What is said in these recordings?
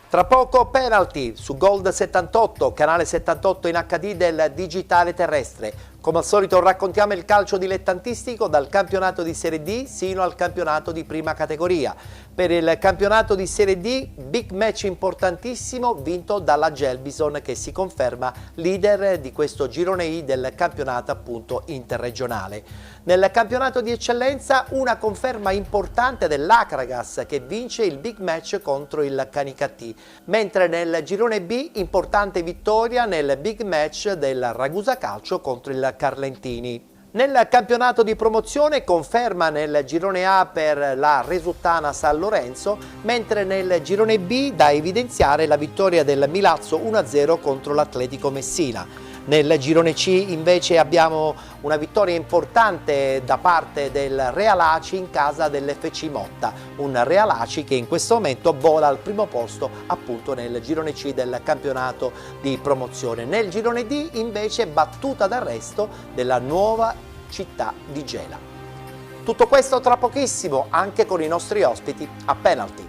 Tra poco penalty su Gold 78, canale 78 in HD del digitale terrestre. Come al solito raccontiamo il calcio dilettantistico dal campionato di Serie D sino al campionato di prima categoria. Per il campionato di Serie D, big match importantissimo vinto dalla Gelbison che si conferma leader di questo girone I del campionato appunto interregionale. Nel campionato di eccellenza una conferma importante dell'Acragas che vince il big match contro il Canicattì, mentre nel girone B importante vittoria nel big match del Ragusa Calcio contro il Carlentini. Nel campionato di promozione conferma nel girone A per la Resuttana San Lorenzo, mentre nel girone B da evidenziare la vittoria del Milazzo 1-0 contro l'Atletico Messina. Nel girone C invece abbiamo una vittoria importante da parte del Real Aci in casa dell'FC Motta, un Real Aci che in questo momento vola al primo posto appunto nel girone C del campionato di promozione. Nel girone D invece battuta d'arresto della Nuova Città di Gela. Tutto questo tra pochissimo anche con i nostri ospiti a Penalty.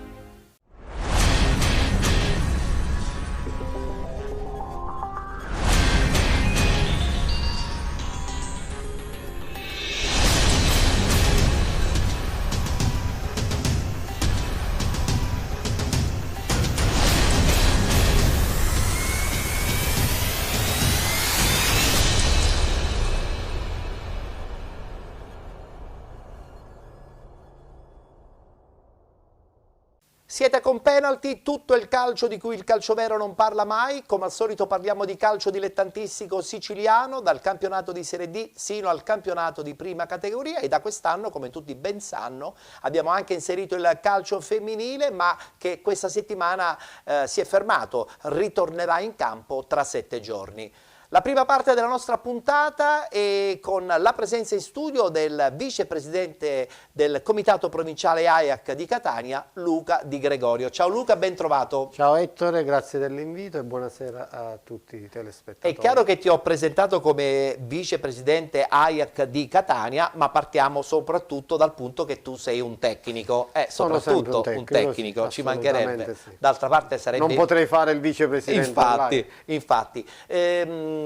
Siete con Penalty, tutto il calcio di cui il calcio vero non parla mai. Come al solito parliamo di calcio dilettantistico siciliano, dal campionato di Serie D sino al campionato di prima categoria, e da quest'anno, come tutti ben sanno, abbiamo anche inserito il calcio femminile, ma che questa settimana si è fermato, ritornerà in campo tra 7 giorni. La prima parte della nostra puntata è con la presenza in studio del vicepresidente del Comitato Provinciale AIAC di Catania, Luca Di Gregorio. Ciao Luca, ben trovato. Ciao Ettore, grazie dell'invito e buonasera a tutti i telespettatori. È chiaro che ti ho presentato come vicepresidente AIAC di Catania, ma partiamo soprattutto dal punto che tu sei un tecnico. Soprattutto un tecnico, sì, ci mancherebbe. sì. D'altra parte sarebbe... Non potrei fare il vicepresidente. Infatti.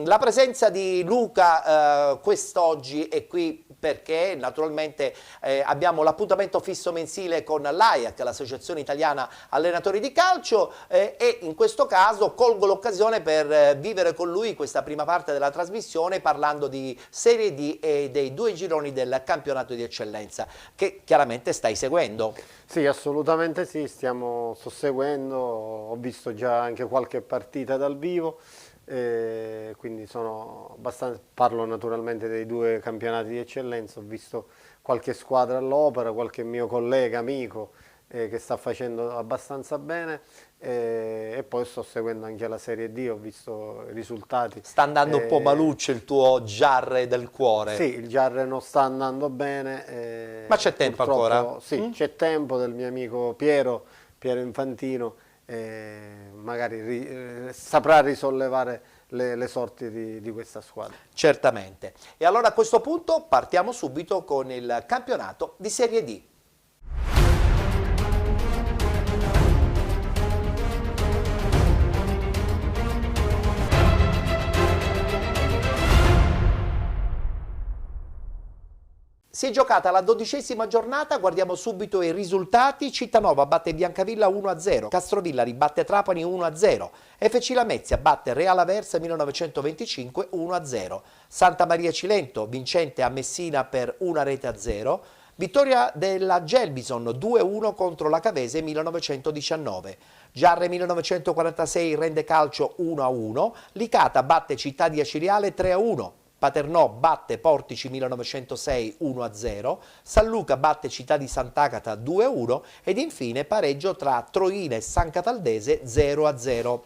La presenza di Luca quest'oggi è qui perché naturalmente abbiamo l'appuntamento fisso mensile con l'AIAC, l'Associazione Italiana Allenatori di Calcio, e in questo caso colgo l'occasione per vivere con lui questa prima parte della trasmissione parlando di Serie D e dei 2 gironi del campionato di eccellenza che chiaramente stai seguendo. Sì, assolutamente sì, sto seguendo, ho visto già anche qualche partita dal vivo. Quindi parlo naturalmente dei 2 campionati di eccellenza, ho visto qualche squadra all'opera, qualche mio collega, amico che sta facendo abbastanza bene, e poi sto seguendo anche la Serie D, ho visto i risultati. Sta andando un po' maluccio il tuo Giarre del cuore. Sì, il Giarre non sta andando bene. Ma c'è tempo ancora? Sì, c'è tempo del mio amico Piero Infantino. Magari saprà risollevare le sorti di questa squadra. Certamente. E allora a questo punto partiamo subito con il campionato di Serie D. Si è giocata la 12ª giornata, guardiamo subito i risultati. Cittanova batte Biancavilla 1-0, Castrovilla ribatte Trapani 1-0, FC Lamezia batte Real Aversa 1925 1-0, Santa Maria Cilento vincente a Messina per 1-0, vittoria della Gelbison 2-1 contro la Cavese 1919, Giarre 1946 rende calcio 1-1, Licata batte Città di Aciriale 3-1, Paternò batte Portici 1906 1-0, San Luca batte Città di Sant'Agata 2-1 ed infine pareggio tra Troina e San Cataldese 0-0.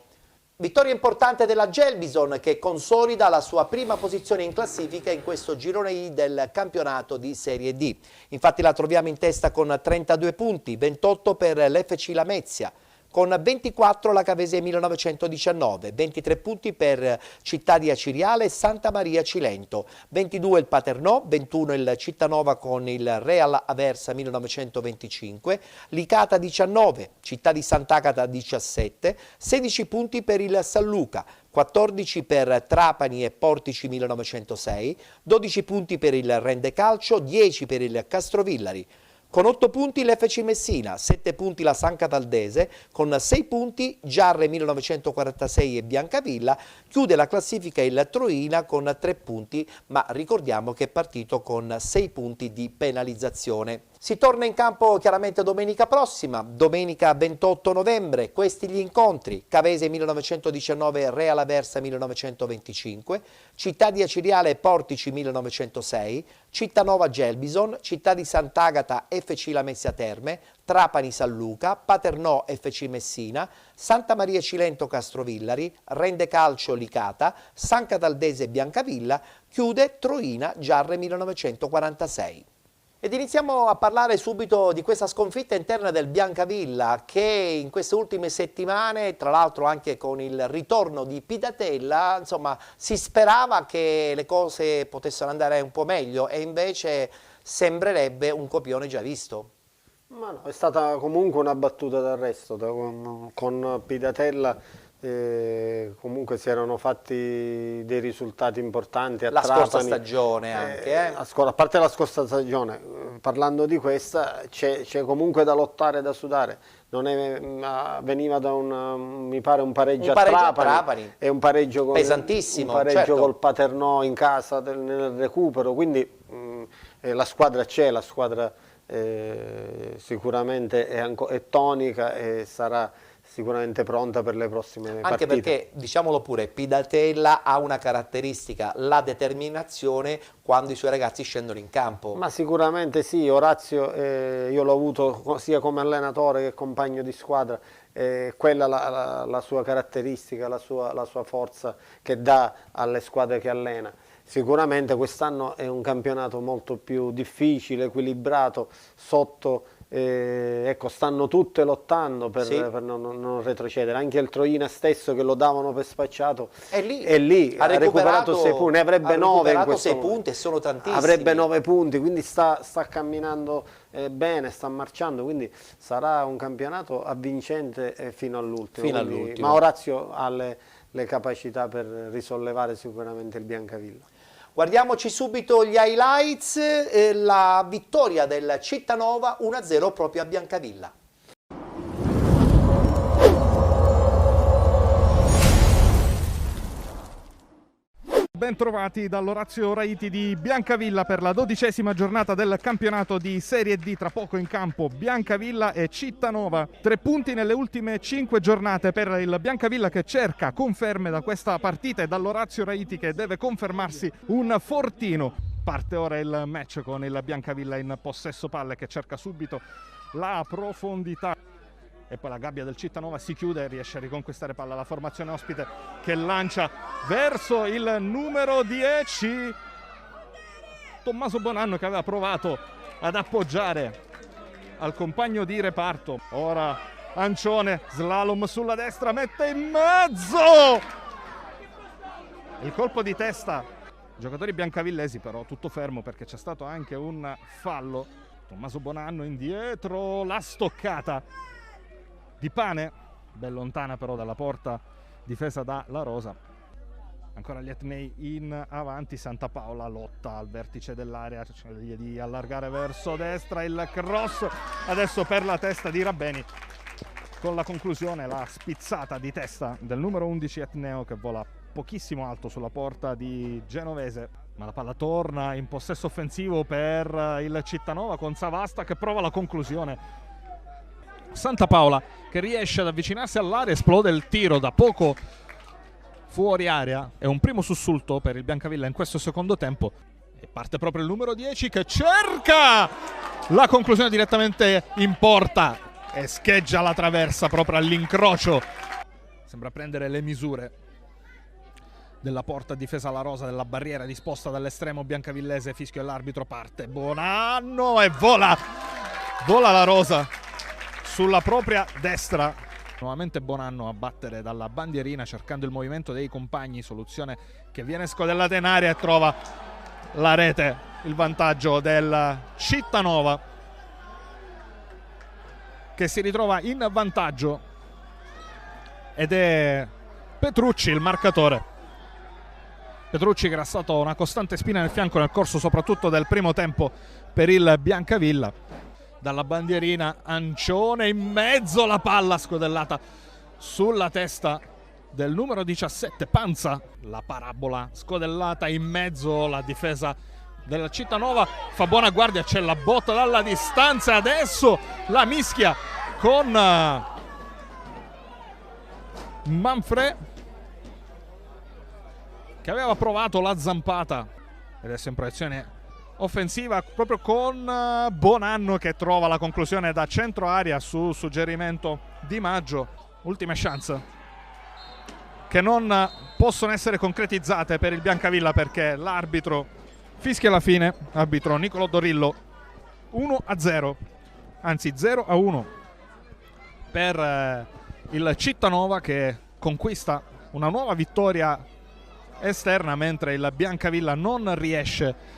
Vittoria importante della Gelbison che consolida la sua prima posizione in classifica in questo girone I del campionato di Serie D. Infatti la troviamo in testa con 32 punti, 28 per l'FC Lamezia, con 24 la Cavese 1919, 23 punti per Città di Aciriale e Santa Maria Cilento, 22 il Paternò, 21 il Cittanova con il Real Aversa 1925, Licata 19, Città di Sant'Agata 17, 16 punti per il San Luca, 14 per Trapani e Portici 1906, 12 punti per il Rendecalcio, 10 per il Castrovillari. Con 8 punti l'FC Messina, 7 punti la San Cataldese, con 6 punti Giarre 1946 e Biancavilla, chiude la classifica il Troina con 3 punti, ma ricordiamo che è partito con 6 punti di penalizzazione. Si torna in campo chiaramente domenica prossima, domenica 28 novembre, questi gli incontri: Cavese 1919, Real Aversa 1925, Città di Aciriale Portici 1906, Cittanova Gelbison, Città di Sant'Agata FC Lamezia Terme, Trapani San Luca, Paternò FC Messina, Santa Maria Cilento Castrovillari, Rendecalcio Licata, San Cataldese Biancavilla, chiude Troina Giarre 1946. Ed iniziamo a parlare subito di questa sconfitta interna del Biancavilla che in queste ultime settimane, tra l'altro anche con il ritorno di Pidatella, insomma, si sperava che le cose potessero andare un po' meglio e invece sembrerebbe un copione già visto. Ma no, è stata comunque una battuta d'arresto con Pidatella. Comunque si erano fatti dei risultati importanti a Trapani. Scorsa stagione anche. A parte la scorsa stagione, parlando di questa, c'è comunque da lottare, da sudare. Veniva da mi pare un pareggio a Trapani e un pareggio pesantissimo, un pareggio certo, col Paternò in casa nel recupero, quindi la squadra c'è, la squadra sicuramente è tonica e sarà sicuramente pronta per le prossime partite. Anche perché, diciamolo pure, Pidatella ha una caratteristica, la determinazione quando i suoi ragazzi scendono in campo. Ma sicuramente sì, Orazio io l'ho avuto sia come allenatore che compagno di squadra, quella la sua caratteristica, la sua forza che dà alle squadre che allena. Sicuramente quest'anno è un campionato molto più difficile, equilibrato, sotto. Ecco, stanno tutte lottando per non retrocedere. Anche il Troina stesso, che lo davano per spacciato, è lì ha recuperato 6 punti, ne avrebbe 9 in questo 6 punti e sono tantissimi. Avrebbe 9 punti, quindi sta camminando bene, sta marciando, quindi sarà un campionato avvincente fino all'ultimo. Ma Orazio ha le capacità per risollevare sicuramente il Biancavilla. Guardiamoci subito gli highlights, la vittoria del Cittanova 1-0 proprio a Biancavilla. Bentrovati dall'Orazio Raiti di Biancavilla per la 12ª giornata del campionato di Serie D. Tra poco in campo Biancavilla e Cittanova. 3 punti nelle ultime 5 giornate per il Biancavilla, che cerca conferme da questa partita, e dall'Orazio Raiti che deve confermarsi un fortino. Parte ora il match con il Biancavilla in possesso palle, che cerca subito la profondità. E poi la gabbia del Cittanova si chiude e riesce a riconquistare palla la formazione ospite, che lancia verso il numero 10 Tommaso Bonanno, che aveva provato ad appoggiare al compagno di reparto. Ora Ancione, slalom sulla destra, mette in mezzo il colpo di testa. Giocatori biancavillesi però tutto fermo, perché c'è stato anche un fallo. Tommaso Bonanno indietro, la stoccata di Pane, ben lontana però dalla porta difesa da La Rosa. Ancora gli etnei in avanti, Santa Paola lotta al vertice dell'area, sceglie di allargare verso destra, il cross adesso per la testa di Rabbeni, con la conclusione la spizzata di testa del numero 11 etneo, che vola pochissimo alto sulla porta di Genovese. Ma la palla torna in possesso offensivo per il Cittanova, con Savasta che prova la conclusione. Santa Paola che riesce ad avvicinarsi all'area, esplode il tiro da poco fuori area. È un primo sussulto per il Biancavilla in questo secondo tempo, e parte proprio il numero 10 che cerca la conclusione direttamente in porta e scheggia la traversa proprio all'incrocio. Sembra prendere le misure della porta difesa La Rosa, della barriera disposta dall'estremo biancavillese. Fischio all'arbitro, parte Bonanno e vola La Rosa sulla propria destra, Nuovamente Bonanno a battere dalla bandierina cercando il movimento dei compagni, soluzione che viene scodellata in aria e trova la rete, il vantaggio del Cittanova che si ritrova in vantaggio ed è Petrucci il marcatore. Petrucci che era stato una costante spina nel fianco nel corso soprattutto del primo tempo per il Biancavilla. Dalla bandierina Ancione in mezzo, la palla scodellata sulla testa del numero 17 Panza, la parabola scodellata in mezzo, la difesa del Cittanova fa buona guardia, c'è la botta dalla distanza, adesso la mischia con Manfred che aveva provato la zampata ed è sempre azione offensiva proprio con Bonanno che trova la conclusione da centro area su suggerimento di Maggio. Ultime chance che non possono essere concretizzate per il Biancavilla perché l'arbitro fischia la fine, arbitro Niccolò Dorillo. 1-0, anzi 0-1 per il Cittanova che conquista una nuova vittoria esterna mentre il Biancavilla non riesce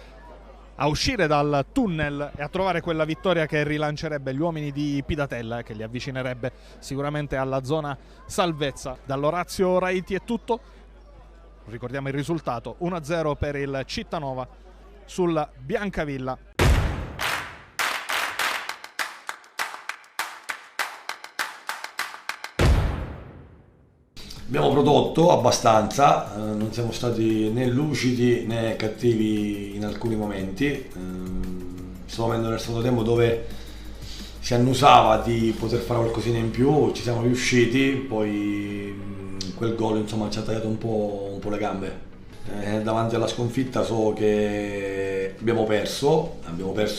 a uscire dal tunnel e a trovare quella vittoria che rilancerebbe gli uomini di Pidatella, che li avvicinerebbe sicuramente alla zona salvezza. Dall'Orazio Raiti è tutto, ricordiamo il risultato 1-0 per il Cittanova sul Biancavilla. Abbiamo prodotto abbastanza, non siamo stati né lucidi né cattivi in alcuni momenti. Stiamo avendo nel secondo tempo dove si annusava di poter fare qualcosina in più, ci siamo riusciti, poi quel gol insomma ci ha tagliato un po' le gambe. Davanti alla sconfitta so che abbiamo perso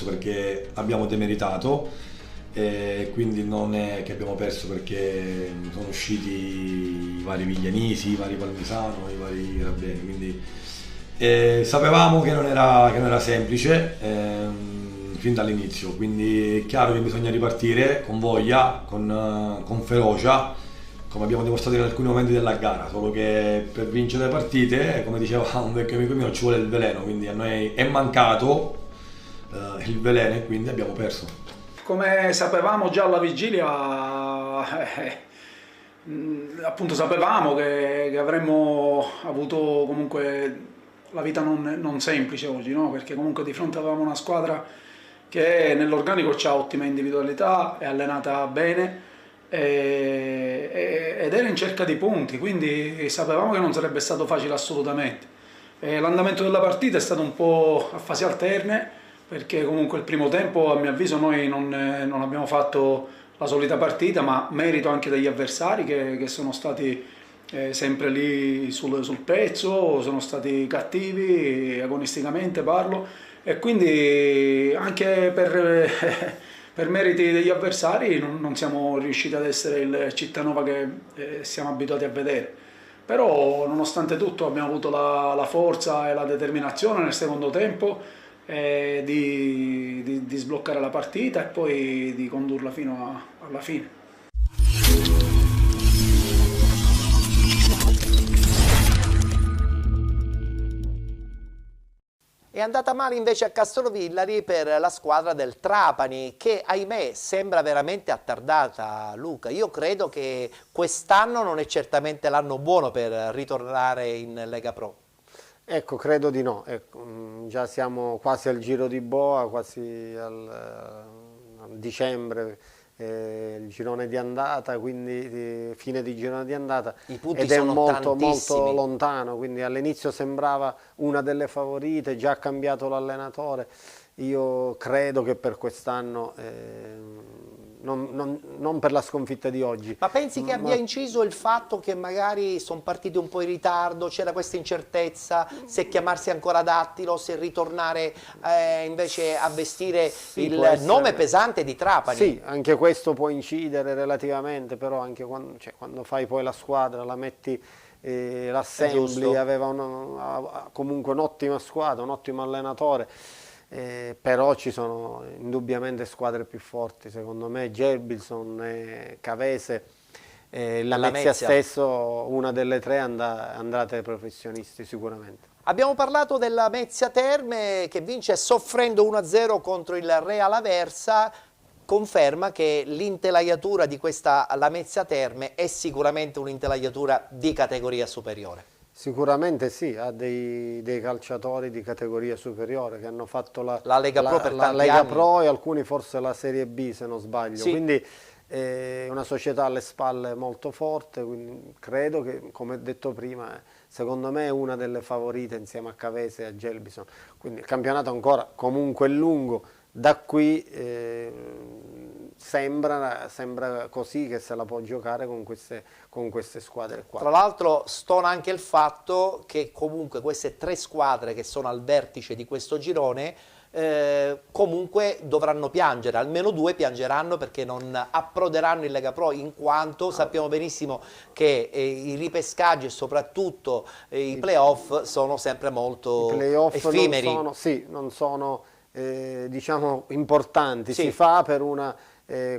perché abbiamo demeritato. Quindi non è che abbiamo perso perché sono usciti i vari Viglianisi, i vari Palmisano, i vari Rabbeni, quindi sapevamo che non era semplice fin dall'inizio, quindi è chiaro che bisogna ripartire con voglia, con ferocia, come abbiamo dimostrato in alcuni momenti della gara, solo che per vincere le partite, come diceva un vecchio amico mio, ci vuole il veleno, quindi a noi è mancato il veleno e quindi abbiamo perso. Come sapevamo già alla vigilia, appunto sapevamo che avremmo avuto comunque la vita non semplice oggi, no? Perché comunque di fronte avevamo una squadra che nell'organico ha ottima individualità, è allenata bene ed era in cerca di punti, quindi sapevamo che non sarebbe stato facile assolutamente. L'andamento della partita è stato un po' a fasi alterne, perché comunque il primo tempo a mio avviso noi non abbiamo fatto la solita partita, ma merito anche degli avversari che sono stati sempre lì sul pezzo, sono stati cattivi agonisticamente parlo, e quindi anche per meriti degli avversari non siamo riusciti ad essere il Cittanova che siamo abituati a vedere. Però nonostante tutto abbiamo avuto la forza e la determinazione nel secondo tempo di sbloccare la partita e poi di condurla fino alla fine. È andata male invece a Castrovillari per la squadra del Trapani che ahimè sembra veramente attardata, Luca. Io credo che quest'anno non è certamente l'anno buono per ritornare in Lega Pro. Ecco, credo di no. Ecco, già siamo quasi al giro di boa, quasi al dicembre, il girone di andata, quindi fine di girone di andata, I punti ed è sono molto tantissimi. lontano, quindi all'inizio sembrava una delle favorite, già ha cambiato l'allenatore. Io credo che per quest'anno, non per la sconfitta di oggi. Ma pensi che abbia inciso il fatto che magari sono partiti un po' in ritardo, c'era questa incertezza se chiamarsi ancora Dattilo, se ritornare invece a vestire Sì, il può essere. nome pesante di Trapani? Sì, anche questo può incidere relativamente, però anche quando fai poi la squadra, la metti, l'assembly, giusto. aveva comunque un'ottima squadra, un ottimo allenatore. Però ci sono indubbiamente squadre più forti, secondo me Gelbison, Cavese, la Lamezia stesso, una delle tre andate ai professionisti sicuramente. Abbiamo parlato della Lamezia Terme che vince soffrendo 1-0 contro il Real Aversa. Conferma che l'intelaiatura di questa Lamezia Terme è sicuramente un'intelaiatura di categoria superiore. Sicuramente sì, ha dei calciatori di categoria superiore che hanno fatto la Lega Pro per tanti Lega anni. Pro e alcuni forse la Serie B se non sbaglio, Sì. quindi è una società alle spalle molto forte, quindi credo che, come detto prima, secondo me è una delle favorite insieme a Cavese e a Gelbison, quindi il campionato ancora comunque è lungo. Da qui sembra così che se la può giocare con queste squadre qua. Tra l'altro stona anche il fatto che comunque queste tre squadre che sono al vertice di questo girone comunque dovranno piangere, almeno due piangeranno perché non approderanno in Lega Pro, in quanto sappiamo benissimo che i ripescaggi e soprattutto i playoff sono sempre molto effimeri. Non sono diciamo importanti, Sì. si fa per una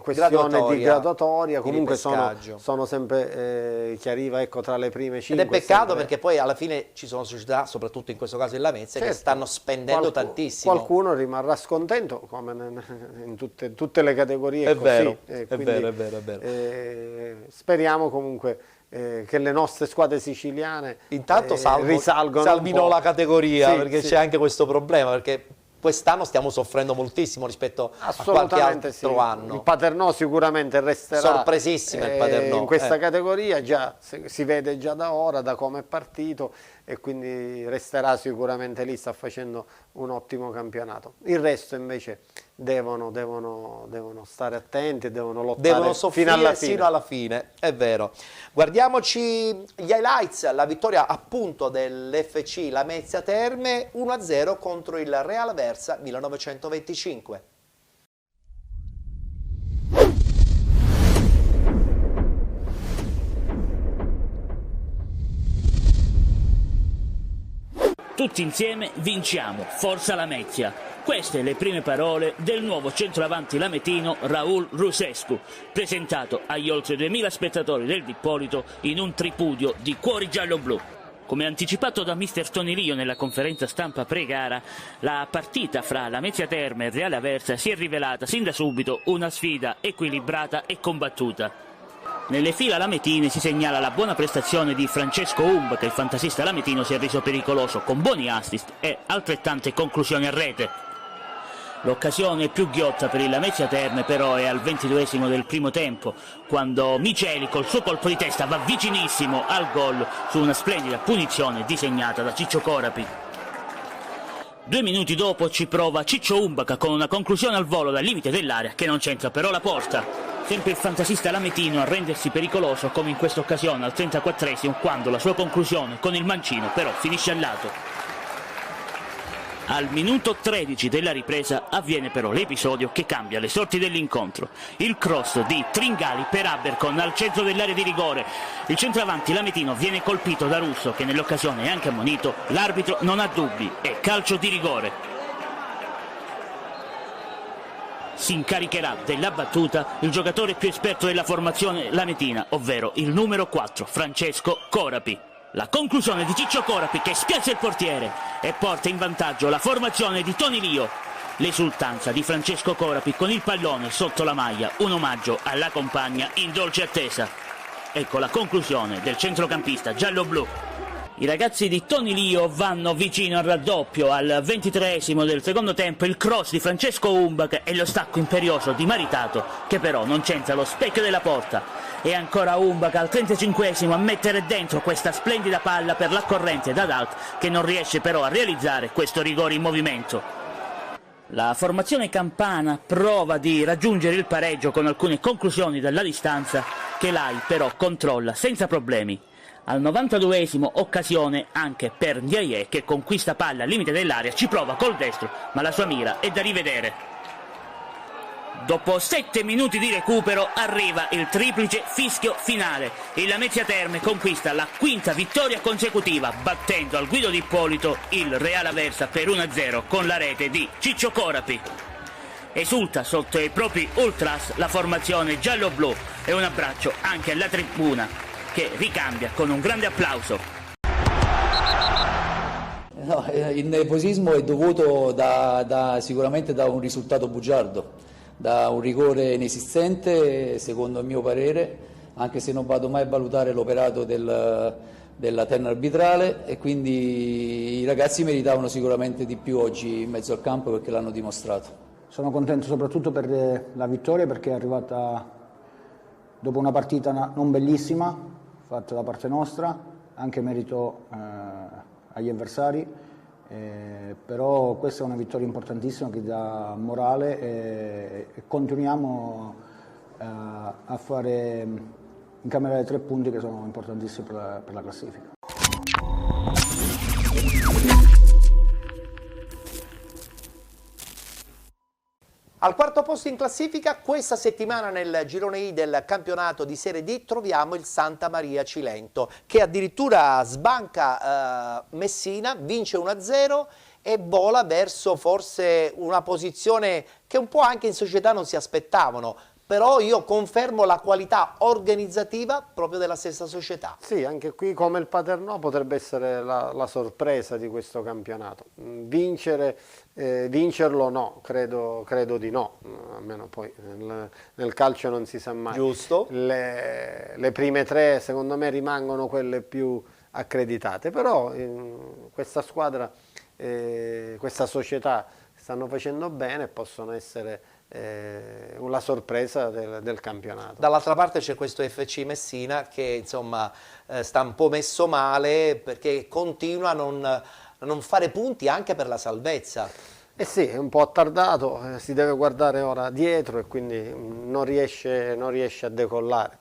questione di graduatoria, comunque sono sempre chi arriva, ecco, tra le prime 5. Ed è peccato perché poi alla fine ci sono società, soprattutto in questo caso il Lamezia, che stanno spendendo tantissimo. Qualcuno rimarrà scontento, come in tutte le categorie. È così. vero, Quindi, è vero. Speriamo comunque che le nostre squadre siciliane Intanto risalgono salvino la categoria, Sì, perché sì. c'è anche questo problema, perché quest'anno stiamo soffrendo moltissimo rispetto a qualche altro anno. Il Paternò sicuramente resterà sorpresissimo il Paternò in questa categoria, già si vede già da ora, da come è partito, e quindi resterà sicuramente lì, sta facendo un ottimo campionato. Il resto invece devono stare attenti e devono lottare soffrire fino alla fine, è vero. Guardiamoci gli highlights, la vittoria appunto dell'FC Lamezia Terme 1-0 contro il Real Aversa 1925. Tutti insieme vinciamo, forza Lamezia. Queste le prime parole del nuovo centroavanti lametino Raul Rusescu, presentato agli oltre 2000 spettatori del Dippolito in un tripudio di cuori giallo-blu. Come anticipato da mister Tony Lio nella conferenza stampa pre-gara, la partita fra Lamezia Terme e Real Aversa si è rivelata sin da subito una sfida equilibrata e combattuta. Nelle fila lametine si segnala la buona prestazione di Francesco Umba, che il fantasista lametino si è reso pericoloso con buoni assist e altrettante conclusioni a rete. L'occasione più ghiotta per il Lamezia Terme però è al 22esimo del primo tempo, quando Miceli col suo colpo di testa va vicinissimo al gol su una splendida punizione disegnata da Ciccio Corapi. 2 minuti dopo ci prova Ciccio Umbaca con una conclusione al volo dal limite dell'area che non c'entra però la porta. Sempre il fantasista lametino a rendersi pericoloso come in questa occasione al 34esimo, quando la sua conclusione con il mancino però finisce al lato. Al minuto 13 della ripresa avviene però l'episodio che cambia le sorti dell'incontro. Il cross di Tringali per Abercon al centro dell'area di rigore. Il centravanti lametino viene colpito da Russo, che nell'occasione è anche ammonito. L'arbitro non ha dubbi, è calcio di rigore. Si incaricherà della battuta il giocatore più esperto della formazione lametina, ovvero il numero 4, Francesco Corapi. La conclusione di Ciccio Corapi che spiazza il portiere e porta in vantaggio la formazione di Tony Lio. L'esultanza di Francesco Corapi con il pallone sotto la maglia, un omaggio alla compagna in dolce attesa. Ecco la conclusione del centrocampista giallo-blu. I ragazzi di Tony Lio vanno vicino al raddoppio. Al 23esimo del secondo tempo il cross di Francesco Umbac e lo stacco imperioso di Maritato, che però non c'entra lo specchio della porta. E ancora Umbac al 35esimo a mettere dentro questa splendida palla per la corrente da Dalt, che non riesce però a realizzare questo rigore in movimento. La formazione campana prova di raggiungere il pareggio con alcune conclusioni dalla distanza che Lai però controlla senza problemi. Al 92esimo occasione anche per Ndiaye, che conquista palla al limite dell'area, ci prova col destro, ma la sua mira è da rivedere. Dopo 7 minuti di recupero arriva il triplice fischio finale. Il Lamezia Terme conquista la 5ª vittoria consecutiva, battendo al Guido Dippolito il Real Aversa per 1-0 con la rete di Ciccio Corapi. Esulta sotto i propri ultras la formazione giallo-blu e un abbraccio anche alla tribuna che ricambia con un grande applauso. No, il nervosismo è dovuto sicuramente da un risultato bugiardo, da un rigore inesistente secondo il mio parere, anche se non vado mai a valutare l'operato della terna arbitrale, e quindi i ragazzi meritavano sicuramente di più oggi in mezzo al campo perché l'hanno dimostrato. Sono contento soprattutto per la vittoria, perché è arrivata dopo una partita non bellissima fatta da parte nostra, anche merito agli avversari, però questa è una vittoria importantissima che dà morale e continuiamo a fare incamerare 3 punti che sono importantissimi per la classifica. Al quarto posto in classifica, questa settimana nel girone I del campionato di Serie D troviamo il Santa Maria Cilento, che addirittura sbanca Messina, vince 1-0 e vola verso forse una posizione che un po' anche in società non si aspettavano. Però io confermo la qualità organizzativa proprio della stessa società. Sì, anche qui come il Paternò potrebbe essere la sorpresa di questo campionato. Vincerlo no, credo di no, almeno poi nel calcio non si sa mai. Giusto. Le prime 3 secondo me rimangono quelle più accreditate, però questa squadra, questa società stanno facendo bene e possono essere una sorpresa del campionato. Dall'altra parte c'è questo FC Messina che insomma sta un po' messo male perché continua a non fare punti anche per la salvezza. Eh sì, è un po' attardato, si deve guardare ora dietro e quindi non riesce a decollare.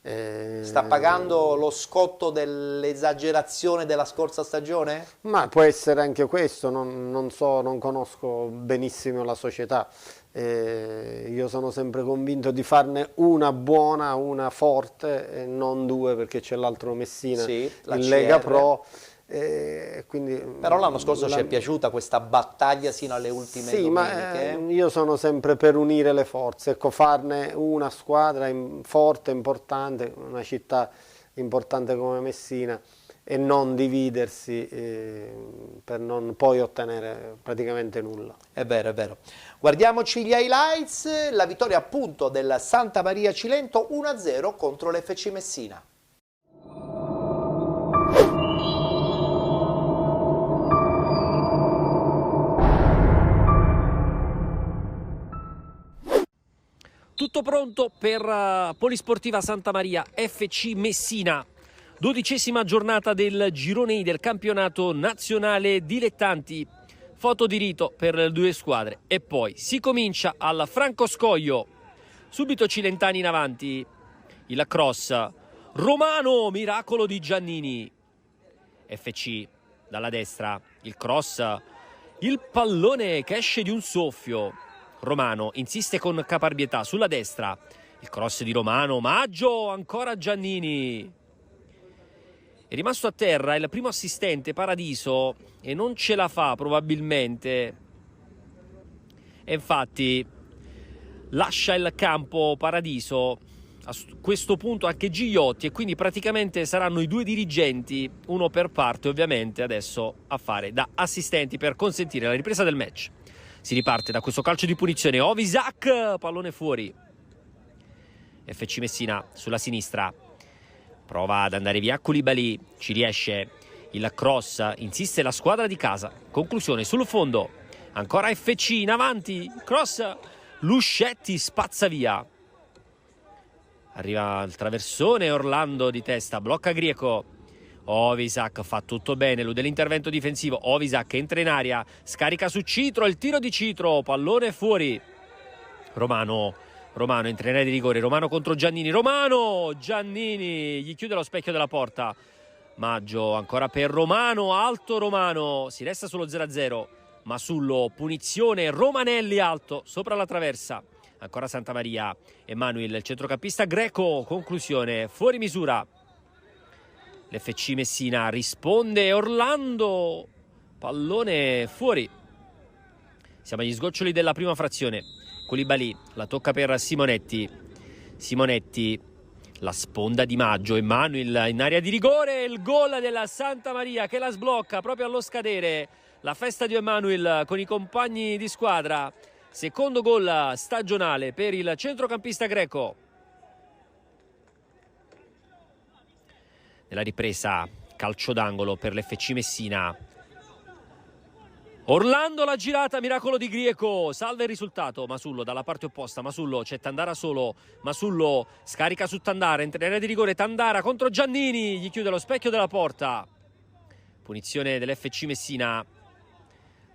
Sta pagando lo scotto dell'esagerazione della scorsa stagione? Ma può essere anche questo, non so, non conosco benissimo la società. Io sono sempre convinto di farne una buona, una forte e non 2, perché c'è l'altro Messina sì, in CR. Lega Pro. Quindi, però l'anno scorso ci è piaciuta questa battaglia sino alle ultime domeniche. Ma io sono sempre per unire le forze, ecco, farne una squadra forte, importante, una città importante come Messina, e non dividersi per non poi ottenere praticamente nulla. È vero, è vero. Guardiamoci gli highlights, la vittoria appunto del Santa Maria Cilento 1-0 contro l'FC Messina. Tutto pronto per Polisportiva Santa Maria FC Messina. 12ª giornata del girone I del campionato nazionale dilettanti. Foto di rito per le 2 squadre e poi si comincia al Franco Scoglio. Subito cilentani in avanti. Il cross. Romano, miracolo di Giannini. FC dalla destra. Il cross. Il pallone che esce di un soffio. Romano insiste con caparbietà sulla destra. Il cross di Romano. Maggio, ancora Giannini. È rimasto a terra il primo assistente Paradiso e non ce la fa probabilmente. E infatti lascia il campo Paradiso, a questo punto anche Gigliotti, e quindi praticamente saranno i 2 dirigenti, uno per parte ovviamente, adesso a fare da assistenti per consentire la ripresa del match. Si riparte da questo calcio di punizione. Ovisac, pallone fuori. FC Messina sulla sinistra. Prova ad andare via Koulibaly, ci riesce. Il cross, insiste la squadra di casa. Conclusione sul fondo. Ancora FC in avanti. Cross, Luscetti spazza via. Arriva il traversone, Orlando di testa, blocca Grieco. Ovisac fa tutto bene, elude l'intervento difensivo. Ovisac entra in aria, scarica su Citro, il tiro di Citro, pallone fuori. Romano entra in area di rigore, Romano contro Giannini, Giannini gli chiude lo specchio della porta. Maggio ancora per Romano, alto Romano, si resta sullo 0-0, Masullo, punizione, Romanelli alto, sopra la traversa. Ancora Santa Maria, Emanuel, il centrocampista greco, conclusione, fuori misura. L'FC Messina risponde, Orlando, pallone fuori. Siamo agli sgoccioli della prima frazione. Koulibaly, la tocca per Simonetti. Simonetti, la sponda di Maggio, Emmanuel in area di rigore, il gol della Santa Maria che la sblocca proprio allo scadere. La festa di Emmanuel con i compagni di squadra. Secondo gol stagionale per il centrocampista greco. Nella ripresa, calcio d'angolo per l'FC Messina. Orlando, la girata, miracolo di Grieco, salva il risultato. Masullo dalla parte opposta, Masullo, c'è Tandara solo, Masullo scarica su Tandara, entra in area di rigore, Tandara contro Giannini, gli chiude lo specchio della porta. Punizione dell'FC Messina.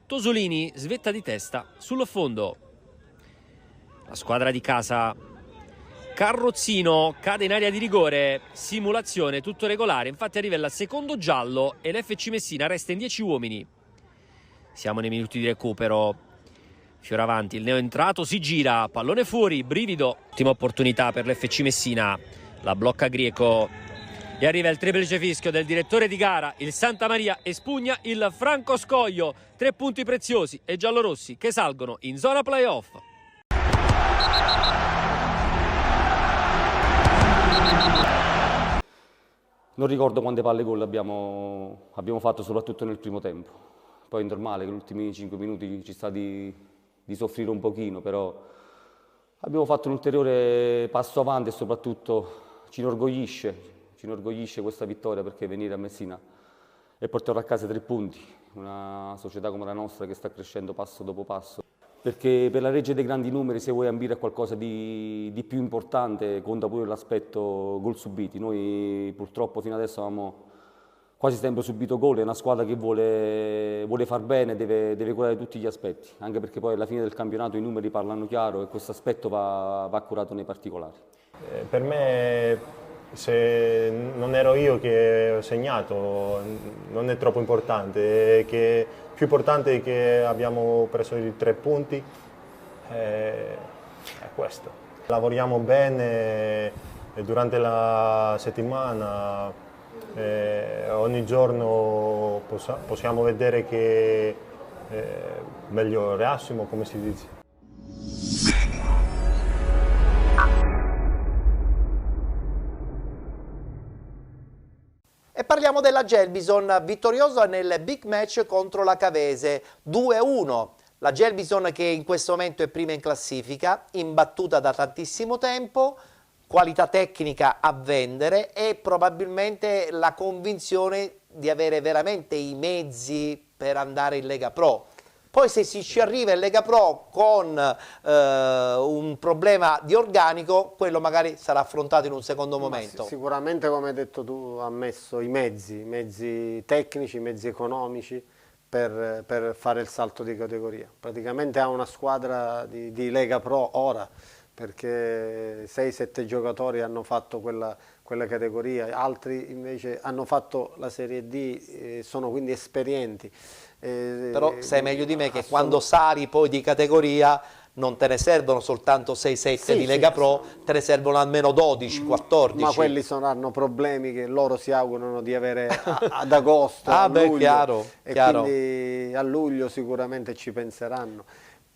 Tosolini svetta di testa sul fondo. La squadra di casa. Carrozzino cade in area di rigore, simulazione, tutto regolare, infatti arriva il secondo giallo e l'FC Messina resta in 10 uomini. Siamo nei minuti di recupero. Fioravanti, il neoentrato si gira, pallone fuori, brivido. Ultima opportunità per l'FC Messina. La blocca Grieco. E arriva il triplice fischio del direttore di gara. Il Santa Maria espugna il Franco Scoglio. 3 punti preziosi e giallorossi che salgono in zona playoff. Non ricordo quante palle gol abbiamo fatto, soprattutto nel primo tempo. Poi è normale che negli ultimi 5 minuti ci sta di soffrire un pochino, però abbiamo fatto un ulteriore passo avanti e soprattutto ci inorgoglisce questa vittoria, perché venire a Messina e portare a casa 3 punti, una società come la nostra che sta crescendo passo dopo passo. Perché per la legge dei grandi numeri, se vuoi ambire a qualcosa di più importante, conta pure l'aspetto gol subiti. Noi purtroppo fino adesso avevamo quasi sempre subito gol, è una squadra che vuole far bene, deve curare tutti gli aspetti, anche perché poi alla fine del campionato i numeri parlano chiaro e questo aspetto va curato nei particolari. Per me, se non ero io che ho segnato, non è troppo importante, più importante è che abbiamo preso i 3 punti, è questo. Lavoriamo bene durante la settimana. Ogni giorno possiamo vedere che miglioriamo, come si dice. E parliamo della Gelbison, vittoriosa nel big match contro la Cavese, 2-1. La Gelbison che in questo momento è prima in classifica, imbattuta da tantissimo tempo, qualità tecnica a vendere e probabilmente la convinzione di avere veramente i mezzi per andare in Lega Pro. Poi se si ci arriva in Lega Pro con un problema di organico, quello magari sarà affrontato in un secondo momento. Sicuramente, come hai detto tu, ha messo i mezzi tecnici, i mezzi economici per fare il salto di categoria. Praticamente ha una squadra di Lega Pro ora, perché 6-7 giocatori hanno fatto quella categoria, altri invece hanno fatto la Serie D, sono quindi esperienti. Però sai meglio di me che quando sali poi di categoria non te ne servono soltanto 6-7 di Lega Pro, te ne servono almeno 12-14. Ma quelli saranno problemi che loro si augurano di avere ad agosto, a luglio, chiaro. Quindi a luglio sicuramente ci penseranno.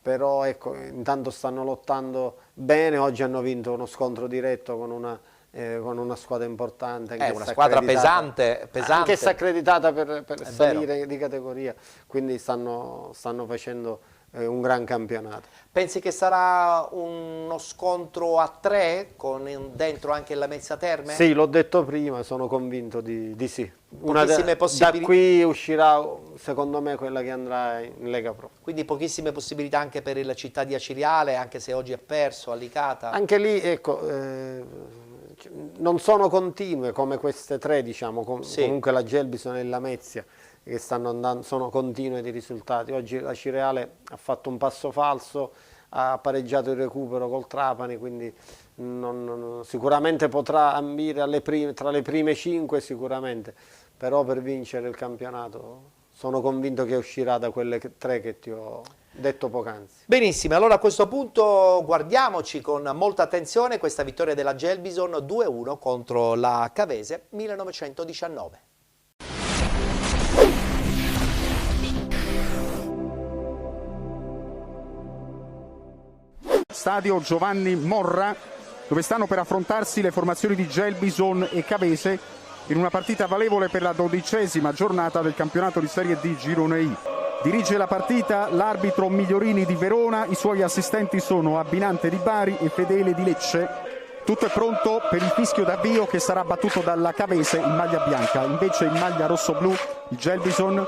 Però ecco, intanto stanno lottando bene, oggi hanno vinto uno scontro diretto con una squadra importante. Una squadra pesante. Anch'essa accreditata per salire di categoria, quindi stanno facendo un gran campionato. Pensi che sarà uno scontro a 3 con dentro anche la Mezza Terme? Sì, l'ho detto prima, sono convinto di sì. Da qui uscirà secondo me quella che andrà in Lega Pro. Quindi pochissime possibilità anche per il Città di Aciriale, anche se oggi ha perso a Licata. Anche lì, ecco, non sono continue come queste 3, diciamo, comunque la Gelbison e la Mezia, che stanno andando, sono continue di risultati. Oggi la Cireale ha fatto un passo falso, ha pareggiato il recupero col Trapani, quindi sicuramente potrà ambire tra le prime 5 sicuramente, però per vincere il campionato sono convinto che uscirà da quelle 3 che ti ho detto poc'anzi. Benissimo, allora a questo punto guardiamoci con molta attenzione questa vittoria della Gelbison 2-1 contro la Cavese 1919. stadio Giovanni Morra, dove stanno per affrontarsi le formazioni di Gelbison e Cavese in una partita valevole per la 12ª giornata del campionato di Serie D Girone I. Dirige la partita l'arbitro Migliorini di Verona, i suoi assistenti sono Abbinante di Bari e Fedele di Lecce. Tutto è pronto per il fischio d'avvio che sarà battuto dalla Cavese in maglia bianca, invece in maglia rosso-blu il Gelbison,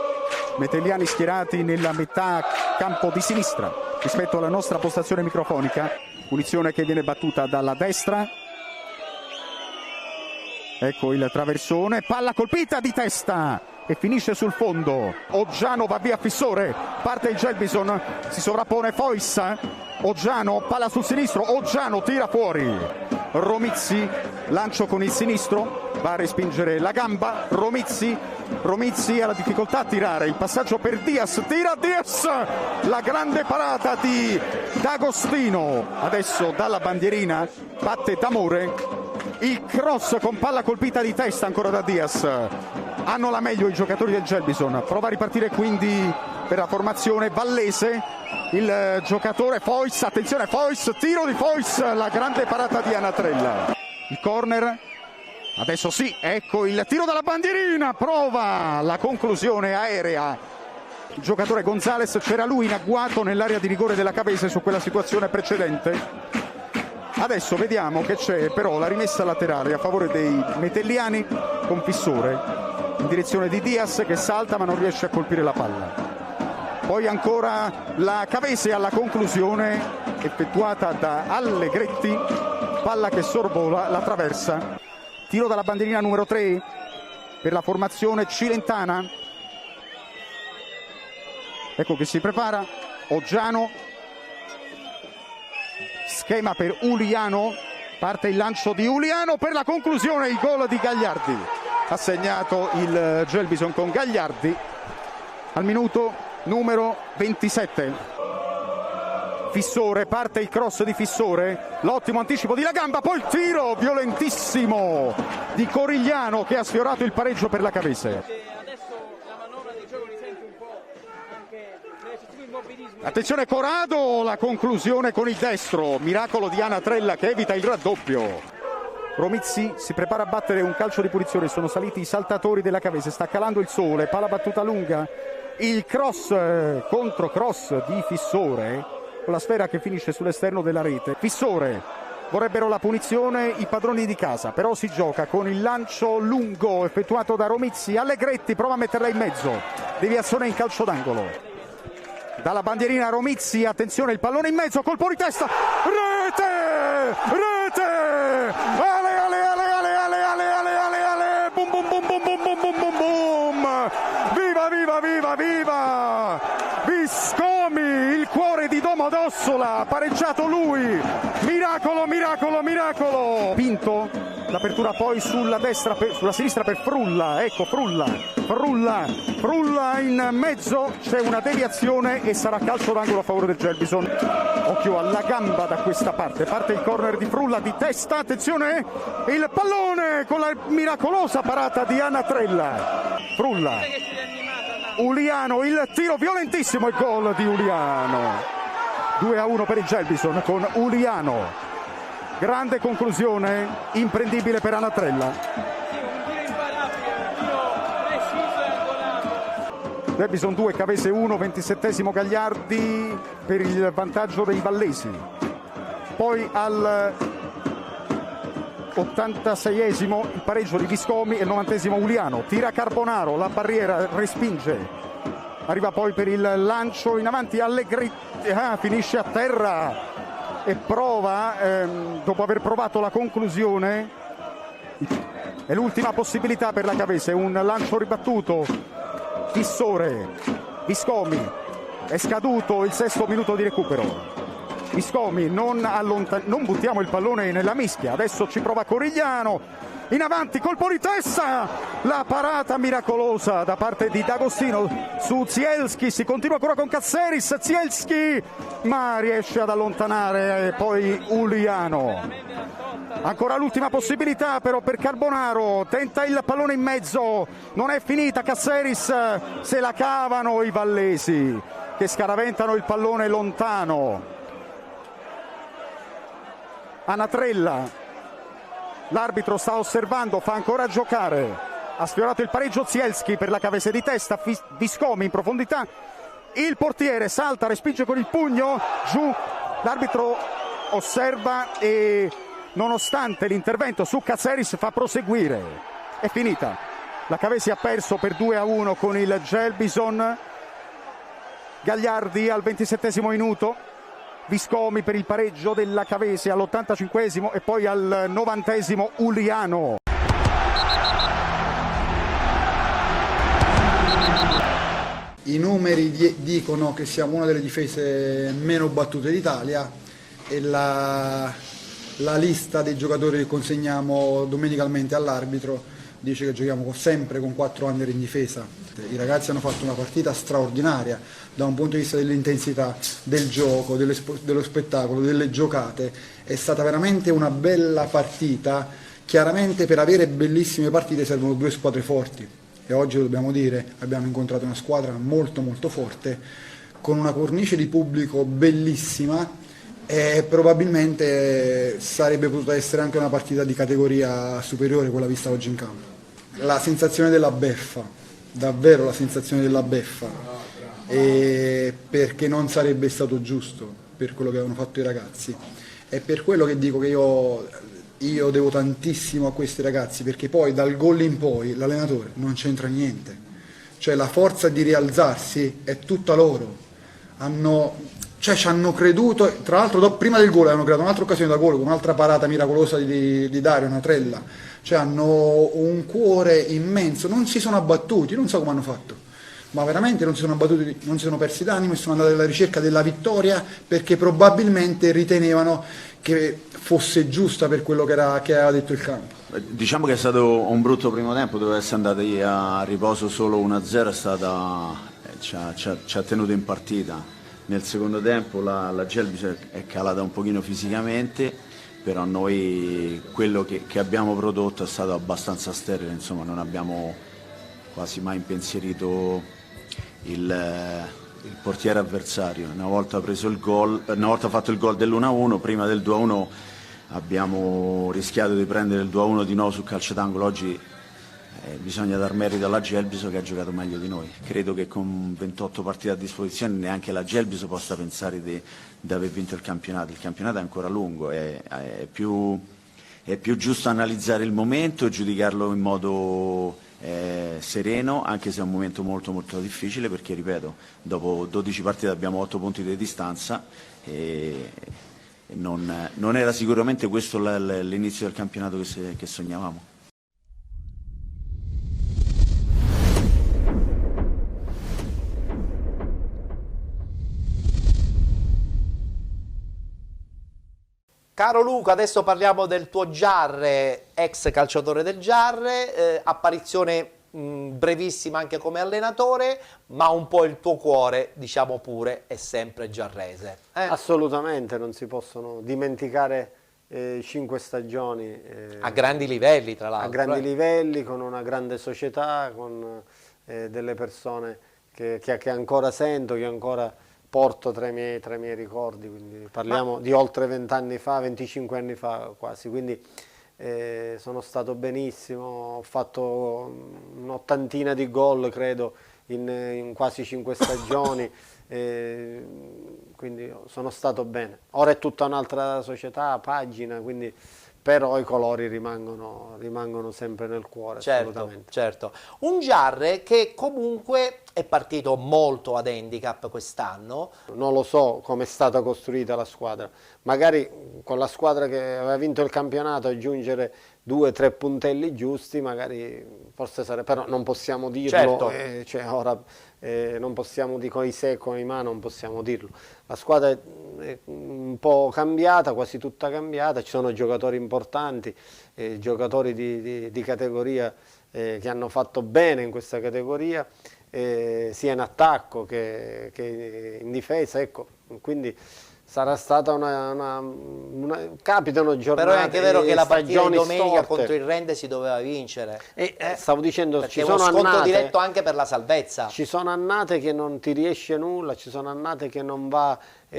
metelliani schierati nella metà campo di sinistra rispetto alla nostra postazione microfonica. Punizione che viene battuta dalla destra. Ecco il traversone, palla colpita di testa e finisce sul fondo. Oggiano va via Fissore, parte il Gelbison, si sovrappone Fois, Oggiano, palla sul sinistro, Oggiano tira fuori. Romizzi, lancio con il sinistro, va a respingere la gamba, Romizzi ha la difficoltà a tirare, il passaggio per Diaz, tira Diaz, la grande parata di D'Agostino. Adesso dalla bandierina batte D'Amore, il cross con palla colpita di testa ancora da Diaz. Hanno la meglio i giocatori del Gelbison, prova a ripartire quindi per la formazione vallese il giocatore Fois, attenzione Fois, tiro di Fois, la grande parata di Anatrella. Il corner, adesso sì, ecco il tiro dalla bandierina, prova la conclusione aerea. Il giocatore Gonzales, c'era lui in agguato nell'area di rigore della Cavese su quella situazione precedente. Adesso vediamo che c'è però la rimessa laterale a favore dei metelliani con Fissore in direzione di Diaz che salta ma non riesce a colpire la palla. Poi ancora la Cavese alla conclusione effettuata da Allegretti, palla che sorvola la traversa. Tiro dalla bandierina numero 3 per la formazione cilentana. Ecco che si prepara Oggiano, schema per Uliano, parte il lancio di Uliano per la conclusione, il gol di Gagliardi. Ha segnato il Gelbison con Gagliardi al minuto numero 27. Fissore, parte il cross di Fissore, l'ottimo anticipo di La Gamba, poi il tiro violentissimo di Corigliano che ha sfiorato il pareggio per la Cavese. Attenzione Corrado, la conclusione con il destro, miracolo di Anatrella che evita il raddoppio. Romizzi si prepara a battere un calcio di punizione, sono saliti i saltatori della Cavese, sta calando il sole, palla battuta lunga, il cross contro cross di Fissore con la sfera che finisce sull'esterno della rete. Fissore, vorrebbero la punizione i padroni di casa, però si gioca con il lancio lungo effettuato da Romizzi. Allegretti prova a metterla in mezzo, deviazione in calcio d'angolo. Dalla bandierina Romizzi, attenzione il pallone in mezzo, colpo di testa, rete, ale ale ale ale ale ale ale ale ale, bum bum bum bum bum bum bum bum bum, viva viva viva viva, Viscomi, il cuore di Domodossola, ha pareggiato lui, miracolo miracolo miracolo. Pinto, l'apertura poi sulla destra, sulla sinistra per Frulla, ecco Frulla in mezzo, c'è una deviazione e sarà calcio d'angolo a favore del Gelbison. Occhio alla gamba da questa parte, parte il corner di Frulla di testa, attenzione il pallone con la miracolosa parata di Anatrella. Frulla, Uliano, il tiro violentissimo, il gol di Uliano. 2-1 per il Gelbison con Uliano, grande conclusione, imprendibile per Anatrella. Gelbison 2, Cavese 1, 27esimo Gagliardi per il vantaggio dei vallesi. Poi al 86esimo il pareggio di Viscomi e il 90esimo Uliano. Tira Carbonaro, la barriera respinge. Arriva poi per il lancio in avanti Allegretti, finisce a terra e prova, dopo aver provato la conclusione, è l'ultima possibilità per la Cavese, un lancio ribattuto. Fissore, Viscomi, è scaduto il 6° minuto di recupero. Viscomi, non buttiamo il pallone nella mischia, adesso ci prova Corigliano, in avanti, colpo di testa, la parata miracolosa da parte di D'Agostino su Zielski, si continua ancora con Cazzeris, Zielski, ma riesce ad allontanare poi Uliano. Ancora l'ultima possibilità però per Carbonaro, tenta il pallone in mezzo, non è finita, Cazzeris, se la cavano i vallesi che scaraventano il pallone lontano. Anatrella, l'arbitro sta osservando, fa ancora giocare, ha sfiorato il pareggio Zielski per la Cavese di testa, Viscomi in profondità, il portiere salta, respinge con il pugno, giù, l'arbitro osserva e nonostante l'intervento su Caceris fa proseguire. È finita, la Cavesi ha perso per 2-1 con il Gelbison. Gagliardi al 27esimo minuto, Viscomi per il pareggio della Cavesi all'85esimo e poi al 90esimo Uliano. I numeri dicono che siamo una delle difese meno battute d'Italia e la lista dei giocatori che consegniamo domenicalmente all'arbitro dice che giochiamo sempre con 4 under in difesa. I ragazzi hanno fatto una partita straordinaria da un punto di vista dell'intensità, del gioco, dello spettacolo, delle giocate. È stata veramente una bella partita. Chiaramente per avere bellissime partite servono 2 squadre forti e oggi lo dobbiamo dire, abbiamo incontrato una squadra molto molto forte con una cornice di pubblico bellissima e probabilmente sarebbe potuta essere anche una partita di categoria superiore quella vista oggi in campo. La sensazione della beffa, davvero la sensazione della beffa, perché non sarebbe stato giusto per quello che avevano fatto i ragazzi. È per quello che dico che io devo tantissimo a questi ragazzi, perché poi dal gol in poi l'allenatore non c'entra niente, cioè la forza di rialzarsi è tutta loro. Ci hanno creduto, tra l'altro prima del gol hanno creato un'altra occasione da gol con un'altra parata miracolosa di Dario, una trella, cioè hanno un cuore immenso, non si sono abbattuti, non so come hanno fatto, ma veramente non si sono abbattuti, non si sono persi d'animo e sono andati alla ricerca della vittoria perché probabilmente ritenevano che fosse giusta per quello che aveva detto il campo. Diciamo che è stato un brutto primo tempo, doveva essere andati a riposo solo 1-0, ci ha tenuto in partita. Nel secondo tempo la Gelbison è calata un pochino fisicamente, però noi quello che abbiamo prodotto è stato abbastanza sterile, insomma non abbiamo quasi mai impensierito il portiere avversario. Una volta preso il gol, una volta fatto il gol dell'1-1, prima del 2-1 abbiamo rischiato di prendere il 2-1 di nuovo sul calcio d'angolo. Oggi bisogna dar merito alla Gelbison che ha giocato meglio di noi. Credo che con 28 partite a disposizione neanche la Gelbison possa pensare di aver vinto il campionato. Il campionato è ancora lungo, è più giusto analizzare il momento e giudicarlo in modo sereno, anche se è un momento molto molto difficile, perché ripeto, dopo 12 partite abbiamo 8 punti di distanza e non era sicuramente questo l'inizio del campionato che sognavamo. Caro Luca, adesso parliamo del tuo Giarre, ex calciatore del Giarre, apparizione brevissima anche come allenatore, ma un po' il tuo cuore, diciamo pure, è sempre giarrese. Assolutamente, non si possono dimenticare 5 stagioni. A grandi livelli, tra l'altro. A grandi livelli, con una grande società, con delle persone che ancora sento, che ancora porto tra i miei ricordi, quindi parliamo di oltre 20 anni fa, 25 anni fa quasi, quindi sono stato benissimo, ho fatto un'ottantina di gol credo in quasi 5 stagioni, quindi sono stato bene. Ora è tutta un'altra società, pagina, quindi però i colori rimangono sempre nel cuore, assolutamente. Certo. Un Giarre che comunque è partito molto ad handicap quest'anno. Non lo so come è stata costruita la squadra, magari con la squadra che aveva vinto il campionato aggiungere 2 o 3 puntelli giusti, magari forse sarebbe, però non possiamo dirlo, certo. Cioè ora non possiamo dire con i se e con i ma, non possiamo dirlo. La squadra è un po' cambiata, quasi tutta cambiata, ci sono giocatori importanti, giocatori di categoria che hanno fatto bene in questa categoria, sia in attacco che in difesa, ecco. Quindi sarà stata capitano giornate. Però è anche vero che la partita di domenica storte. contro il Rende si doveva vincere. Stavo dicendo, perché ci è sono uno scontro annate, diretto anche per la salvezza. ci sono annate che non ti riesce nulla, ci sono annate che non va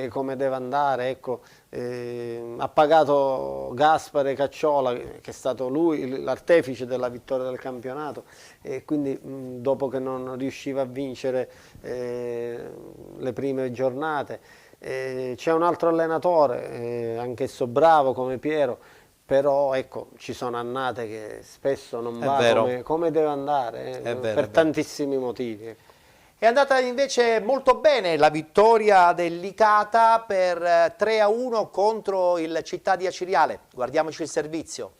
come deve andare, ecco. Ha pagato Gaspare Cacciola, che è stato lui l'artefice della vittoria del campionato, e quindi dopo che non riusciva a vincere le prime giornate. C'è un altro allenatore, anch'esso bravo come Piero, però ecco, ci sono annate che spesso non va come deve andare, per tantissimi motivi. Ecco. È andata invece molto bene la vittoria del Licata per 3-1 contro il Città di Aciriale. Guardiamoci il servizio.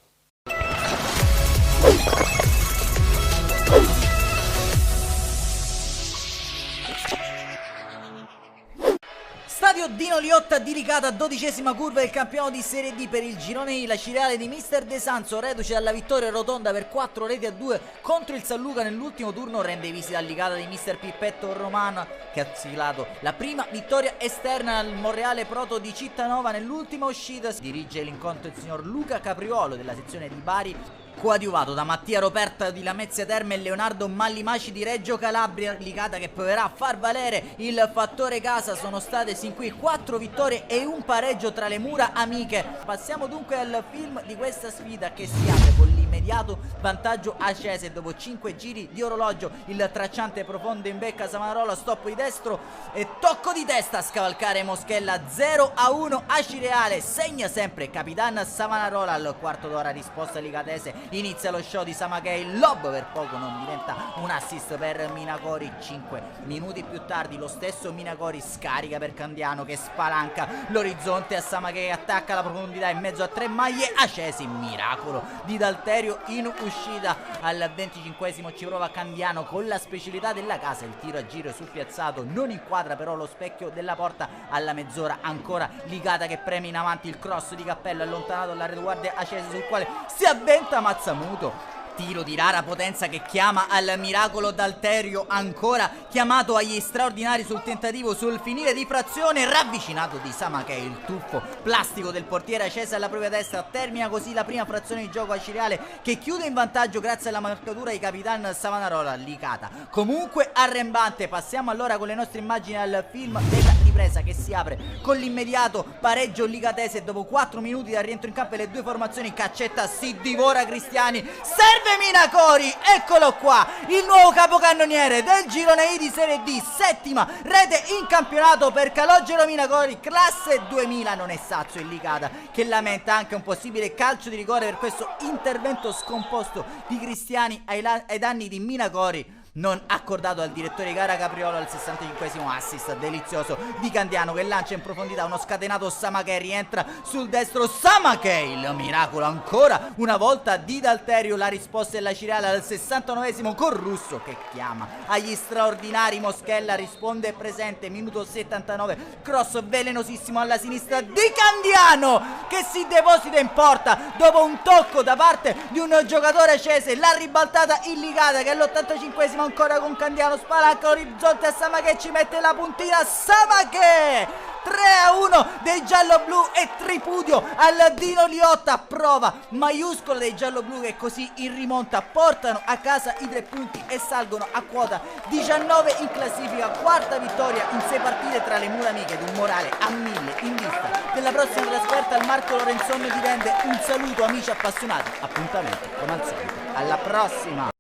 Stadio Dino Liotta di Licata, 12ª curva del campionato di Serie D per il girone I. La Cireale di Mister De Sanzo, reduce dalla vittoria rotonda per 4-2 contro il San Luca nell'ultimo turno, rende visita al Licata di Mister Pippetto Romano, che ha siglato la prima vittoria esterna al Monreale Proto di Cittanova nell'ultima uscita. Si dirige l'incontro il signor Luca Capriolo della sezione di Bari, coadiuvato da Mattia Roperta di Lamezia Terme e Leonardo Mallimaci di Reggio Calabria. Licata che proverà a far valere il fattore casa. Sono state sin qui 4 vittorie e un pareggio tra le mura amiche. Passiamo dunque al film di questa sfida, che si apre con l'immediato vantaggio Acese. Dopo 5 giri di orologio il tracciante profondo in becca Savonarola, stop di destro e tocco di testa a scavalcare Moschella. 0-1 Acireale, segna sempre Capitan Savonarola. Al quarto d'ora risposta licatese, inizia lo show di Samachei, lob per poco non diventa un assist per Minacori. 5 minuti più tardi lo stesso Minacori scarica per Candiano, che spalanca l'orizzonte a Samachei, attacca la profondità in mezzo a 3 maglie. Acesi, miracolo di D'Alterio in uscita. Al 25esimo ci prova Candiano con la specialità della casa, il tiro a giro sul piazzato non inquadra però lo specchio della porta. Alla mezz'ora ancora Licata che preme in avanti, il cross di Cappello allontanato dalla retroguardia Acesi, sul quale si avventa Mazzamuto. Tiro di rara potenza che chiama al miracolo D'Alterio, ancora chiamato agli straordinari sul tentativo sul finire di frazione, ravvicinato di Samachei. Il tuffo plastico del portiere Acese alla propria destra, termina così la prima frazione di gioco Aciriale, che chiude in vantaggio grazie alla marcatura di Capitan Savonarola. Licata comunque arrembante. Passiamo allora con le nostre immagini al film della ripresa, che si apre con l'immediato pareggio licatese. Dopo 4 minuti dal rientro in campo le due formazioni, Caccetta si divora Cristiani, serve Minacori, eccolo qua, il nuovo capocannoniere del girone I di Serie D, 7ª rete in campionato per Calogero Minacori, classe 2000. Non è sazio il Licata, che lamenta anche un possibile calcio di rigore per questo intervento scomposto di Cristiani ai danni di Minacori, non accordato al direttore di gara Capriolo. Al 65esimo assist delizioso di Candiano, che lancia in profondità uno scatenato Samachei, rientra sul destro Samachei, il miracolo ancora una volta di D'Alterio. La risposta è la Cireale al 69esimo con Russo che chiama agli straordinari. Moschella risponde presente, minuto 79, cross velenosissimo alla sinistra di Candiano, che si deposita in porta dopo un tocco da parte di un giocatore acese. La ribaltata in Licata, che all'85esimo ancora con Candiano spalanca l'orizzonte a Samachei, ci mette la puntina Samachei. 3-1 dei gialloblu e tripudio al Dino Liotta, prova maiuscola dei gialloblu che così in rimonta portano a casa i 3 punti e salgono a quota 19 in classifica. Quarta vittoria in 6 partite tra le mura amiche, ed un morale a 1000 in vista della prossima trasferta al Marco Lorenzoni ti rende un saluto amici appassionati. Appuntamento come al solito alla prossima.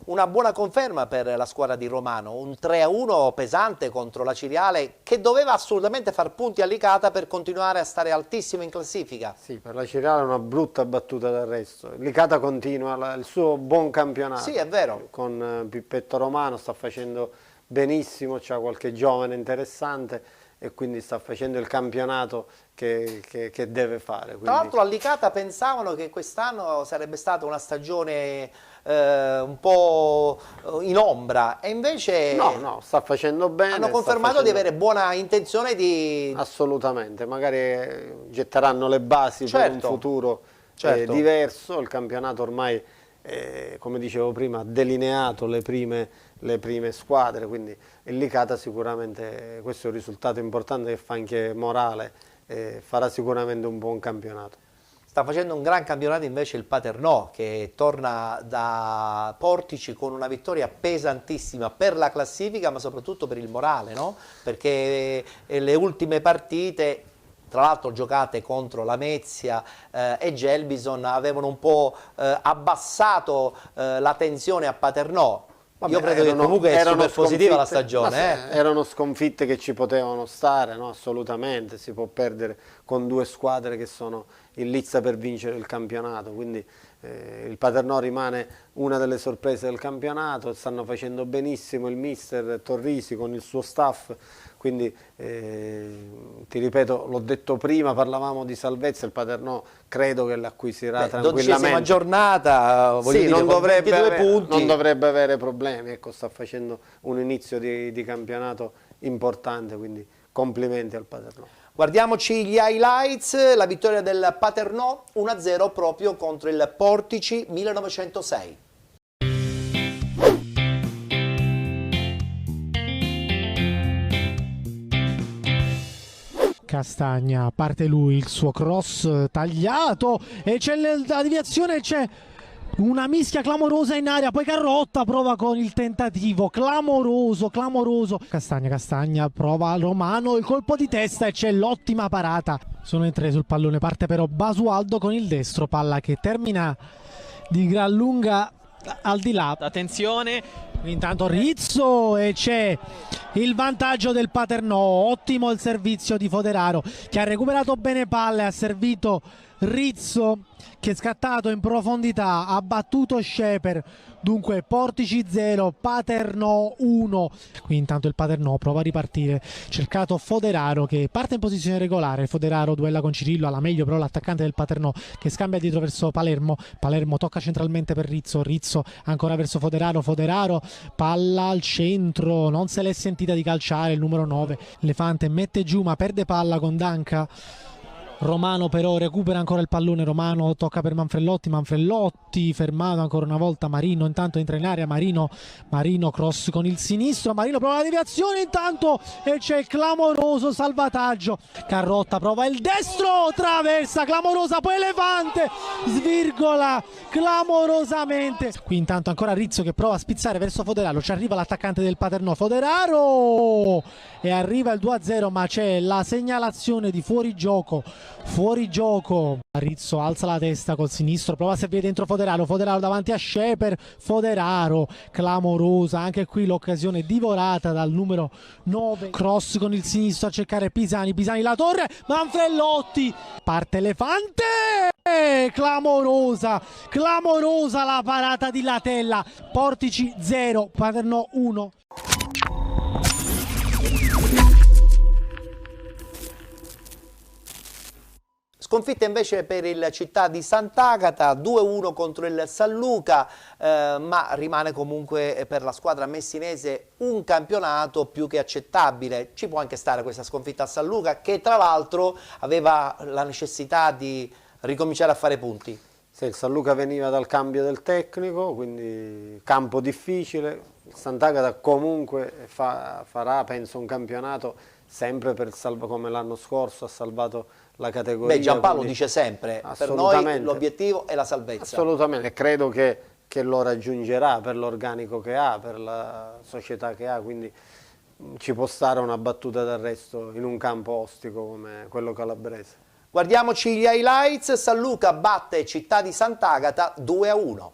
Una buona conferma per la squadra di Romano, un 3-1 pesante contro la Ciriale, che doveva assolutamente far punti a Licata per continuare a stare altissimo in classifica. Sì, per la Ciriale è una brutta battuta d'arresto. Licata continua il suo buon campionato. Sì, è vero. Con Pippetto Romano sta facendo benissimo, c'ha qualche giovane interessante. e quindi sta facendo il campionato che deve fare. Quindi... Tra l'altro a Licata pensavano che quest'anno sarebbe stata una stagione un po' in ombra e invece no, sta facendo bene. Hanno confermato di avere buona intenzione di... Assolutamente, magari getteranno le basi per un futuro diverso. Il campionato ormai, come dicevo prima, ha delineato le prime squadre, quindi il Licata sicuramente questo è un risultato importante che fa anche morale, farà sicuramente un buon campionato. Sta facendo un gran campionato invece il Paternò, che torna da Portici con una vittoria pesantissima per la classifica ma soprattutto per il morale, no? Perché le ultime partite, tra l'altro giocate contro Lamezia e Gelbison, avevano un po' abbassato la tensione a Paternò. Io credo che comunque è super positiva la stagione. Erano sconfitte che ci potevano stare, no? Assolutamente, si può perdere con due squadre che sono in lizza per vincere il campionato, quindi il Paternò rimane una delle sorprese del campionato, stanno facendo benissimo il mister Torrisi con il suo staff, quindi ti ripeto, l'ho detto prima, parlavamo di salvezza, il Paternò credo che l'acquisirà tranquillamente. 12ª giornata, sì, dire, non dovrebbe avere problemi, ecco, sta facendo un inizio di campionato importante, quindi complimenti al Paternò. Guardiamoci gli highlights, la vittoria del Paternò 1-0 proprio contro il Portici 1906. Castagna, parte lui, il suo cross tagliato e c'è la deviazione, c'è una mischia clamorosa in aria, poi Carrotta prova con il tentativo, clamoroso. Castagna prova Romano, il colpo di testa e c'è l'ottima parata. Sono in tre sul pallone, parte però Basualdo con il destro, palla che termina di gran lunga al di là. Attenzione. Intanto Rizzo e c'è il vantaggio del Paternò, ottimo il servizio di Foderaro che ha recuperato bene palle, ha servito Rizzo che è scattato in profondità, ha battuto Scheper, dunque Portici 0, Paternò 1. Qui intanto il Paternò prova a ripartire, cercato Foderaro che parte in posizione regolare, Foderaro duella con Cirillo, alla meglio però l'attaccante del Paternò che scambia dietro verso Palermo, tocca centralmente per Rizzo ancora verso Foderaro, palla al centro, non se l'è sentita di calciare il numero 9, Lefante mette giù ma perde palla con Danca. Romano però recupera ancora il pallone, Romano tocca per Manfrelotti, fermato ancora una volta Marino, intanto entra in area Marino cross con il sinistro, Marino prova la deviazione intanto e c'è il clamoroso salvataggio, Carrotta prova il destro, traversa, clamorosa, poi Levante svirgola clamorosamente, qui intanto ancora Rizzo che prova a spizzare verso Foderaro, ci arriva l'attaccante del Paternò, Foderaro, e arriva il 2-0 ma c'è la segnalazione di fuorigioco, Rizzo alza la testa col sinistro, prova a servire dentro Foderaro davanti a Scheper, Foderaro clamorosa, anche qui l'occasione divorata dal numero 9, cross con il sinistro a cercare Pisani la torre, Manfrelotti, parte Lefante, clamorosa la parata di Latella, Portici 0, Paternò 1. Sconfitta invece per il Città di Sant'Agata, 2-1 contro il San Luca, ma rimane comunque per la squadra messinese un campionato più che accettabile. Ci può anche stare questa sconfitta a San Luca, che tra l'altro aveva la necessità di ricominciare a fare punti. Sì, il San Luca veniva dal cambio del tecnico, quindi campo difficile. Sant'Agata comunque farà, penso, un campionato sempre come l'anno scorso, ha salvato la categoria. Beh, Giampaolo dice sempre, per noi l'obiettivo è la salvezza. Assolutamente, credo che lo raggiungerà per l'organico che ha, per la società che ha, quindi ci può stare una battuta d'arresto in un campo ostico come quello calabrese. Guardiamoci gli highlights, San Luca batte Città di Sant'Agata 2-1.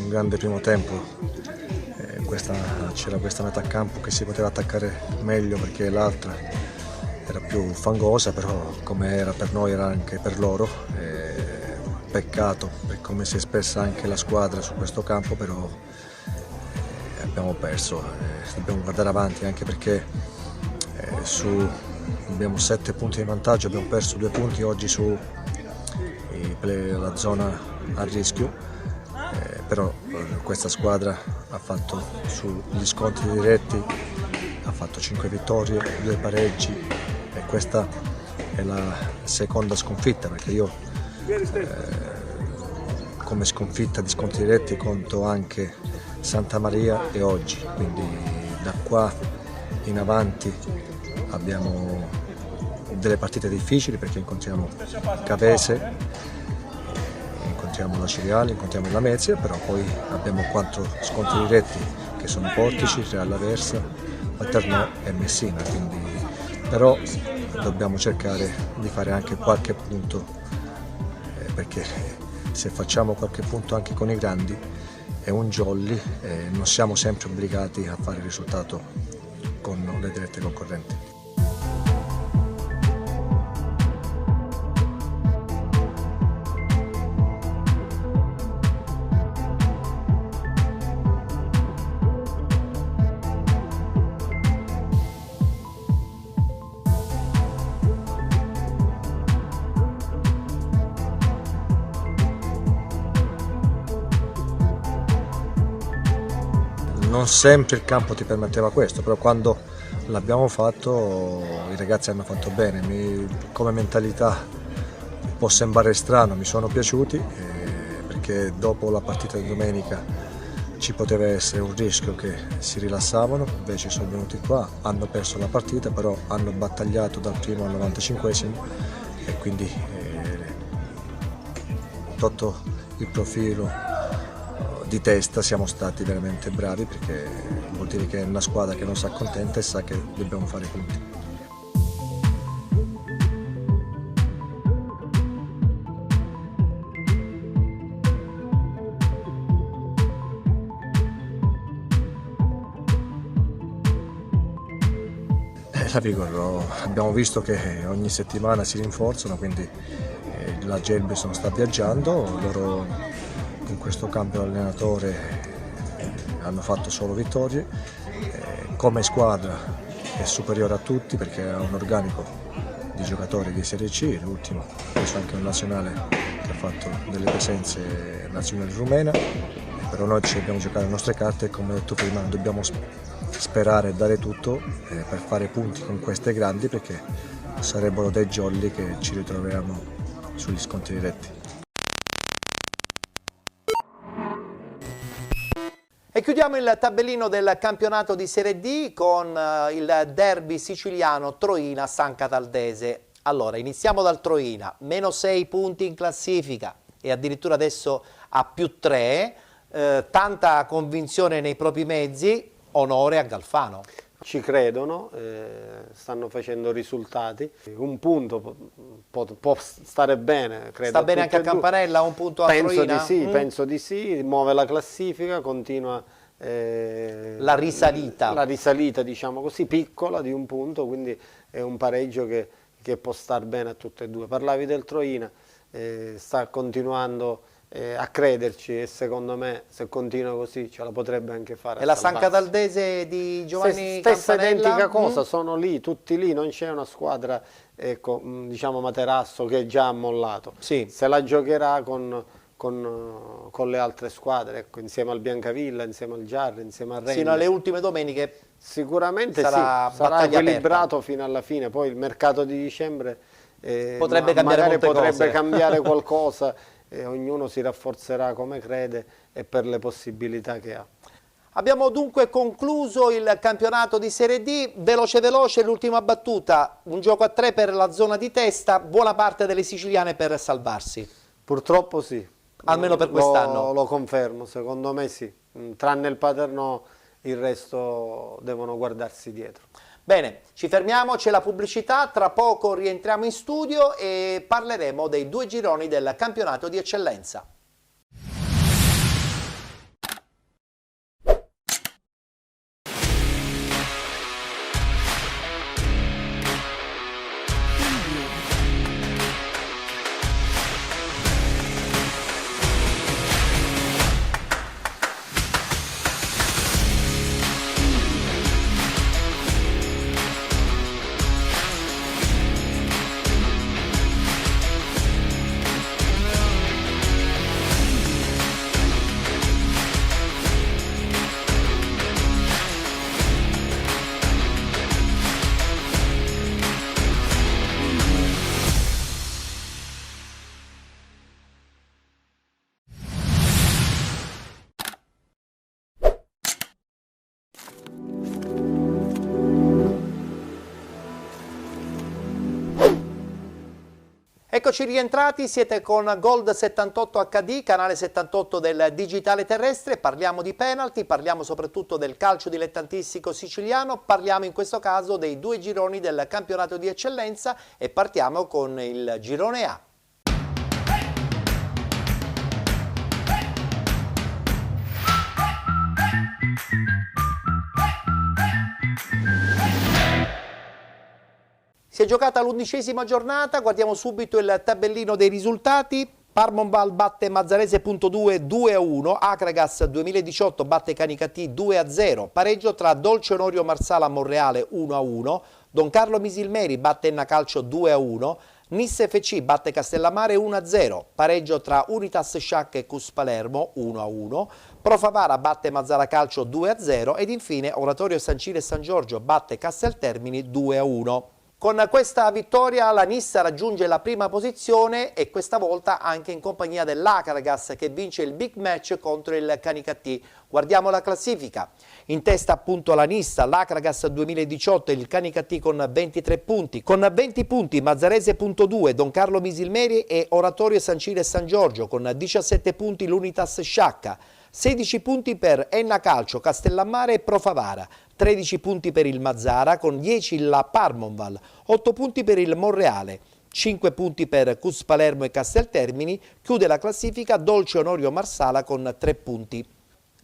Grande primo tempo, c'era questa metà campo che si poteva attaccare meglio perché l'altra era più fangosa, però come era per noi era anche per loro. Peccato per come si è espressa anche la squadra su questo campo, però abbiamo perso. Dobbiamo guardare avanti anche perché abbiamo 7 punti di vantaggio, abbiamo perso 2 punti oggi su la zona a rischio, però questa squadra ha fatto sugli scontri diretti, ha fatto 5 vittorie, 2 pareggi e questa è la seconda sconfitta, perché io come sconfitta di scontri diretti conto anche Santa Maria e oggi, quindi da qua in avanti abbiamo delle partite difficili perché incontriamo Cavese, incontriamo la Ciriale, incontriamo la Lamezia, però poi abbiamo 4 scontri diretti che sono Portici, Real Aversa, Paternò e Messina, quindi però dobbiamo cercare di fare anche qualche punto, perché se facciamo qualche punto anche con i grandi è un jolly, non siamo sempre obbligati a fare il risultato con le dirette concorrenti. Non sempre il campo ti permetteva questo, però quando l'abbiamo fatto i ragazzi hanno fatto bene. Come mentalità può sembrare strano, mi sono piaciuti perché dopo la partita di domenica ci poteva essere un rischio che si rilassavano, invece sono venuti qua, hanno perso la partita, però hanno battagliato dal primo al 95esimo e quindi sotto il profilo di testa siamo stati veramente bravi, perché vuol dire che è una squadra che non si accontenta e sa che dobbiamo fare punti. La Vigor, abbiamo visto che ogni settimana si rinforzano, quindi la Gelbison sta viaggiando, loro in questo cambio allenatore hanno fatto solo vittorie, come squadra è superiore a tutti perché ha un organico di giocatori di Serie C, l'ultimo ha preso anche un nazionale che ha fatto delle presenze nazionali rumena, però noi ci dobbiamo giocare le nostre carte e come ho detto prima dobbiamo sperare e dare tutto per fare punti con queste grandi, perché sarebbero dei jolly che ci ritroviamo sugli scontri diretti. E chiudiamo il tabellino del campionato di Serie D con il derby siciliano Troina-San Cataldese. Allora, iniziamo dal Troina, meno 6 punti in classifica e addirittura adesso a più 3, tanta convinzione nei propri mezzi, onore a Galfano. Ci credono, stanno facendo risultati, un punto può stare bene, credo. Sta bene anche a Campanella, un punto a Troina? Penso di sì, muove la classifica, continua la risalita, diciamo così, piccola di un punto, quindi è un pareggio che può star bene a tutte e due. Parlavi del Troina, sta continuando a crederci e secondo me se continua così ce la potrebbe anche fare. E la San Cataldese di Giovanni stessa Campanella? Identica cosa, sono lì, tutti lì, non c'è una squadra, ecco, diciamo Materasso che è già ammollato. Sì. Se la giocherà con le altre squadre, ecco, insieme al Biancavilla, insieme al Giarre, insieme al Rennes. Sino alle ultime domeniche sicuramente sarà equilibrato fino alla fine, poi il mercato di dicembre potrebbe cambiare qualcosa. Ognuno si rafforzerà come crede e per le possibilità che ha. Abbiamo dunque concluso il campionato di Serie D, veloce l'ultima battuta, un gioco a 3 per la zona di testa, buona parte delle siciliane per salvarsi. Purtroppo sì. Almeno per quest'anno. Lo confermo, secondo me sì, tranne il Paternò il resto devono guardarsi dietro. Bene, ci fermiamo, c'è la pubblicità, tra poco rientriamo in studio e parleremo dei 2 gironi del campionato di eccellenza. Eccoci rientrati, siete con Gold 78 HD, canale 78 del digitale terrestre, parliamo di penalty, parliamo soprattutto del calcio dilettantistico siciliano, parliamo in questo caso dei 2 gironi del campionato di eccellenza e partiamo con il girone A. Si è giocata l'11ª giornata, guardiamo subito il tabellino dei risultati. Parmonval batte Mazzarese.2 2-1, Akragas 2018 batte Canicattì 2-0, pareggio tra Dolce Onorio Marsala Monreale 1-1, Don Carlo Misilmeri batte Enna Calcio 2-1, Nisse FC batte Castellammare 1-0, pareggio tra Unitas Sciacca e Cus Palermo 1-1, Profavara batte Mazzara Calcio 2-0 ed infine Oratorio San Ciro e San Giorgio batte Casteltermini 2-1. Con questa vittoria la Nissa raggiunge la prima posizione e questa volta anche in compagnia dell'Akragas che vince il big match contro il Canicattì. Guardiamo la classifica. In testa appunto la Nissa, l'Akragas 2018 e il Canicattì con 23 punti. Con 20 punti Mazzarese.2, Don Carlo Misilmeri e Oratorio San Ciro e San Giorgio. Con 17 punti l'Unitas Sciacca. 16 punti per Enna Calcio, Castellammare e Profavara, 13 punti per il Mazzara, con 10 la Parmonval, 8 punti per il Monreale, 5 punti per Cus Palermo e Casteltermini, chiude la classifica Dolce Onorio Marsala con 3 punti.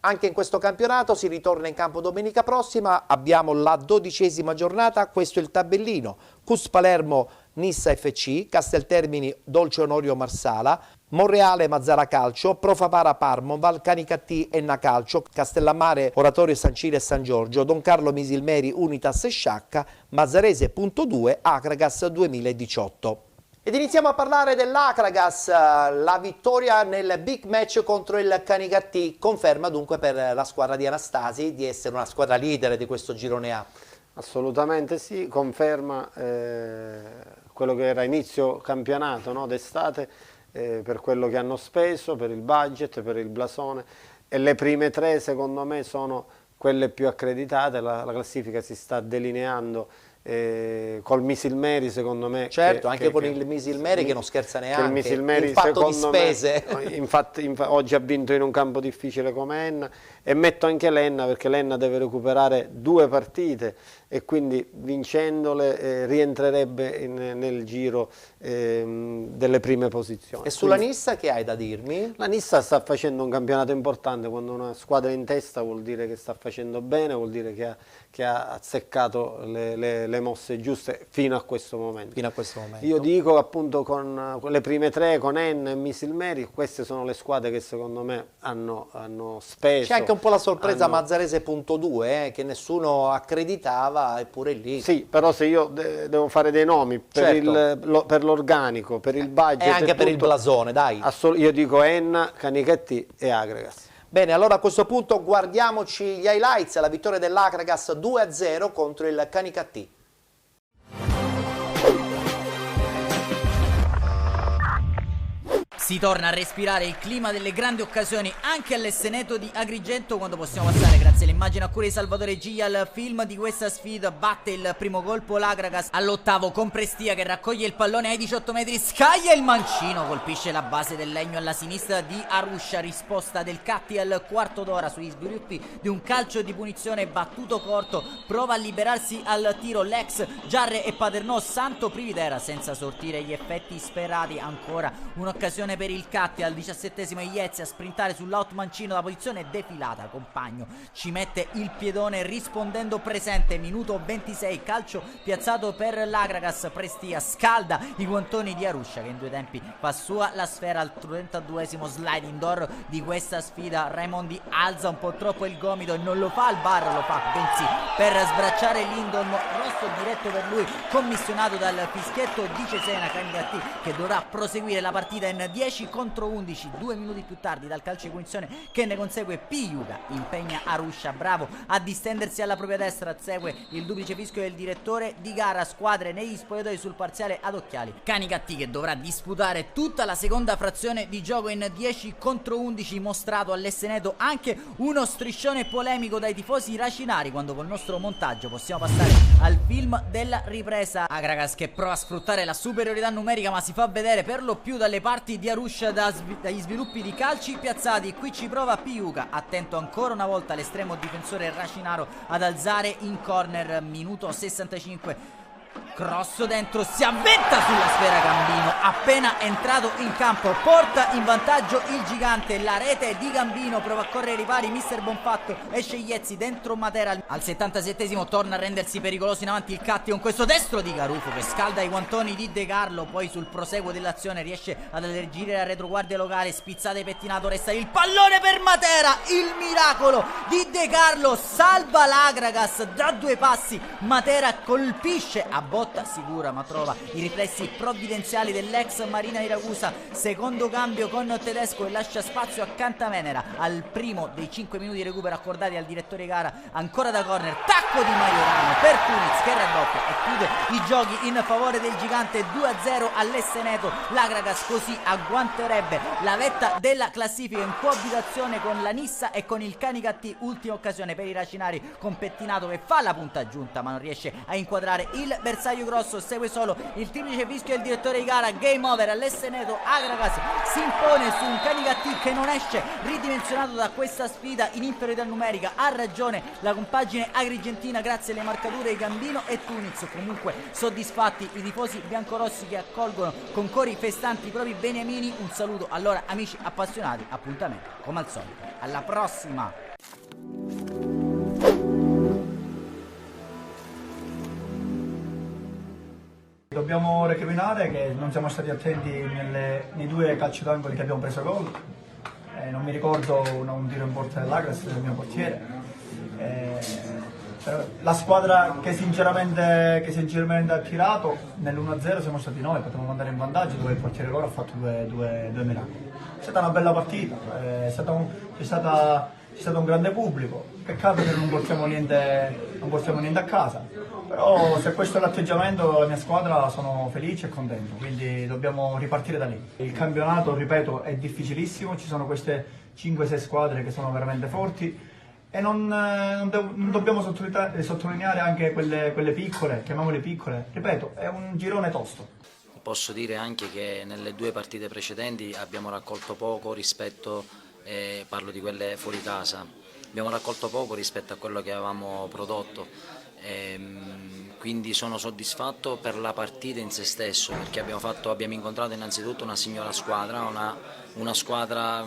Anche in questo campionato si ritorna in campo domenica prossima, abbiamo la 12ª giornata, questo è il tabellino, Cus Palermo Nissa FC, Casteltermini Dolce Onorio Marsala, Monreale Mazzara Calcio, Profavara Parmonval, Canicattì Enna Calcio, Castellammare Oratorio San Ciro e San Giorgio, Don Carlo Misilmeri Unitas Sciacca, Mazzarese.2 Akragas 2018. Ed iniziamo a parlare dell'Akragas, la vittoria nel big match contro il Canicattì, conferma dunque per la squadra di Anastasi di essere una squadra leader di questo girone A. Assolutamente sì, conferma quello che era inizio campionato, no, d'estate, per quello che hanno speso, per il budget, per il blasone, e le prime 3 secondo me sono quelle più accreditate, la classifica si sta delineando col Misilmeri secondo me. Certo, anche con il Misilmeri che non scherza neanche, il Misilmeri, in fatto di spese. Infatti, oggi ha vinto in un campo difficile come Enna e metto anche l'Enna perché l'Enna deve recuperare 2 partite e quindi vincendole rientrerebbe nel giro delle prime posizioni. E sulla Nissa che hai da dirmi? La Nissa sta facendo un campionato importante, quando una squadra è in testa vuol dire che sta facendo bene, vuol dire che ha azzeccato le mosse giuste fino a questo momento. Io dico appunto con le prime 3, con Enna e Misilmeri, queste sono le squadre che secondo me hanno speso. C'è anche un po' la sorpresa Mazzarese.2 che nessuno accreditava, eppure lì. Sì, però se io devo fare dei nomi per l'organico, per il budget e anche per il blasone, dai. Io dico Enna, Canicattì e Akragas. Bene, allora a questo punto guardiamoci gli highlights, la vittoria dell'Akragas 2-0 contro il Canicattì. Si torna a respirare il clima delle grandi occasioni anche all'Esseneto di Agrigento, quando possiamo passare, grazie all'immagine a cura di Salvatore Giglia, al film di questa sfida. Batte il primo colpo l'Akragas all'8º con Prestia che raccoglie il pallone ai 18 metri, scaglia il mancino, colpisce la base del legno alla sinistra di Aruscia. Risposta del Catti al quarto d'ora sugli sviluppi di un calcio di punizione battuto corto, prova a liberarsi al tiro l'ex Giarre e Paternò, Santo Prividera senza sortire gli effetti sperati. Ancora un'occasione per il Catti al 17esimo, Iezzi a sprintare sull'out mancino, la posizione defilata, Compagno ci mette il piedone rispondendo presente. Minuto 26, calcio piazzato per l'Akragas, Prestia scalda i guantoni di Aruscia che in 2 tempi fa sua la sfera. Al 32esimo slide indoor di questa sfida, Raimondi alza un po' troppo il gomito e non lo fa al bar, lo fa bensì per sbracciare Lindholm, rosso diretto per lui commissionato dal fischietto di Cesena. Canicattì che dovrà proseguire la partita in 10 contro 11, 2 minuti più tardi dal calcio di punizione che ne consegue Piuga, impegna Aruscia, bravo a distendersi alla propria destra, segue il duplice fischio del direttore di gara, squadre negli spogliatoi sul parziale ad occhiali. Canicattì che dovrà disputare tutta la seconda frazione di gioco in 10 contro 11, mostrato all'Esseneto anche uno striscione polemico dai tifosi racinari quando col nostro nostro montaggio. Possiamo passare al film della ripresa. Agragas che prova a sfruttare la superiorità numerica, ma si fa vedere per lo più dalle parti di Arusha dagli sviluppi di calci piazzati. Qui ci prova Piuca, attento ancora una volta l'estremo difensore Racinaro ad alzare in corner. Minuto 65. Cross dentro, si avventa sulla sfera Gambino, appena entrato in campo porta in vantaggio il gigante. La rete di Gambino, prova a correre i ripari mister Bonfatto, esce Iezzi dentro Matera. Al 77esimo torna a rendersi pericoloso in avanti il Catti con questo destro di Garufo che scalda i guantoni di De Carlo. Poi sul proseguo dell'azione riesce ad alleggerire la retroguardia locale, spizzata e pettinato, resta il pallone per Matera. Il miracolo di De Carlo salva l'Agragas da 2 passi. Matera colpisce a botta sicura, ma trova i riflessi provvidenziali dell'ex Marina di Ragusa. Secondo cambio con Tedesco e lascia spazio a Cantamenera al primo dei 5 minuti di recupero accordati al direttore di gara. Ancora da corner, tacco di Maiorano per Tuniz che raddoppia e chiude i giochi in favore del gigante. 2-0 all'Esseneto. L'Agragas così agguanterebbe la vetta della classifica in coabitazione con la Nissa e con il Canicattì. Ultima occasione per i Racinari con Pettinato che fa la punta giunta ma non riesce a inquadrare il bersaglio grosso. Segue solo il triplice fischio del direttore di gara. Game over all'Esseneto. Agragas si impone su un Canicattì che non esce ridimensionato da questa sfida in inferiorità numerica. Ha ragione la compagine agrigentina grazie alle marcature di Gambino e Tuniz. Comunque soddisfatti i tifosi biancorossi che accolgono con cori festanti i propri beniamini. Un saluto allora amici appassionati, appuntamento come al solito alla prossima. Dobbiamo recriminare che non siamo stati attenti nei 2 calci d'angoli che abbiamo preso gol. Non mi ricordo un tiro in porta dell'Agragas del mio portiere. La squadra che sinceramente ha tirato nell'1-0 siamo stati noi, potevamo andare in vantaggio dove il portiere loro ha fatto due miracoli. È stata una bella partita, c'è stato un grande pubblico, peccato che non portiamo niente a casa, però se questo è l'atteggiamento della mia squadra sono felice e contento, quindi dobbiamo ripartire da lì. Il campionato, ripeto, è difficilissimo, ci sono queste 5-6 squadre che sono veramente forti e non dobbiamo sottolineare anche quelle piccole, chiamiamole piccole, ripeto, è un girone tosto. Posso dire anche che nelle 2 partite precedenti abbiamo raccolto poco rispetto, parlo di quelle fuori casa, abbiamo raccolto poco rispetto a quello che avevamo prodotto, quindi sono soddisfatto per la partita in se stesso perché abbiamo incontrato innanzitutto una signora squadra, una squadra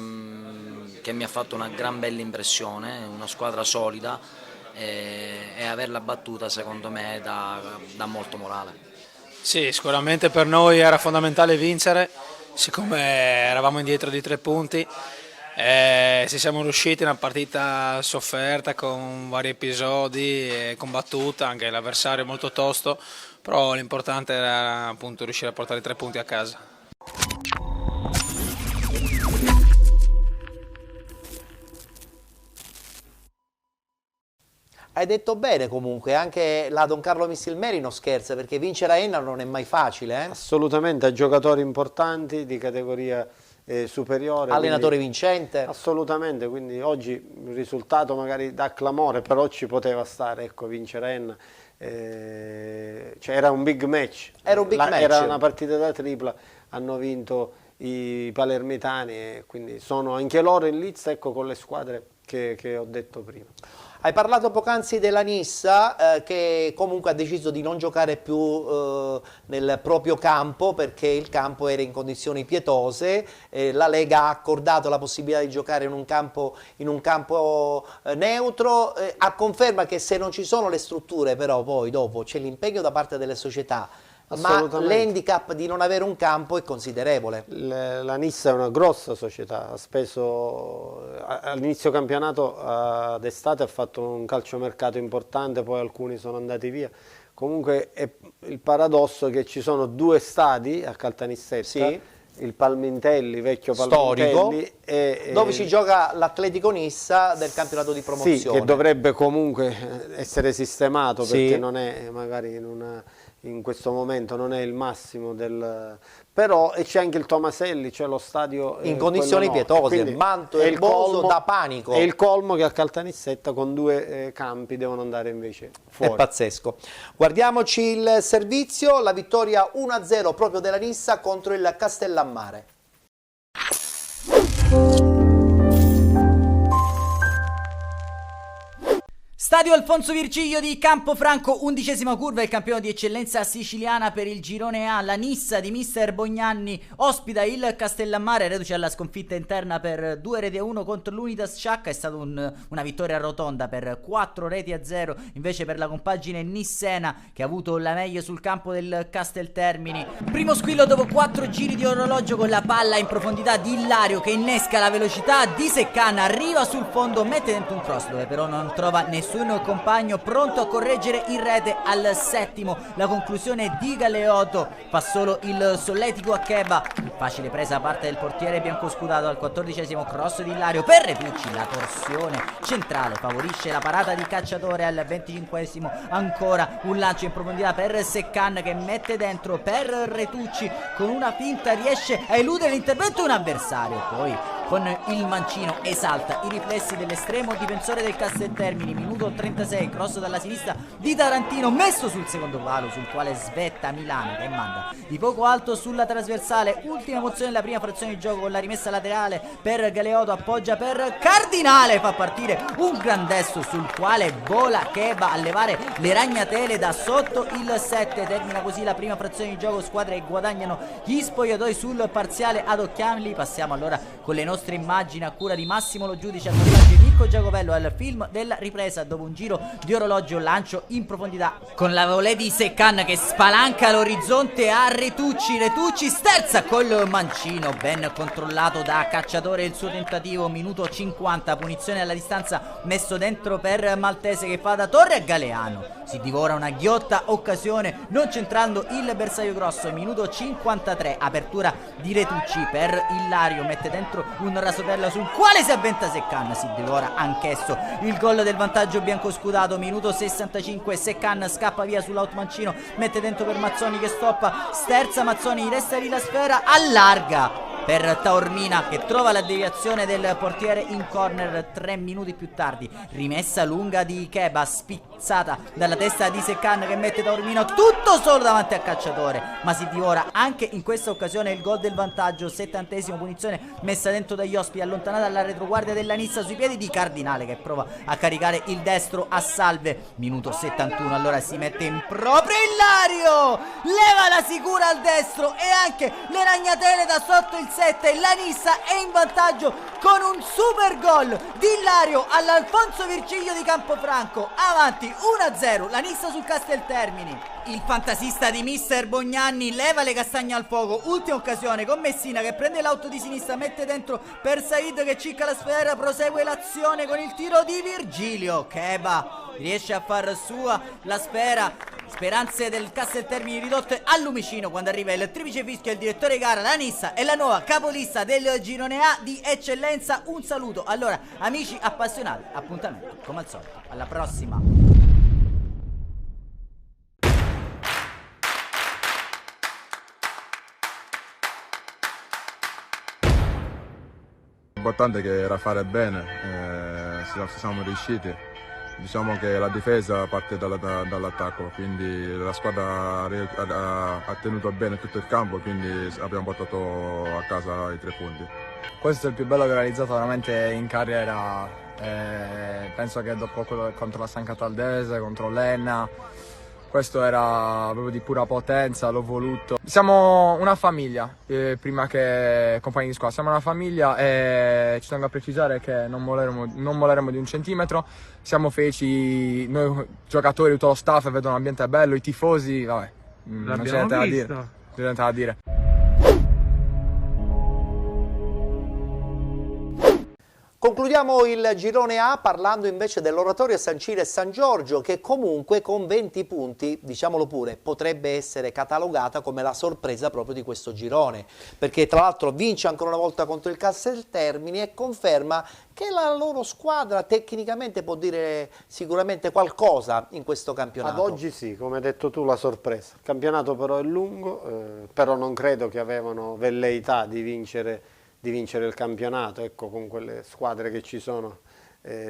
che mi ha fatto una gran bella impressione, una squadra solida e averla battuta secondo me dà molto morale. Sì, sicuramente per noi era fondamentale vincere, siccome eravamo indietro di 3 punti. Se siamo riusciti, una partita sofferta con vari episodi, combattuta, anche l'avversario molto tosto, però l'importante era appunto riuscire a portare 3 punti a casa. Hai detto bene comunque, anche la Don Carlo Missilmeri non scherza perché vincere a Enna non è mai facile. Assolutamente, ha giocatori importanti di categoria superiore. Allenatore vincente. Assolutamente, quindi oggi il risultato magari dà clamore, però ci poteva stare, ecco, vincere a Enna. Cioè era un big match. Era un big match. Era una partita da tripla, hanno vinto i palermitani e quindi sono anche loro in lizza, ecco, con le squadre che ho detto prima. Hai parlato poc'anzi della Nissa che comunque ha deciso di non giocare più nel proprio campo perché il campo era in condizioni pietose, la Lega ha accordato la possibilità di giocare in un campo neutro, a conferma che se non ci sono le strutture però poi dopo c'è l'impegno da parte delle società. Ma l'handicap di non avere un campo è considerevole. La Nissa è una grossa società, ha speso all'inizio campionato d'estate ha fatto un calciomercato importante, poi alcuni sono andati via. Comunque è il paradosso che ci sono 2 stadi a Caltanissetta, sì, il Palmintelli, vecchio Palmintelli, storico, dove si gioca l'Atletico Nissa del campionato di promozione. Sì, che dovrebbe comunque essere sistemato perché sì, non è magari in in questo momento non è il massimo però e c'è anche il Tomaselli, cioè lo stadio in condizioni pietose, manto erboso da panico. È il colmo che a Caltanissetta con 2 campi devono andare invece fuori. È pazzesco. Guardiamoci il servizio, la vittoria 1-0 proprio della Nissa contro il Castellammare. Stadio Alfonso Virgilio di Campofranco, 11ª curva, il campione di eccellenza siciliana per il girone A. La Nissa di mister Bognanni ospita il Castellammare, reduce alla sconfitta interna per 2-1 contro l'Unitas Sciacca. È stata una vittoria rotonda per 4-0 invece per la compagine nissena, che ha avuto la meglio sul campo del Casteltermini. Primo squillo dopo 4 giri di orologio con la palla in profondità di Ilario, che innesca la velocità di Seccan, arriva sul fondo, mette dentro un cross dove però non trova nessun compagno pronto a correggere in rete al 7º. La conclusione di Galeotto fa solo il solletico a Cheba. Facile presa da parte del portiere biancoscudato al 14º, cross di Ilario per Retucci. La torsione centrale favorisce la parata di Cacciatore al 25º. Ancora un lancio in profondità per Seccan, che mette dentro per Retucci. Con una finta riesce a eludere l'intervento di un avversario. Poi con il mancino esalta i riflessi dell'estremo difensore del Casteltermini. Minuto 36, cross dalla sinistra di Tarantino, messo sul secondo palo, sul quale svetta Milano, che manda di poco alto sulla trasversale. Ultima mozione della prima frazione di gioco con la rimessa laterale per Galeotto, appoggia per Cardinale, fa partire un gran destro sul quale vola Cheba a levare le ragnatele da sotto il 7. Termina così la prima frazione di gioco, squadre che guadagnano gli spogliatoi sul parziale ad Occhiamli. Passiamo allora con le nostre immagini a cura di Massimo Lo Giudice, al montaggio di Mirko Giacopello, al film della ripresa dopo un giro di orologio, lancio in profondità con la volée di Seccan che spalanca l'orizzonte a Retucci. Retucci sterza col mancino, ben controllato da Cacciatore il suo tentativo. Minuto 50, punizione alla distanza messo dentro per Maltese, che fa da torre a Galeano. Si divora una ghiotta occasione non centrando il bersaglio grosso. Minuto 53, apertura di Retucci per Ilario, mette dentro un rasoterra sul quale si avventa Seccan, si divora anch'esso il gol del vantaggio biancoscudato. Minuto 65, Seccan scappa via sull'out mancino, mette dentro per Mazzoni che stoppa, sterza Mazzoni, resta lì la sfera, allarga per Taormina che trova la deviazione del portiere in corner. 3 minuti più tardi, rimessa lunga di Cheba, spizzata dalla testa di Seccan, che mette Taormina tutto solo davanti a Cacciatore, ma si divora anche in questa occasione il gol del vantaggio. 70esimo, punizione messa dentro dagli ospiti, allontanata dalla retroguardia della Nissa sui piedi di Cardinale, che prova a caricare il destro a salve. Minuto 71, allora si mette in proprio Ilario, leva la sicura al destro e anche le ragnatele da sotto il 7. La Nissa è in vantaggio con un super gol di Ilario all'Alfonso Virgilio di Campofranco, avanti 1-0 la Nissa sul Casteltermini. Il fantasista di mister Bognanni leva le castagne al fuoco, ultima occasione con Messina che prende l'auto di sinistra, mette dentro per Said che cicca la sfera, prosegue l'azione con il tiro di Virgilio. Cheba riesce a far sua la sfera, speranze del Casteltermini ridotte al lumicino quando arriva il triplice fischio. Il direttore gara, la Nissa è la nuova capolista del girone A di eccellenza. Un saluto allora amici appassionati, appuntamento come al solito alla prossima. L'importante che era fare bene, siamo riusciti. Diciamo che la difesa parte dall'attacco, quindi la squadra ha tenuto bene tutto il campo, quindi abbiamo portato a casa i 3 punti. Questo è il più bello che ho realizzato veramente in carriera, penso che dopo quello contro la San Cataldese, contro l'Enna, questo era proprio di pura potenza, l'ho voluto. Siamo una famiglia, prima che compagni di squadra, siamo una famiglia e ci tengo a precisare che non moleremo di un centimetro. Siamo felici, noi giocatori, tutto lo staff, vedono l'ambiente bello, i tifosi, vabbè, non c'è niente da dire. Concludiamo il girone A parlando invece dell'Oratorio San Ciro e San Giorgio, che comunque con 20 punti, diciamolo pure, potrebbe essere catalogata come la sorpresa proprio di questo girone, perché tra l'altro vince ancora una volta contro il Casteltermini e conferma che la loro squadra tecnicamente può dire sicuramente qualcosa in questo campionato. Ad oggi sì, come hai detto tu, la sorpresa. Il campionato però è lungo, però non credo che avevano velleità di vincere il campionato, ecco, con quelle squadre che ci sono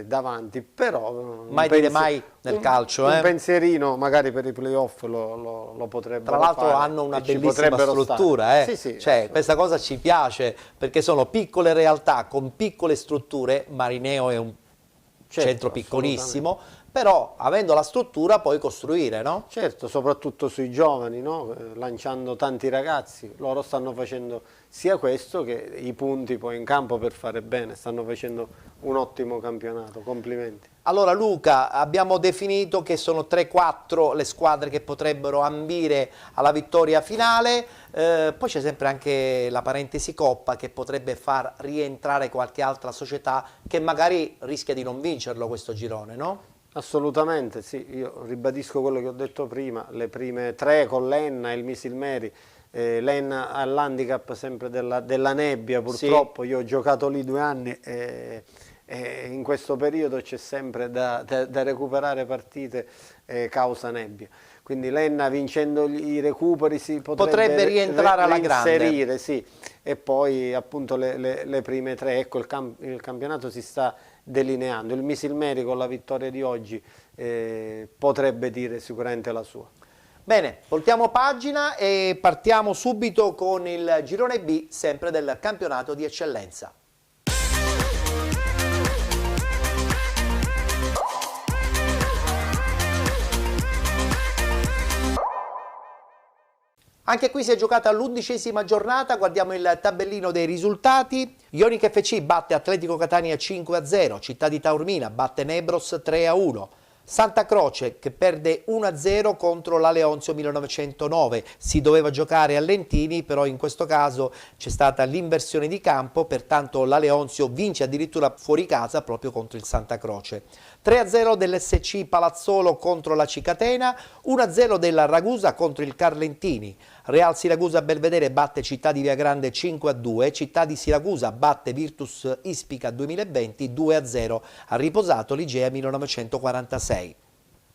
davanti, però mai dire mai nel calcio, un pensierino magari per i playoff lo potrebbero fare. Tra l'altro fare, hanno una bellissima struttura, sì, cioè, questa cosa ci piace perché sono piccole realtà con piccole strutture. Marineo è un centro piccolissimo, però avendo la struttura puoi costruire, no? Certo, soprattutto sui giovani, no? Lanciando tanti ragazzi, loro stanno facendo sia questo che i punti poi in campo per fare bene, stanno facendo un ottimo campionato, complimenti. Allora Luca, abbiamo definito che sono 3-4 le squadre che potrebbero ambire alla vittoria finale, poi c'è sempre anche la parentesi Coppa che potrebbe far rientrare qualche altra società che magari rischia di non vincerlo questo girone, no? Assolutamente sì, io ribadisco quello che ho detto prima, le prime 3 con l'Enna e il Misilmeri, l'Enna ha l'handicap sempre della nebbia purtroppo, io ho giocato lì 2 anni e in questo periodo c'è sempre da recuperare partite causa nebbia. Quindi l'Enna vincendo i recuperi si potrebbe rientrare alla grande. Sì. E poi appunto le prime 3, ecco il campionato si sta delineando. Il Misilmeri con la vittoria di oggi potrebbe dire sicuramente la sua. Bene, voltiamo pagina e partiamo subito con il girone B, sempre del campionato di eccellenza. Anche qui si è giocata all'11ª giornata, guardiamo il tabellino dei risultati. Ionica FC batte Atletico Catania 5-0, Città di Taormina batte Nebros 3-1. Santa Croce che perde 1-0 contro la Leonzio 1909, si doveva giocare a Lentini, però in questo caso c'è stata l'inversione di campo, pertanto la Leonzio vince addirittura fuori casa proprio contro il Santa Croce. 3-0 dell'SC Palazzolo contro la Cicatena, 1-0 della Ragusa contro il Carlentini. Real Siracusa Belvedere batte Città di Viagrande 5-2, Città di Siracusa batte Virtus Ispica 2020 2-0, ha riposato l'Igea 1946.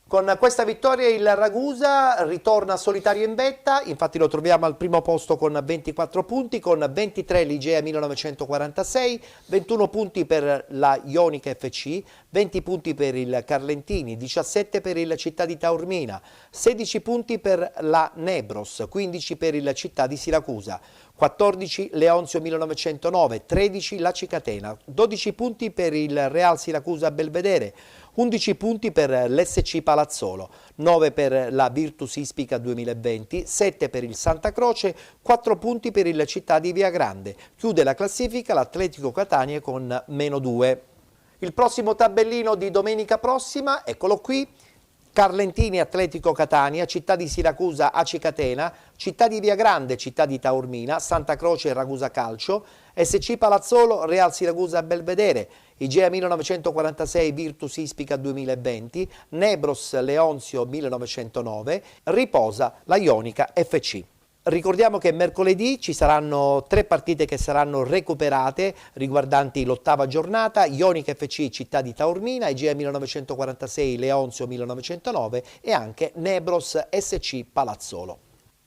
Con questa vittoria il Ragusa ritorna solitario in vetta, infatti lo troviamo al primo posto con 24 punti, con 23 l'Igea 1946, 21 punti per la Ionica FC, 20 punti per il Carlentini, 17 per il Città di Taormina, 16 punti per la Nebros, 15 per il Città di Siracusa, 14 Leonzio 1909, 13 la Cicatena, 12 punti per il Real Siracusa Belvedere, 11 punti per l'SC Palazzolo, 9 per la Virtus Ispica 2020, 7 per il Santa Croce, 4 punti per il Città di Viagrande. Chiude la classifica l'Atletico Catania con -2. Il prossimo tabellino di domenica prossima, eccolo qui. Carlentini Atletico Catania, Città di Siracusa AC Catena, Città di Viagrande, Città di Taormina, Santa Croce Ragusa Calcio, SC Palazzolo Real Siracusa Belvedere, Igea 1946 Virtus Ispica 2020, Nebros Leonzio 1909, riposa la Ionica FC. Ricordiamo che mercoledì ci saranno 3 partite che saranno recuperate riguardanti l'8ª giornata, Ionica FC Città di Taormina, Igea 1946 Leonzio 1909 e anche Nebros SC Palazzolo.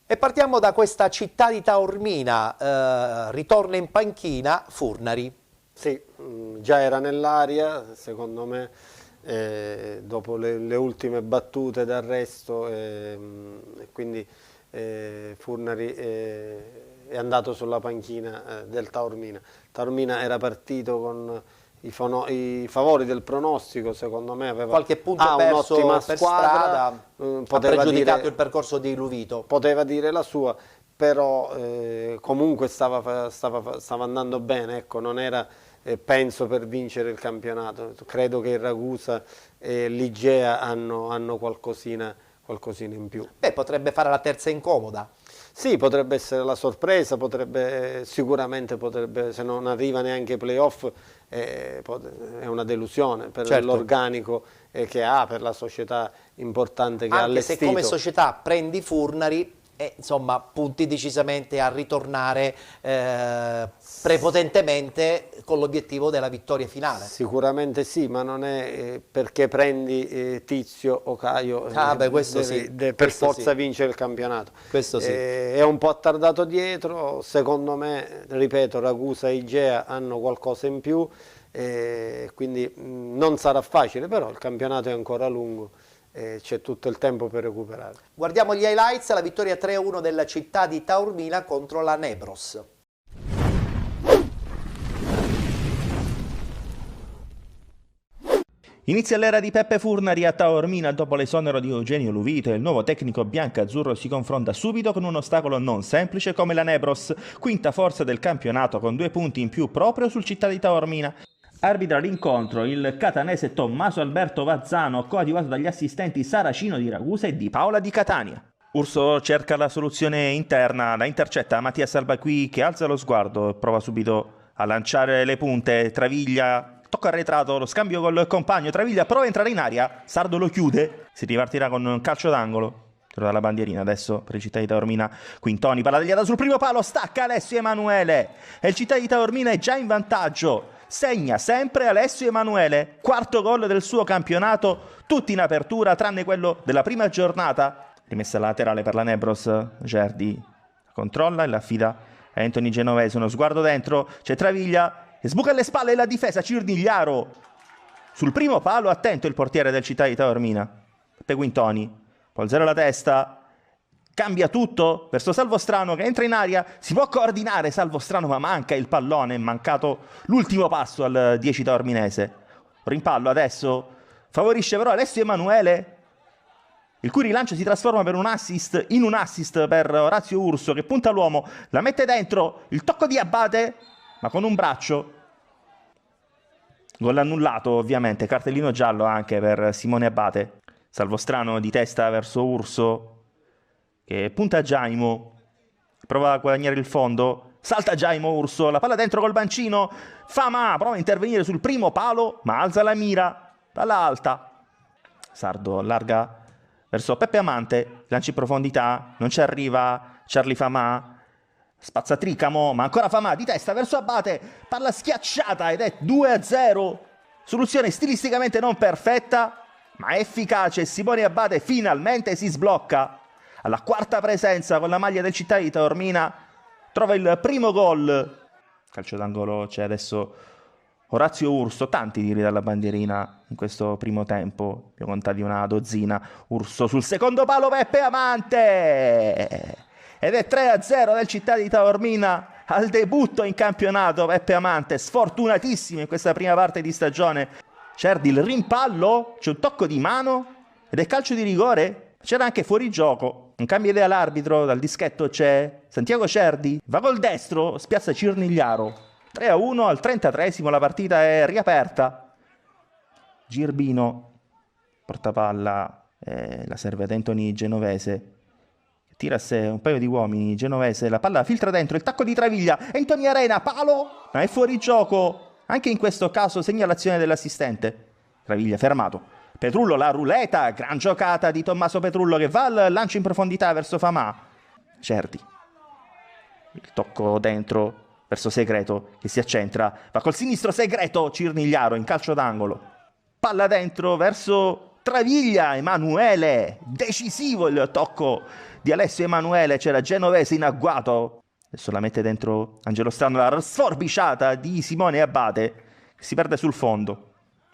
E partiamo da questa Città di Taormina, ritorna in panchina Furnari. Sì, già era nell'aria, secondo me, dopo le ultime battute d'arresto, quindi Furnari è andato sulla panchina del Taormina. Taormina era partito con i favori del pronostico, secondo me aveva qualche punto perso un'ottima per squadra, strada, ha pregiudicato il percorso di Luvito. Poteva dire la sua, però comunque stava andando bene, ecco, non era penso per vincere il campionato. Credo che il Ragusa e l'Igea hanno qualcosina in più. Beh, potrebbe fare la terza incomoda. Sì, potrebbe essere la sorpresa, sicuramente potrebbe, se non arriva neanche ai playoff, è una delusione per l'organico che ha, per la società importante che ha allestito. Anche se come società prendi Furnari, insomma, punti decisamente a ritornare prepotentemente con l'obiettivo della vittoria finale. Sicuramente sì, ma non è perché prendi Tizio o Caio per forza vincere il campionato. Questo sì. È un po' attardato dietro, secondo me, ripeto, Ragusa e Igea hanno qualcosa in più, quindi non sarà facile, però il campionato è ancora lungo. C'è tutto il tempo per recuperare. Guardiamo gli highlights, la vittoria 3-1 della città di Taormina contro la Nebros. Inizia l'era di Peppe Furnari a Taormina dopo l'esonero di Eugenio Luvito e il nuovo tecnico biancazzurro si confronta subito con un ostacolo non semplice come la Nebros, quinta forza del campionato con 2 punti in più proprio sul città di Taormina. Arbitra l'incontro il catanese Tommaso Alberto Vazzano, coadiuvato dagli assistenti Saracino di Ragusa e Di Paola di Catania. Urso cerca la soluzione interna, la intercetta Mattia Salvaqui che alza lo sguardo e prova subito a lanciare le punte. Traviglia, tocco arretrato, lo scambio col compagno, Traviglia prova a entrare in aria, Sardo lo chiude, si ripartirà con un calcio d'angolo. Dalla bandierina adesso per il città di Taormina. Quintoni, palla tagliata sul primo palo, stacca Alessio Emanuele e il città di Taormina è già in vantaggio. Segna sempre Alessio Emanuele, quarto gol del suo campionato, tutti in apertura tranne quello della prima giornata. Rimessa laterale per la Nebros, Gerdi controlla e la affida a Anthony Genovese, uno sguardo dentro, c'è Traviglia e sbuca alle spalle la difesa, Cirnigliaro. Sul primo palo attento il portiere del città di Taormina, Peppe Quintoni, può alzare la testa, cambia tutto verso Salvostrano che entra in aria, si può coordinare Salvostrano ma manca il pallone, è mancato l'ultimo passo al 10 taorminese. Rimpallo adesso, favorisce però Alessio Emanuele, il cui rilancio si trasforma in un assist per Orazio Urso che punta l'uomo, la mette dentro, il tocco di Abate ma con un braccio. Gol annullato ovviamente, cartellino giallo anche per Simone Abate. Salvostrano di testa verso Urso che punta Giaimo, prova a guadagnare il fondo, salta Giaimo Urso, la palla dentro col bancino, Fama prova a intervenire sul primo palo ma alza la mira, palla alta, Sardo allarga verso Peppe Amante, lanci in profondità, non ci arriva Charlie Fama, spazza Tricamo ma ancora Fama di testa verso Abate, palla schiacciata ed è 2-0, soluzione stilisticamente non perfetta ma efficace. Simone Abate finalmente si sblocca alla quarta presenza con la maglia del città di Taormina, trova il primo gol. Calcio d'angolo, c'è adesso Orazio Urso, tanti tiri dalla bandierina in questo primo tempo, ne ho contati una dozzina. Urso sul secondo palo, Peppe Amante ed è 3-0 del città di Taormina al debutto in campionato. Peppe Amante sfortunatissimo in questa prima parte di stagione. Cerdi il rimpallo, c'è un tocco di mano ed è calcio di rigore. C'era anche fuorigioco, un cambio idea all'arbitro, dal dischetto c'è Santiago Cerdi, va col destro, spiazza Cirnigliaro. 3-1 al 33esimo, la partita è riaperta. Girbino porta palla, la serve ad Anthony Genovese, tira a sé un paio di uomini, Genovese, la palla filtra dentro, il tacco di Traviglia, Anthony Arena, palo, ma è fuori gioco. Anche in questo caso segnalazione dell'assistente. Traviglia fermato. Petrullo, la ruleta, gran giocata di Tommaso Petrullo che va al lancio in profondità verso Famà. Cerdi, il tocco dentro verso Segreto che si accentra, va col sinistro Segreto, Cirnigliaro in calcio d'angolo. Palla dentro verso Traviglia, Emanuele, decisivo il tocco di Alessio Emanuele, c'era Genovese in agguato. Adesso la mette dentro Angelo Strano, la sforbiciata di Simone Abate che si perde sul fondo.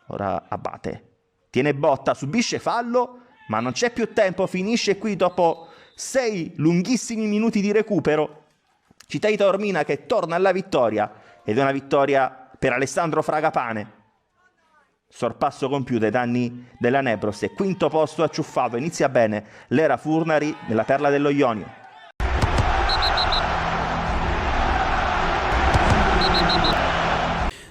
Ora Abate tiene botta, subisce fallo, ma non c'è più tempo, finisce qui dopo 6 lunghissimi minuti di recupero. Città di Taormina che torna alla vittoria, ed è una vittoria per Alessandro Fragapane. Sorpasso compiuto ai danni della Nebros e quinto posto acciuffato, inizia bene l'era Furnari nella perla dello Ionio.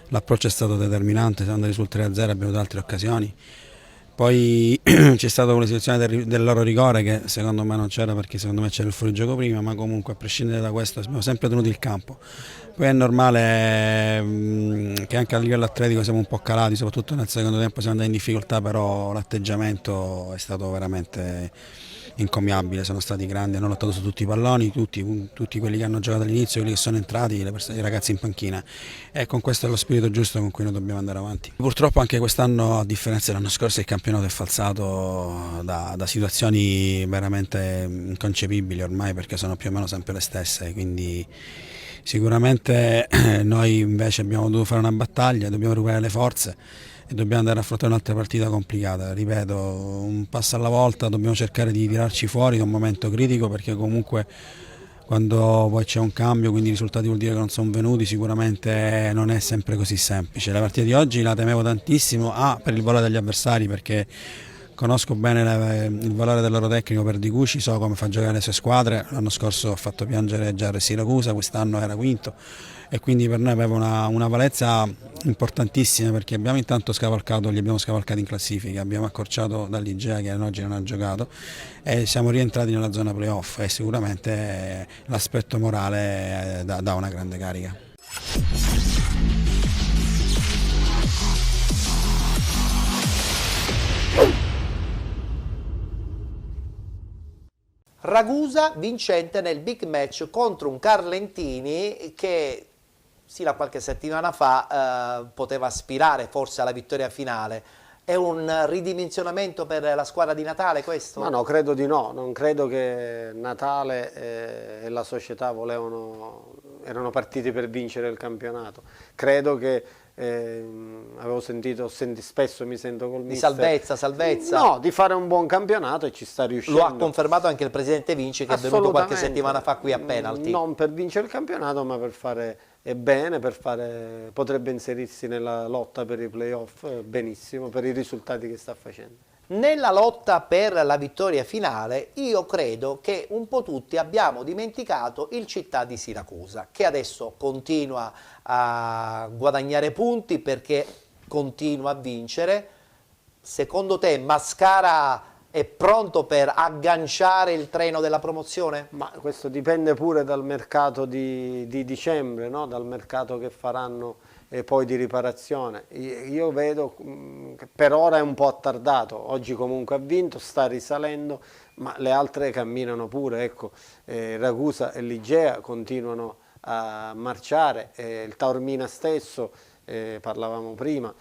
L'approccio è stato determinante, siamo andati sul 3-0, abbiamo avuto altre occasioni, Poi c'è stata una situazione del loro rigore che secondo me non c'era, perché secondo me c'era il fuorigioco prima, ma comunque a prescindere da questo abbiamo sempre tenuto il campo. Poi è normale che anche a livello atletico siamo un po' calati, soprattutto nel secondo tempo siamo andati in difficoltà, però l'atteggiamento è stato veramente incommiabile, sono stati grandi, hanno lottato su tutti i palloni, tutti quelli che hanno giocato all'inizio, quelli che sono entrati, i ragazzi in panchina, e con questo è lo spirito giusto con cui noi dobbiamo andare avanti. Purtroppo anche quest'anno, a differenza dell'anno scorso, il campionato è falsato da situazioni veramente inconcepibili ormai, perché sono più o meno sempre le stesse, quindi sicuramente noi invece abbiamo dovuto fare una battaglia, dobbiamo recuperare le forze e dobbiamo andare a affrontare un'altra partita complicata. Ripeto, un passo alla volta, dobbiamo cercare di tirarci fuori da un momento critico, perché comunque quando poi c'è un cambio, quindi i risultati vuol dire che non sono venuti, sicuramente non è sempre così semplice. La partita di oggi la temevo tantissimo, per il valore degli avversari, perché conosco bene il valore del loro tecnico Perdicucci, so come fa giocare le sue squadre. L'anno scorso ho fatto piangere già Siracusa, quest'anno era quinto, e quindi per noi aveva una valenza importantissima, perché abbiamo intanto li abbiamo scavalcati in classifica, abbiamo accorciato dall'Igea che oggi non ha giocato e siamo rientrati nella zona playoff, e sicuramente l'aspetto morale dà una grande carica. Ragusa vincente nel big match contro un Carlentini che sino a qualche settimana fa poteva aspirare forse alla vittoria finale. È un ridimensionamento per la squadra di Natale questo? Ma no, credo di no. Non credo che Natale e la società erano partiti per vincere il campionato. Credo che avevo sentito, spesso mi sento col mister. Di salvezza? No, di fare un buon campionato, e ci sta riuscendo. Lo ha confermato anche il presidente Vinci, che è venuto qualche settimana fa qui a Penalty. Non per vincere il campionato, ma per fare bene, potrebbe inserirsi nella lotta per i playoff benissimo, per i risultati che sta facendo. Nella lotta per la vittoria finale io credo che un po' tutti abbiamo dimenticato il Città di Siracusa, che adesso continua a guadagnare punti perché continua a vincere. Secondo te Mascara è pronto per agganciare il treno della promozione? Ma questo dipende pure dal mercato di dicembre, no? Dal mercato che faranno poi di riparazione. Io vedo che per ora è un po' attardato, oggi comunque ha vinto, sta risalendo, ma le altre camminano pure, ecco. Ragusa e l'Igea continuano a marciare, il Taormina stesso, parlavamo prima,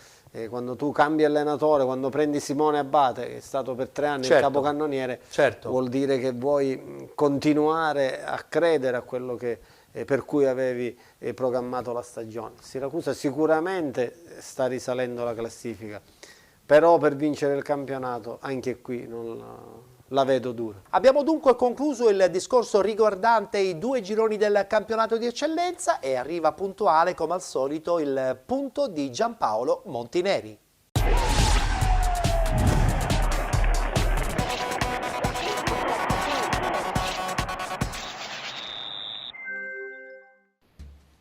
quando tu cambi allenatore, quando prendi Simone Abate, che è stato per 3 anni il capocannoniere, vuol dire che vuoi continuare a credere a quello che per cui avevi programmato la stagione. Siracusa sicuramente sta risalendo la classifica, però per vincere il campionato anche qui non la vedo dura. Abbiamo dunque concluso il discorso riguardante i 2 gironi del campionato di eccellenza e arriva puntuale come al solito il punto di Giampaolo Montineri.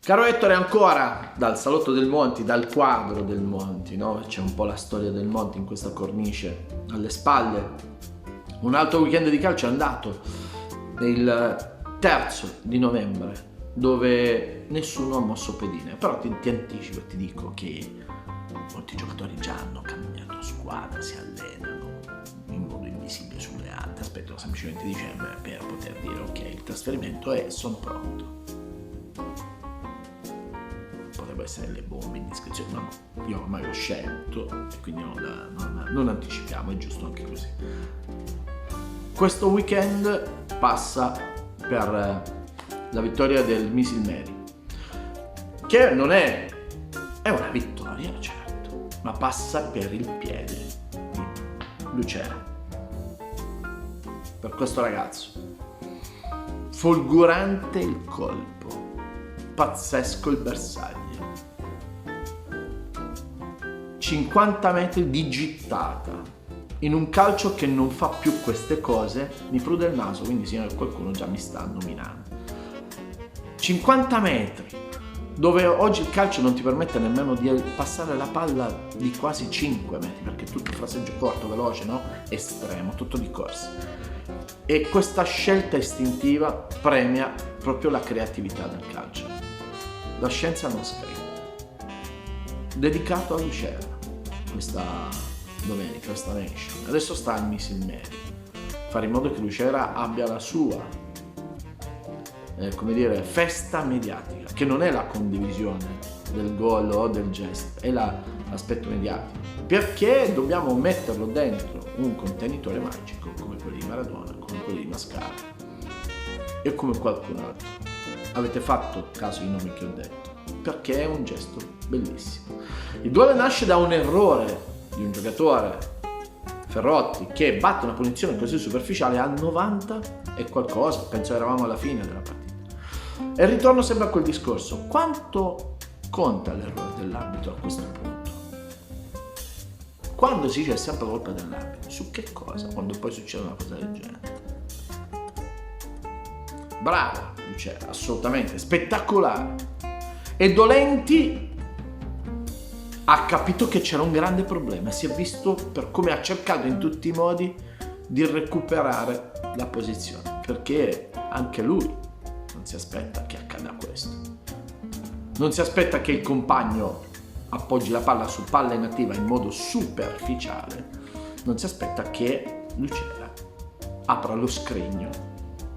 Caro Ettore, ancora dal salotto del Monti, dal quadro del Monti, no? C'è un po' la storia del Monti in questa cornice alle spalle. Un altro weekend di calcio è andato il 3 di novembre, dove nessuno ha mosso pedine, però ti anticipo e ti dico che molti giocatori già hanno cambiato squadra, si allenano in modo invisibile sulle altre, aspettano semplicemente dicembre per poter dire ok, il trasferimento è, sono pronto. Potrebbero essere le bombe in iscrizione, ma no, io ormai l'ho scelto e quindi non anticipiamo, è giusto anche così. Questo weekend passa per la vittoria del Misil Meri, che non è una vittoria, certo, ma passa per il piede di Lucera. Per questo ragazzo, folgorante il colpo, pazzesco il bersaglio, 50 metri di gittata, in un calcio che non fa più queste cose. Mi prude il naso, quindi sì, qualcuno già mi sta nominando. 50 metri, dove oggi il calcio non ti permette nemmeno di passare la palla di quasi 5 metri, perché tutto il fraseggio corto, veloce, no? Estremo, tutto di corsa. E questa scelta istintiva premia proprio la creatività del calcio. La scienza non scrive. Dedicato a Lucera questa domenica, questa nation. Adesso sta al Missile Mary, fare in modo che Lucera abbia la sua festa mediatica, che non è la condivisione del gol o del gesto, è l'aspetto mediatico, perché dobbiamo metterlo dentro un contenitore magico come quello di Maradona, come quello di Mascara e come qualcun altro. Avete fatto caso ai nomi che ho detto, perché è un gesto bellissimo. Il gol nasce da un errore di un giocatore, Ferrotti, che batte una punizione così superficiale al 90 e qualcosa, penso eravamo alla fine della partita. E ritorno sempre a quel discorso: quanto conta l'errore dell'arbitro a questo punto? Quando si dice è sempre colpa dell'arbitro, su che cosa? Quando poi succede una cosa del genere. Bravo Lucera, assolutamente, spettacolare. E Dolenti ha capito che c'era un grande problema e si è visto per come ha cercato in tutti i modi di recuperare la posizione, perché anche lui non si aspetta che accada questo. Non si aspetta che il compagno appoggi la palla su palla inattiva in modo superficiale. Non si aspetta che Lucera apra lo scrigno,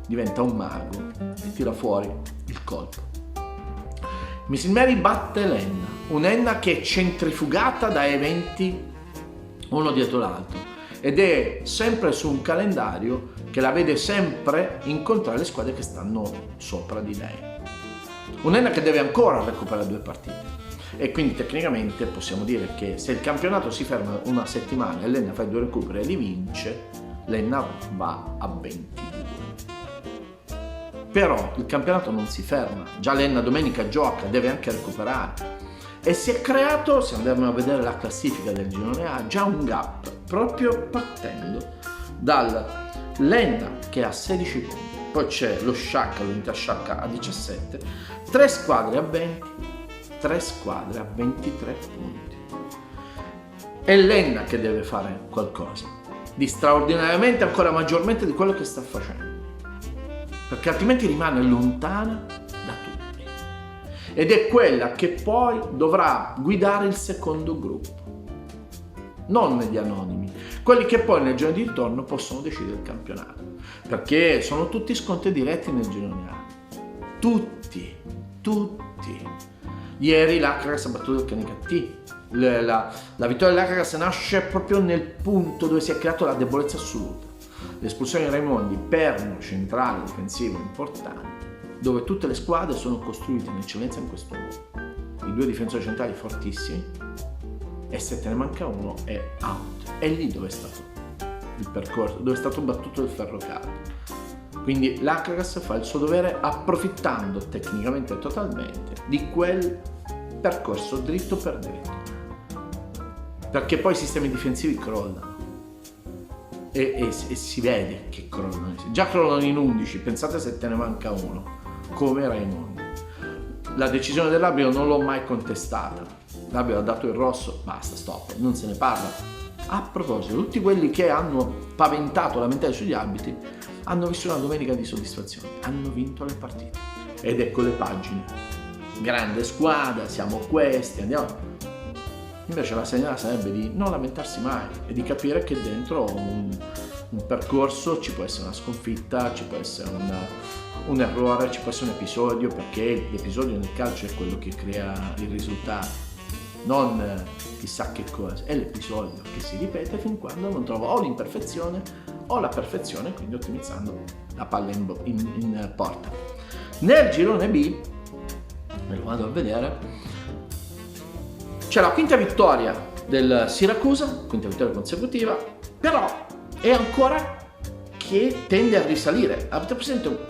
diventa un mago e tira fuori il colpo. Missile Mary batte l'Enna, un'Enna che è centrifugata da eventi uno dietro l'altro ed è sempre su un calendario che la vede sempre incontrare le squadre che stanno sopra di lei. Un'Enna che deve ancora recuperare 2 partite e quindi tecnicamente possiamo dire che se il campionato si ferma una settimana e l'Enna fa i 2 recuperi e li vince, l'Enna va a 22. Però il campionato non si ferma, già l'Enna domenica gioca, deve anche recuperare e si è creato, se andiamo a vedere la classifica del girone A, già un gap proprio partendo dall'Enna che ha 16 punti, poi c'è lo Sciacca, l'Unità Sciacca a 17, 3 squadre a 20, 3 squadre a 23 punti. È l'Enna che deve fare qualcosa di straordinariamente, ancora maggiormente di quello che sta facendo, perché altrimenti rimane lontana da tutti ed è quella che poi dovrà guidare il secondo gruppo, non gli anonimi, quelli che poi nel girone di ritorno possono decidere il campionato, perché sono tutti scontri diretti nel girone A, tutti. Ieri l'Acragas ha battuto il Canicattì, la vittoria dell'Acragas nasce proprio nel punto dove si è creato la debolezza assoluta. L'espulsione di Raimondi, perno centrale difensivo importante, dove tutte le squadre sono costruite in eccellenza in questo modo. I 2 difensori centrali fortissimi e se te ne manca uno è out. È lì dove è stato il percorso, dove è stato battuto il ferro caldo. Quindi l'Acragas fa il suo dovere approfittando tecnicamente e totalmente di quel percorso dritto per dritto, perché poi i sistemi difensivi crollano. E si vede che crollano, già crollano in 11, pensate se te ne manca uno, come Raimondi. La decisione dell'arbitro non l'ho mai contestata, l'arbitro ha dato il rosso, basta, stop, non se ne parla. A proposito, tutti quelli che hanno paventato lamentele sugli arbitri hanno vissuto una domenica di soddisfazione, hanno vinto le partite ed ecco le pagine, grande squadra, siamo questi, andiamo. Invece la segnale sarebbe di non lamentarsi mai e di capire che dentro un percorso ci può essere una sconfitta, ci può essere un errore, ci può essere un episodio, perché l'episodio nel calcio è quello che crea il risultato, non chissà che cosa, è l'episodio che si ripete fin quando non trova o l'imperfezione o la perfezione, quindi ottimizzando la palla in porta. Nel girone B, me lo vado a vedere, c'è la quinta vittoria del Siracusa, quinta vittoria consecutiva, però è ancora che tende a risalire. Avete presente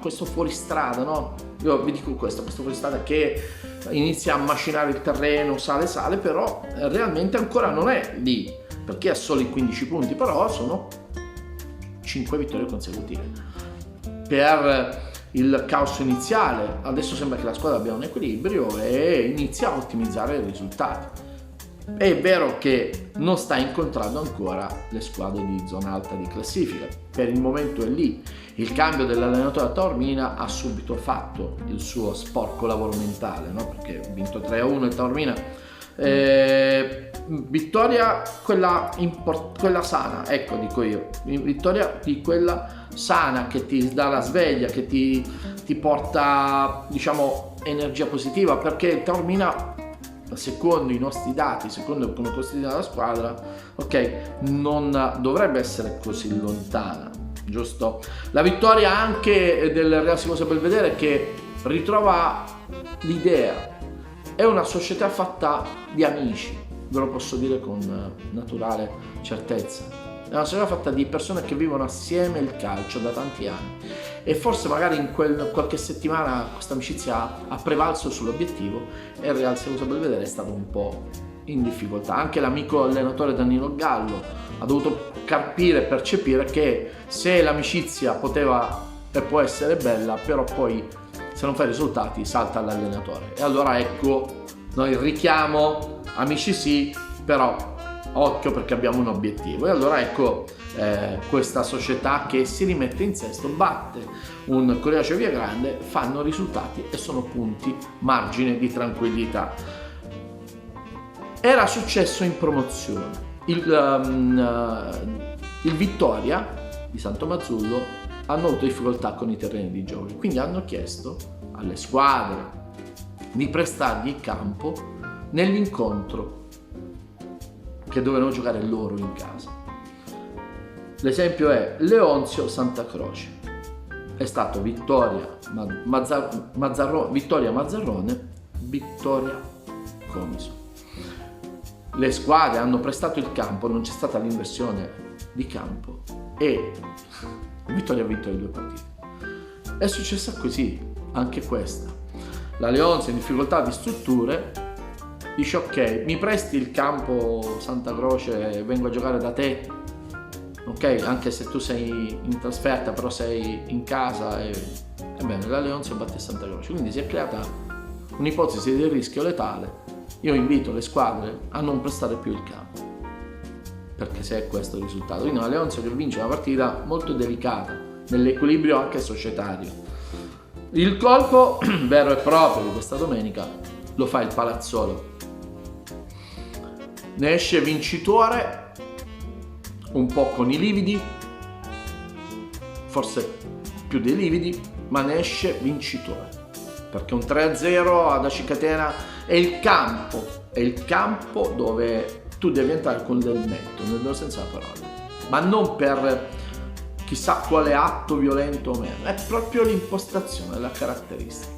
questo fuoristrada, no? Io vi dico questo fuoristrada che inizia a macinare il terreno, sale, però realmente ancora non è lì, perché ha solo i 15 punti, però sono 5 vittorie consecutive. Per il caos iniziale, adesso sembra che la squadra abbia un equilibrio e inizia a ottimizzare i risultati. È vero che non sta incontrando ancora le squadre di zona alta di classifica, per il momento è lì. Il cambio dell'allenatore a Taormina ha subito fatto il suo sporco lavoro mentale, no? Perché ha vinto 3-1 il Taormina. Vittoria quella sana, ecco, dico io, vittoria di quella sana che ti dà la sveglia, che ti porta, diciamo, energia positiva, perché il Taormina, secondo i nostri dati, secondo come costituita la squadra, ok, non dovrebbe essere così lontana, giusto? La vittoria anche del Real Simosa Belvedere, che ritrova l'idea, è una società fatta di amici, ve lo posso dire con naturale certezza. È una società fatta di persone che vivono assieme il calcio da tanti anni, e forse magari in qualche settimana questa amicizia ha prevalso sull'obiettivo e il Real Simosa Belvedere è stato un po' in difficoltà. Anche l'amico allenatore Danilo Gallo ha dovuto percepire che se l'amicizia poteva e può essere bella, però poi se non fai risultati salta l'allenatore. E allora ecco, noi richiamo, amici sì, però occhio perché abbiamo un obiettivo. E allora ecco questa società che si rimette in sesto, batte un Coriace Viagrande, fanno risultati e sono punti, margine di tranquillità. Era successo in promozione. Il Vittoria di San Tomazzullo hanno avuto difficoltà con i terreni di gioco, quindi hanno chiesto alle squadre di prestargli il campo nell'incontro che dovevano giocare loro in casa. L'esempio è Leonzio Santa Croce, è stato Vittoria Mazzarrone, Vittoria Comiso. Le squadre hanno prestato il campo, non c'è stata l'inversione di campo e Vittoria ha vinto le 2 partite. È successa così anche questa. La Leonzio, in difficoltà di strutture, dice ok, mi presti il campo Santa Croce e vengo a giocare da te, ok, anche se tu sei in trasferta però sei in casa. Ebbene, la Leonzio batte Santa Croce, quindi si è creata un'ipotesi di rischio letale. Io invito le squadre a non prestare più il campo, perché se è questo il risultato. Quindi una Leonzio che vince una partita molto delicata nell'equilibrio anche societario. Il colpo vero e proprio di questa domenica lo fa il Palazzolo, ne esce vincitore, un po' con i lividi, forse più dei lividi, ma ne esce vincitore, perché un 3-0 ad Aci Catena è il campo dove tu devi entrare con del netto, nel vero senso della parola, ma non per chissà quale atto violento o meno, è proprio l'impostazione, la caratteristica.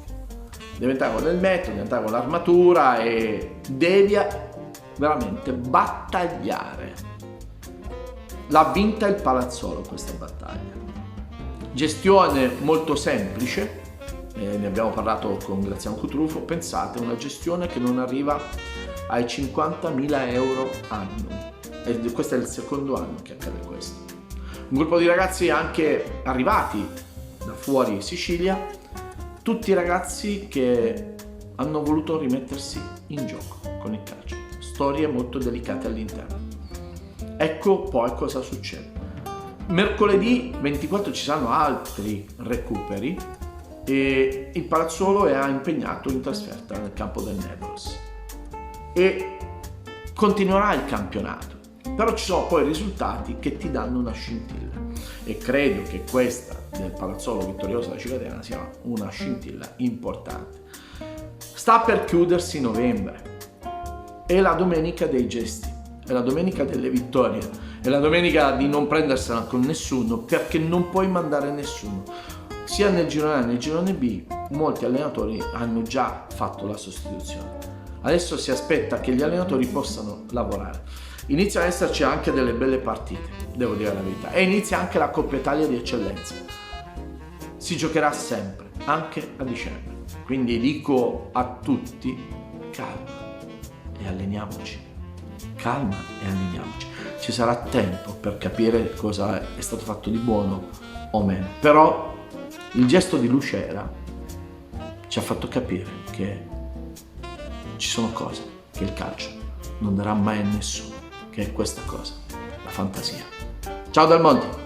Devi entrare con del netto, devi entrare con l'armatura e devi veramente battagliare. L'ha vinta il Palazzolo questa battaglia. Gestione molto semplice, ne abbiamo parlato con Graziano Cutrufo. Pensate, una gestione che non arriva ai 50.000 euro annui, e questo è il secondo anno che accade questo. Un gruppo di ragazzi anche arrivati da fuori Sicilia, tutti ragazzi che hanno voluto rimettersi in gioco con il calcio, storie molto delicate all'interno. Ecco poi cosa succede. Mercoledì 24 ci saranno altri recuperi e il Palazzolo è impegnato in trasferta nel campo del Nevers e continuerà il campionato, però ci sono poi risultati che ti danno una scintilla e credo che questa del Palazzolo vittoriosa da Cicatena sia una scintilla importante. Sta per chiudersi novembre, è la domenica dei gesti, è la domenica delle vittorie, è la domenica di non prendersela con nessuno, perché non puoi mandare nessuno. Sia nel girone A che nel girone B molti allenatori hanno già fatto la sostituzione. Adesso si aspetta che gli allenatori possano lavorare. Iniziano ad esserci anche delle belle partite, devo dire la verità, e inizia anche la Coppa Italia di eccellenza. Si giocherà sempre, anche a dicembre. Quindi dico a tutti, calma e alleniamoci. Calma e alleniamoci. Ci sarà tempo per capire cosa è stato fatto di buono o meno. Però il gesto di Lucera ci ha fatto capire che ci sono cose che il calcio non darà mai a nessuno, che è questa cosa, la fantasia. Ciao Dal Monti!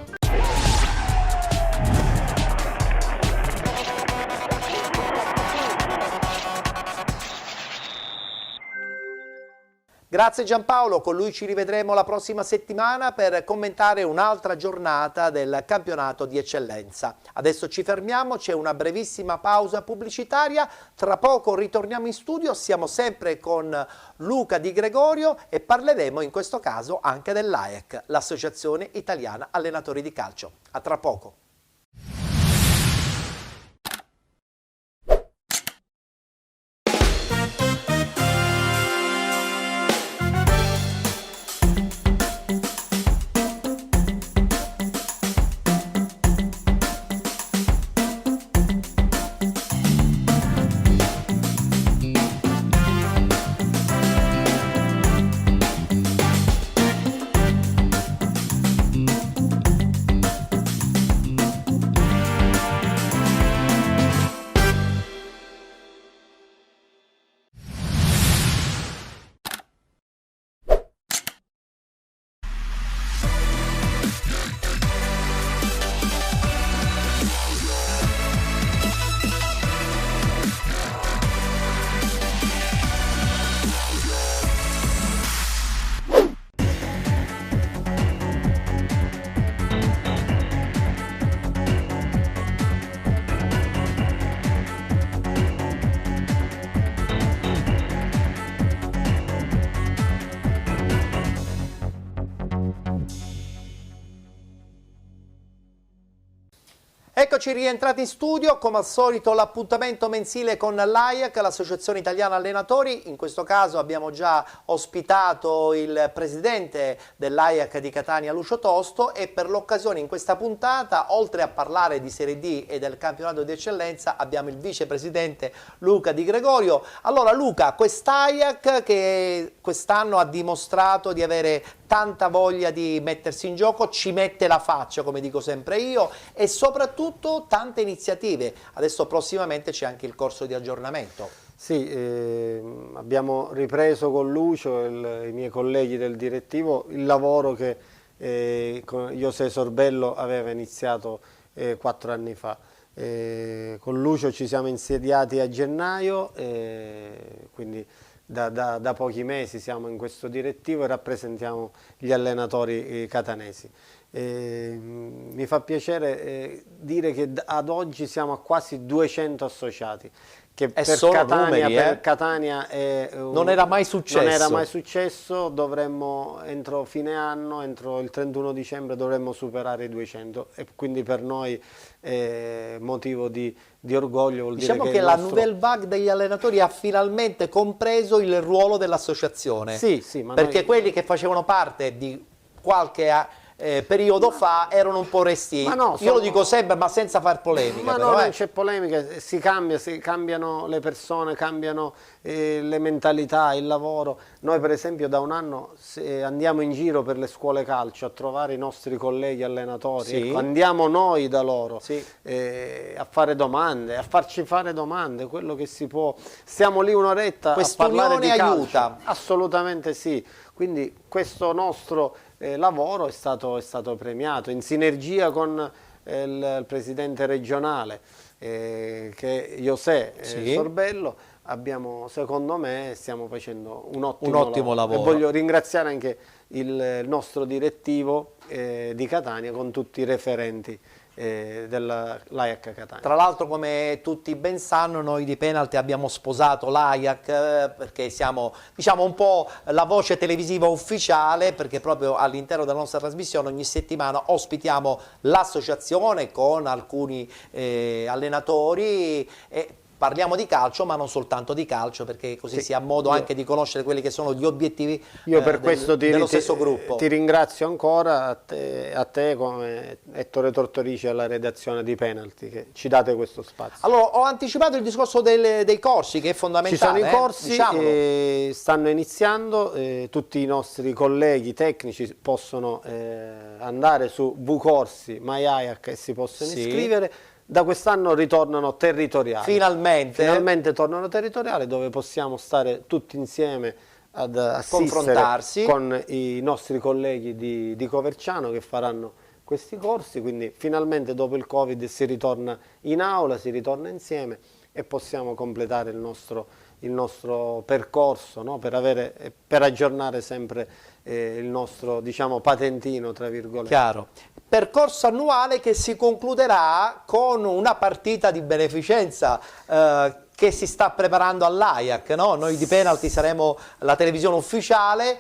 Grazie Giampaolo, con lui ci rivedremo la prossima settimana per commentare un'altra giornata del campionato di eccellenza. Adesso ci fermiamo, c'è una brevissima pausa pubblicitaria, tra poco ritorniamo in studio, siamo sempre con Luca Di Gregorio e parleremo in questo caso anche dell'AIAC, l'Associazione Italiana Allenatori di Calcio. A tra poco. Eccoci rientrati in studio, come al solito l'appuntamento mensile con l'AIAC, l'Associazione Italiana Allenatori. In questo caso abbiamo già ospitato il presidente dell'AIAC di Catania, Lucio Tosto, e per l'occasione in questa puntata, oltre a parlare di Serie D e del campionato di eccellenza, abbiamo il vicepresidente Luca Di Gregorio. Allora Luca, quest'AIAC che quest'anno ha dimostrato di avere tanta voglia di mettersi in gioco, ci mette la faccia, come dico sempre io, e soprattutto tante iniziative. Adesso prossimamente c'è anche il corso di aggiornamento. Sì, abbiamo ripreso con Lucio e i miei colleghi del direttivo il lavoro che con José Sorbello aveva iniziato 4 anni fa. Con Lucio ci siamo insediati a gennaio, quindi da pochi mesi siamo in questo direttivo e rappresentiamo gli allenatori catanesi. Mi fa piacere dire che ad oggi siamo a quasi 200 associati, che per Catania non era mai successo. Dovremmo entro fine anno, entro il 31 dicembre dovremmo superare i 200 e quindi per noi è motivo di orgoglio. Vuol diciamo dire che la nostro... Nouvelle Vague degli allenatori ha finalmente compreso il ruolo dell'associazione, perché quelli che facevano parte di qualche periodo fa erano un po' resti. Io lo dico sempre, ma senza far polemica. Ma non c'è polemica, si cambiano le persone, cambiano le mentalità, il lavoro. Noi per esempio da un anno andiamo in giro per le scuole calcio a trovare i nostri colleghi allenatori, ecco, andiamo noi da loro a fare domande, a farci fare domande, quello che si può. Stiamo lì un'oretta a parlare di calcio. Aiuta. Assolutamente sì, quindi questo nostro lavoro è stato premiato in sinergia con il presidente regionale che è José Sorbello. Secondo me stiamo facendo un ottimo lavoro. E voglio ringraziare anche il nostro direttivo di Catania con tutti i referenti dell'AIAC Catania. Tra l'altro, come tutti ben sanno, noi di Penalty abbiamo sposato l'AIAC perché siamo, diciamo, un po' la voce televisiva ufficiale, perché proprio all'interno della nostra trasmissione ogni settimana ospitiamo l'associazione con alcuni allenatori e parliamo di calcio, ma non soltanto di calcio, perché così si ha modo anche di conoscere quelli che sono gli obiettivi dello stesso gruppo. Ti ringrazio ancora a te come Ettore Tortorici e alla redazione di Penalty che ci date questo spazio. Allora, ho anticipato il discorso dei corsi, che è fondamentale. Ci sono i corsi, stanno iniziando, tutti i nostri colleghi tecnici possono andare su VCorsi, MyAIAC e si possono iscrivere. da quest'anno ritornano territoriali. Finalmente? Finalmente tornano territoriali, dove possiamo stare tutti insieme ad assistere confrontarsi con i nostri colleghi di Coverciano che faranno questi corsi, quindi finalmente dopo il Covid si ritorna in aula, si ritorna insieme e possiamo completare il nostro percorso, no? per aggiornare sempre il nostro, diciamo, patentino, tra virgolette. Chiaro. Percorso annuale che si concluderà con una partita di beneficenza che si sta preparando all'Ajax, no? Noi di Penalty saremo la televisione ufficiale,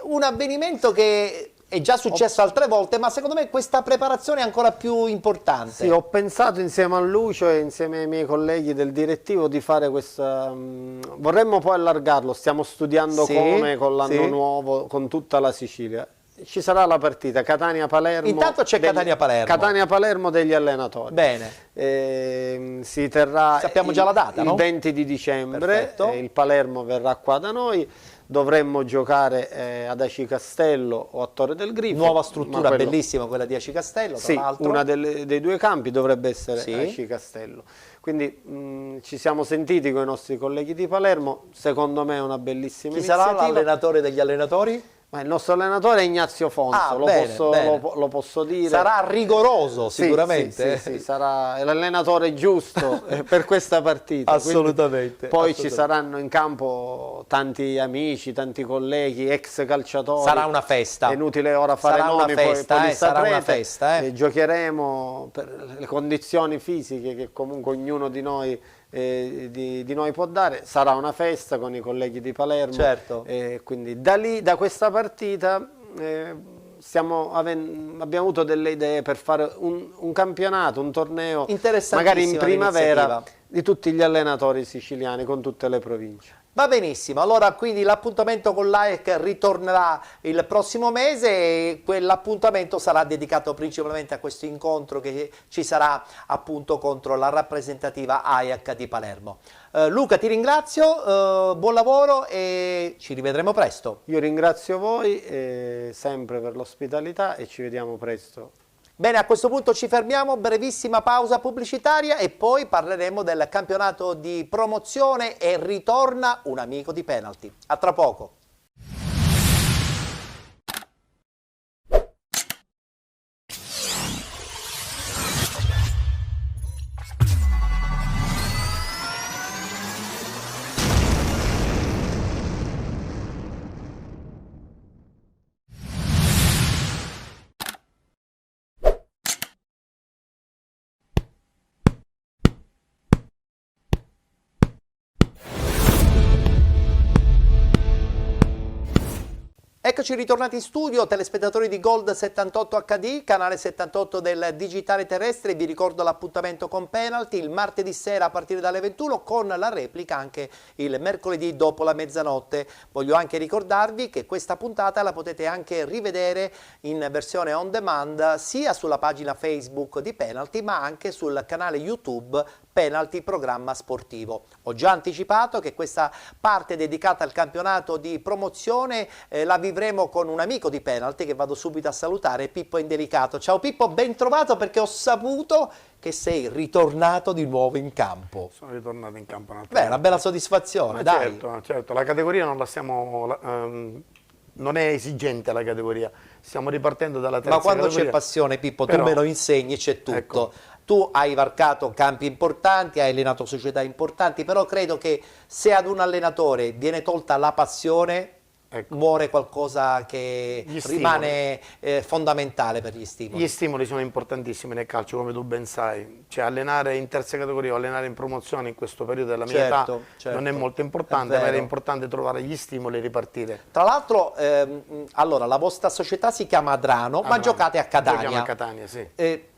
un avvenimento che è già successo altre volte, ma secondo me questa preparazione è ancora più importante. Sì, ho pensato insieme a Lucio e insieme ai miei colleghi del direttivo di fare questa... vorremmo poi allargarlo, stiamo studiando come con l'anno nuovo, con tutta la Sicilia. Ci sarà la partita Catania-Palermo. Intanto c'è Catania-Palermo. Catania-Palermo degli allenatori. Bene. Si terrà sappiamo già la data, il no? 20 di dicembre. Perfetto. Il Palermo verrà qua da noi. Dovremmo giocare ad Aci Castello o a Torre del Grifo. Nuova struttura bellissima quella di Aci Castello, tra l'altro. Una dei due campi dovrebbe essere Aci Castello. Quindi ci siamo sentiti con i nostri colleghi di Palermo, secondo me è una bellissima iniziativa. Chi sarà l'allenatore degli allenatori? Ma il nostro allenatore è Ignazio Fonso, lo posso dire. Sarà rigoroso sicuramente. Sì, sarà l'allenatore giusto per questa partita. Assolutamente. Poi ci saranno in campo tanti amici, tanti colleghi, ex calciatori. Sarà una festa. È inutile ora fare sarà nomi, una festa, poi sarà una festa. Giocheremo per le condizioni fisiche che comunque ognuno di noi può dare. Sarà una festa con i colleghi di Palermo, certo. Quindi da questa partita abbiamo avuto delle idee per fare un campionato, un torneo magari in primavera di tutti gli allenatori siciliani con tutte le province. Va benissimo, allora quindi l'appuntamento con l'AEC ritornerà il prossimo mese e quell'appuntamento sarà dedicato principalmente a questo incontro che ci sarà appunto contro la rappresentativa AEC di Palermo. Luca, ti ringrazio, buon lavoro e ci rivedremo presto. Io ringrazio voi sempre per l'ospitalità e ci vediamo presto. Bene, a questo punto ci fermiamo, brevissima pausa pubblicitaria e poi parleremo del campionato di promozione e ritorna un amico di Penalty. A tra poco. Eccoci ritornati in studio, telespettatori di Gold 78 HD, canale 78 del digitale terrestre. Vi ricordo l'appuntamento con Penalty il martedì sera a partire dalle 21 con la replica anche il mercoledì dopo la mezzanotte. Voglio anche ricordarvi che questa puntata la potete anche rivedere in versione on demand sia sulla pagina Facebook di Penalty ma anche sul canale YouTube Penalty Programma Sportivo. Ho già anticipato che questa parte dedicata al campionato di promozione la vivremo con un amico di Penalty che vado subito a salutare, Pippo Indelicato. Ciao Pippo, ben trovato perché ho saputo che sei ritornato di nuovo in campo. Sono ritornato in campo un'altra volta. Una bella soddisfazione, dai. Certo, la categoria non la stiamo... non è esigente la categoria, stiamo ripartendo dalla terza categoria. Ma quando c'è passione, Pippo, tu me lo insegni, c'è tutto. Ecco. Tu hai varcato campi importanti, hai allenato società importanti, però credo che se ad un allenatore viene tolta la passione, muore qualcosa che rimane fondamentale per gli stimoli. Gli stimoli sono importantissimi nel calcio, come tu ben sai. Cioè, allenare in terza categoria o allenare in promozione in questo periodo della mia età non è molto importante, ma è importante trovare gli stimoli e ripartire. Tra l'altro, allora, la vostra società si chiama Adrano, ma giocate a Catania. Giochiamo a Catania, sì.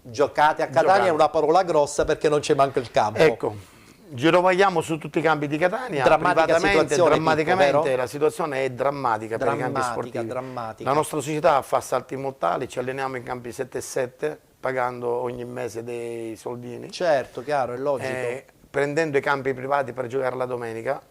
Giocate a Catania è una parola grossa perché non c'è manco il campo. Ecco. Girovaghiamo su tutti i campi di Catania, drammaticamente la situazione è drammatica per i campi sportivi. La nostra società fa salti mortali, ci alleniamo in campi 7-7 pagando ogni mese dei soldini. Certo, chiaro, è logico. Prendendo i campi privati per giocare la domenica,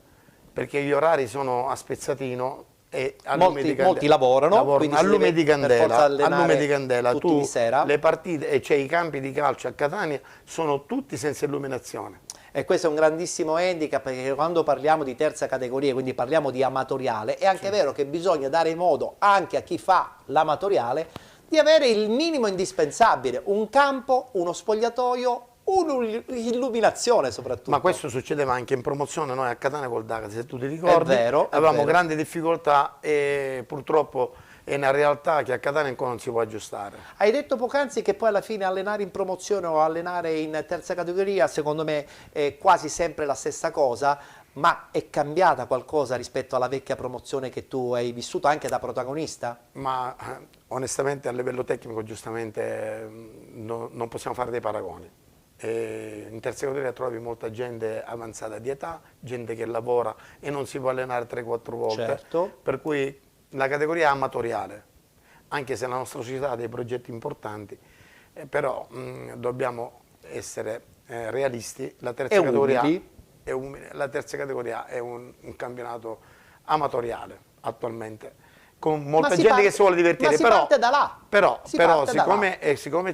perché gli orari sono a spezzatino e molti lavorano, quindi a lume di candela, tutti di sera. Le partite, e cioè i campi di calcio a Catania sono tutti senza illuminazione. E questo è un grandissimo handicap, perché quando parliamo di terza categoria, quindi parliamo di amatoriale, è anche vero che bisogna dare modo anche a chi fa l'amatoriale di avere il minimo indispensabile, un campo, uno spogliatoio, un'illuminazione soprattutto. Ma questo succedeva anche in promozione noi a Catania col Daga, se tu ti ricordi, è vero, avevamo grandi difficoltà e purtroppo è una realtà che a Catania ancora non si può aggiustare. Hai detto poc'anzi che poi alla fine allenare in promozione o allenare in terza categoria secondo me è quasi sempre la stessa cosa, ma è cambiata qualcosa rispetto alla vecchia promozione che tu hai vissuto anche da protagonista? Ma onestamente a livello tecnico giustamente non possiamo fare dei paragoni. In terza categoria trovi molta gente avanzata di età, gente che lavora e non si può allenare 3-4 volte, certo. Per cui la categoria amatoriale, anche se la nostra società ha dei progetti importanti, però dobbiamo essere realisti, la terza categoria è umile. La terza categoria è un campionato amatoriale attualmente, con molta gente che si vuole divertire. Ma si parte da là. Però siccome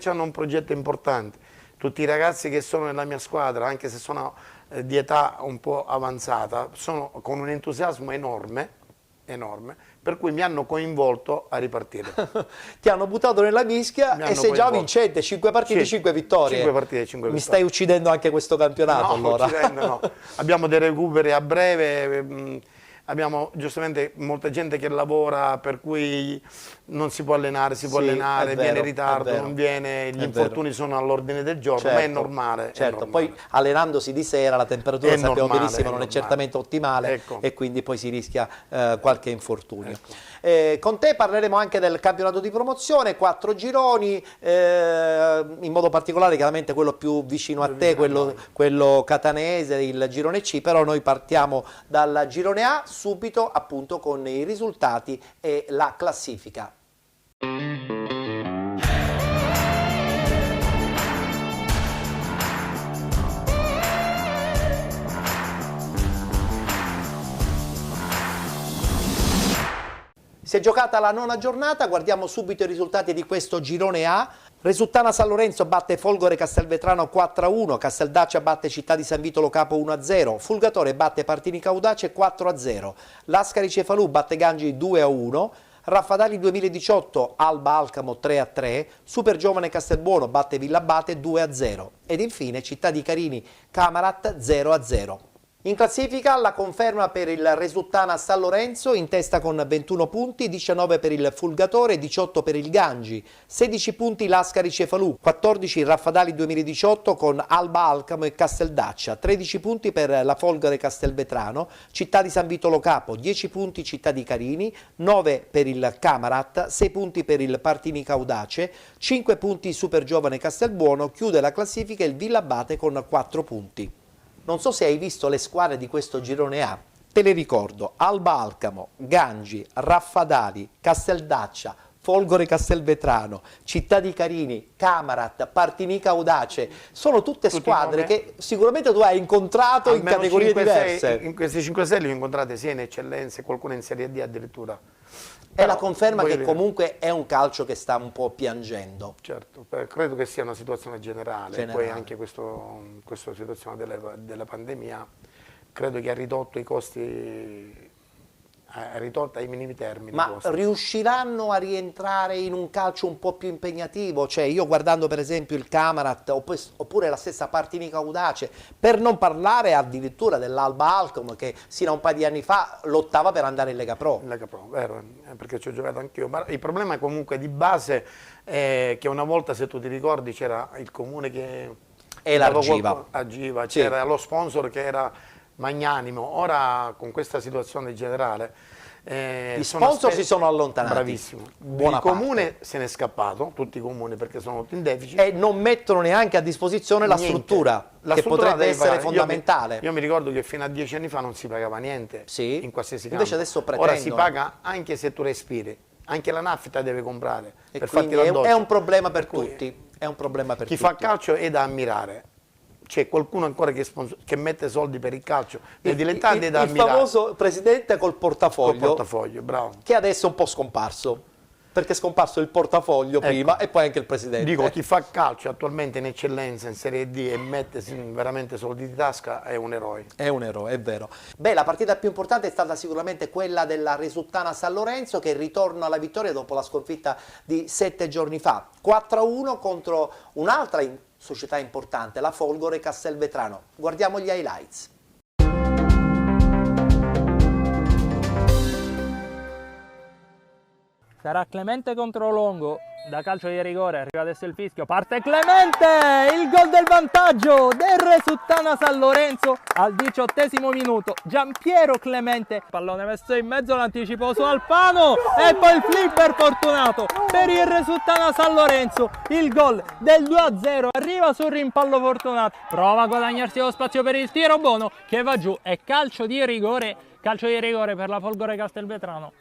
hanno un progetto importante, tutti i ragazzi che sono nella mia squadra, anche se sono di età un po' avanzata, sono con un entusiasmo enorme, per cui mi hanno coinvolto a ripartire. Ti hanno buttato nella mischia e sei già vincente, 5 partite, 5 vittorie. 5 partite, 5 vittorie. Mi stai uccidendo anche questo campionato allora. No. Abbiamo dei recuperi a breve, abbiamo giustamente molta gente che lavora, per cui non si può allenare, viene in ritardo, non viene, gli infortuni sono all'ordine del giorno, ma è normale. Certo, poi allenandosi di sera la temperatura sappiamo benissimo non è certamente ottimale, e quindi poi si rischia qualche infortunio. Con te parleremo anche del campionato di promozione, 4 gironi, in modo particolare chiaramente quello più vicino a te, quello catanese, il girone C, però noi partiamo dal girone A subito appunto con i risultati e la classifica. Si è giocata la 9ª giornata, guardiamo subito i risultati di questo girone A. Resultana San Lorenzo batte Folgore Castelvetrano 4-1, Casteldaccia batte Città di San Vito Lo Capo 1-0, Fulgatore batte Partini Caudace 4-0, Lascari Cefalù batte Gangi 2-1, Raffadali 2018 Alba Alcamo 3-3, Super Giovane Castelbuono batte Villabate 2-0 ed infine Città di Carini Camarat 0-0. In classifica la conferma per il Resultana San Lorenzo in testa con 21 punti, 19 per il Fulgatore, 18 per il Gangi, 16 punti Lascari Cefalù, 14 Raffadali 2018 con Alba Alcamo e Casteldaccia, 13 punti per la Folgore Castelvetrano, Città di San Vito Lo Capo, 10 punti Città di Carini, 9 per il Camarat, 6 punti per il Partini Caudace, 5 punti Super Giovane Castelbuono, chiude la classifica il Villabate con 4 punti. Non so se hai visto le squadre di questo girone A, te le ricordo: Alba Alcamo, Gangi, Raffadali, Casteldaccia, Folgore Castelvetrano, Città di Carini, Camarat, Partini Caudace, sono tutte squadre che sicuramente tu hai incontrato in categorie diverse. In questi 5 stelle li ho incontrate sia in eccellenze, qualcuno in Serie D addirittura. È la conferma che comunque è un calcio che sta un po' piangendo. Certo, credo che sia una situazione generale. Poi anche questa situazione della pandemia credo che ha ridotto i costi, ha ridotto ai minimi termini. Ma riusciranno a rientrare in un calcio un po' più impegnativo? Cioè io guardando per esempio il Camarat oppure la stessa Partini Caudace, per non parlare addirittura dell'Alba Alcamo che sino a un paio di anni fa lottava per andare in Lega Pro. Lega Pro, vero, perché ci ho giocato anch'io. Ma il problema è comunque di base che una volta, se tu ti ricordi, c'era il comune che agiva, c'era lo sponsor che era magnanimo. Ora con questa situazione generale gli sponsor si sono allontanati. Bravissimo. Il comune se n'è scappato, tutti i comuni, perché sono tutti in deficit e non mettono neanche a disposizione la struttura che potrebbe essere fondamentale. Io mi ricordo che fino a 10 anni fa non si pagava niente in qualsiasi campo. Invece adesso pretendono. Ora si paga anche se tu respiri, anche la nafta deve comprare e per farti la doccia. È un problema per tutti. È un problema per chi tutti. fa calcio è da ammirare. c'è qualcuno ancora che mette soldi per il calcio, nei dilettanti il famoso presidente col portafoglio, bravo. Che adesso è un po' scomparso, perché è scomparso il portafoglio prima e poi anche il presidente. Dico, chi fa calcio attualmente in eccellenza in Serie D e mette veramente soldi di tasca è un eroe. È un eroe, è vero. Beh, la partita più importante è stata sicuramente quella della Resultana San Lorenzo, che ritorna alla vittoria dopo la sconfitta di 7 giorni fa. 4-1 contro un'altra società importante, la Folgore Castelvetrano. Guardiamo gli highlights. Sarà Clemente contro Longo, da calcio di rigore, arriva adesso il fischio, parte Clemente, il gol del vantaggio del Resultana San Lorenzo al 18° minuto, Giampiero Clemente, pallone messo in mezzo, l'anticipo su Alpano e poi il flipper fortunato per il Resultana San Lorenzo, il gol del 2-0, arriva sul rimpallo fortunato, prova a guadagnarsi lo spazio per il tiro buono che va giù, è calcio di rigore per la Folgore Castelvetrano.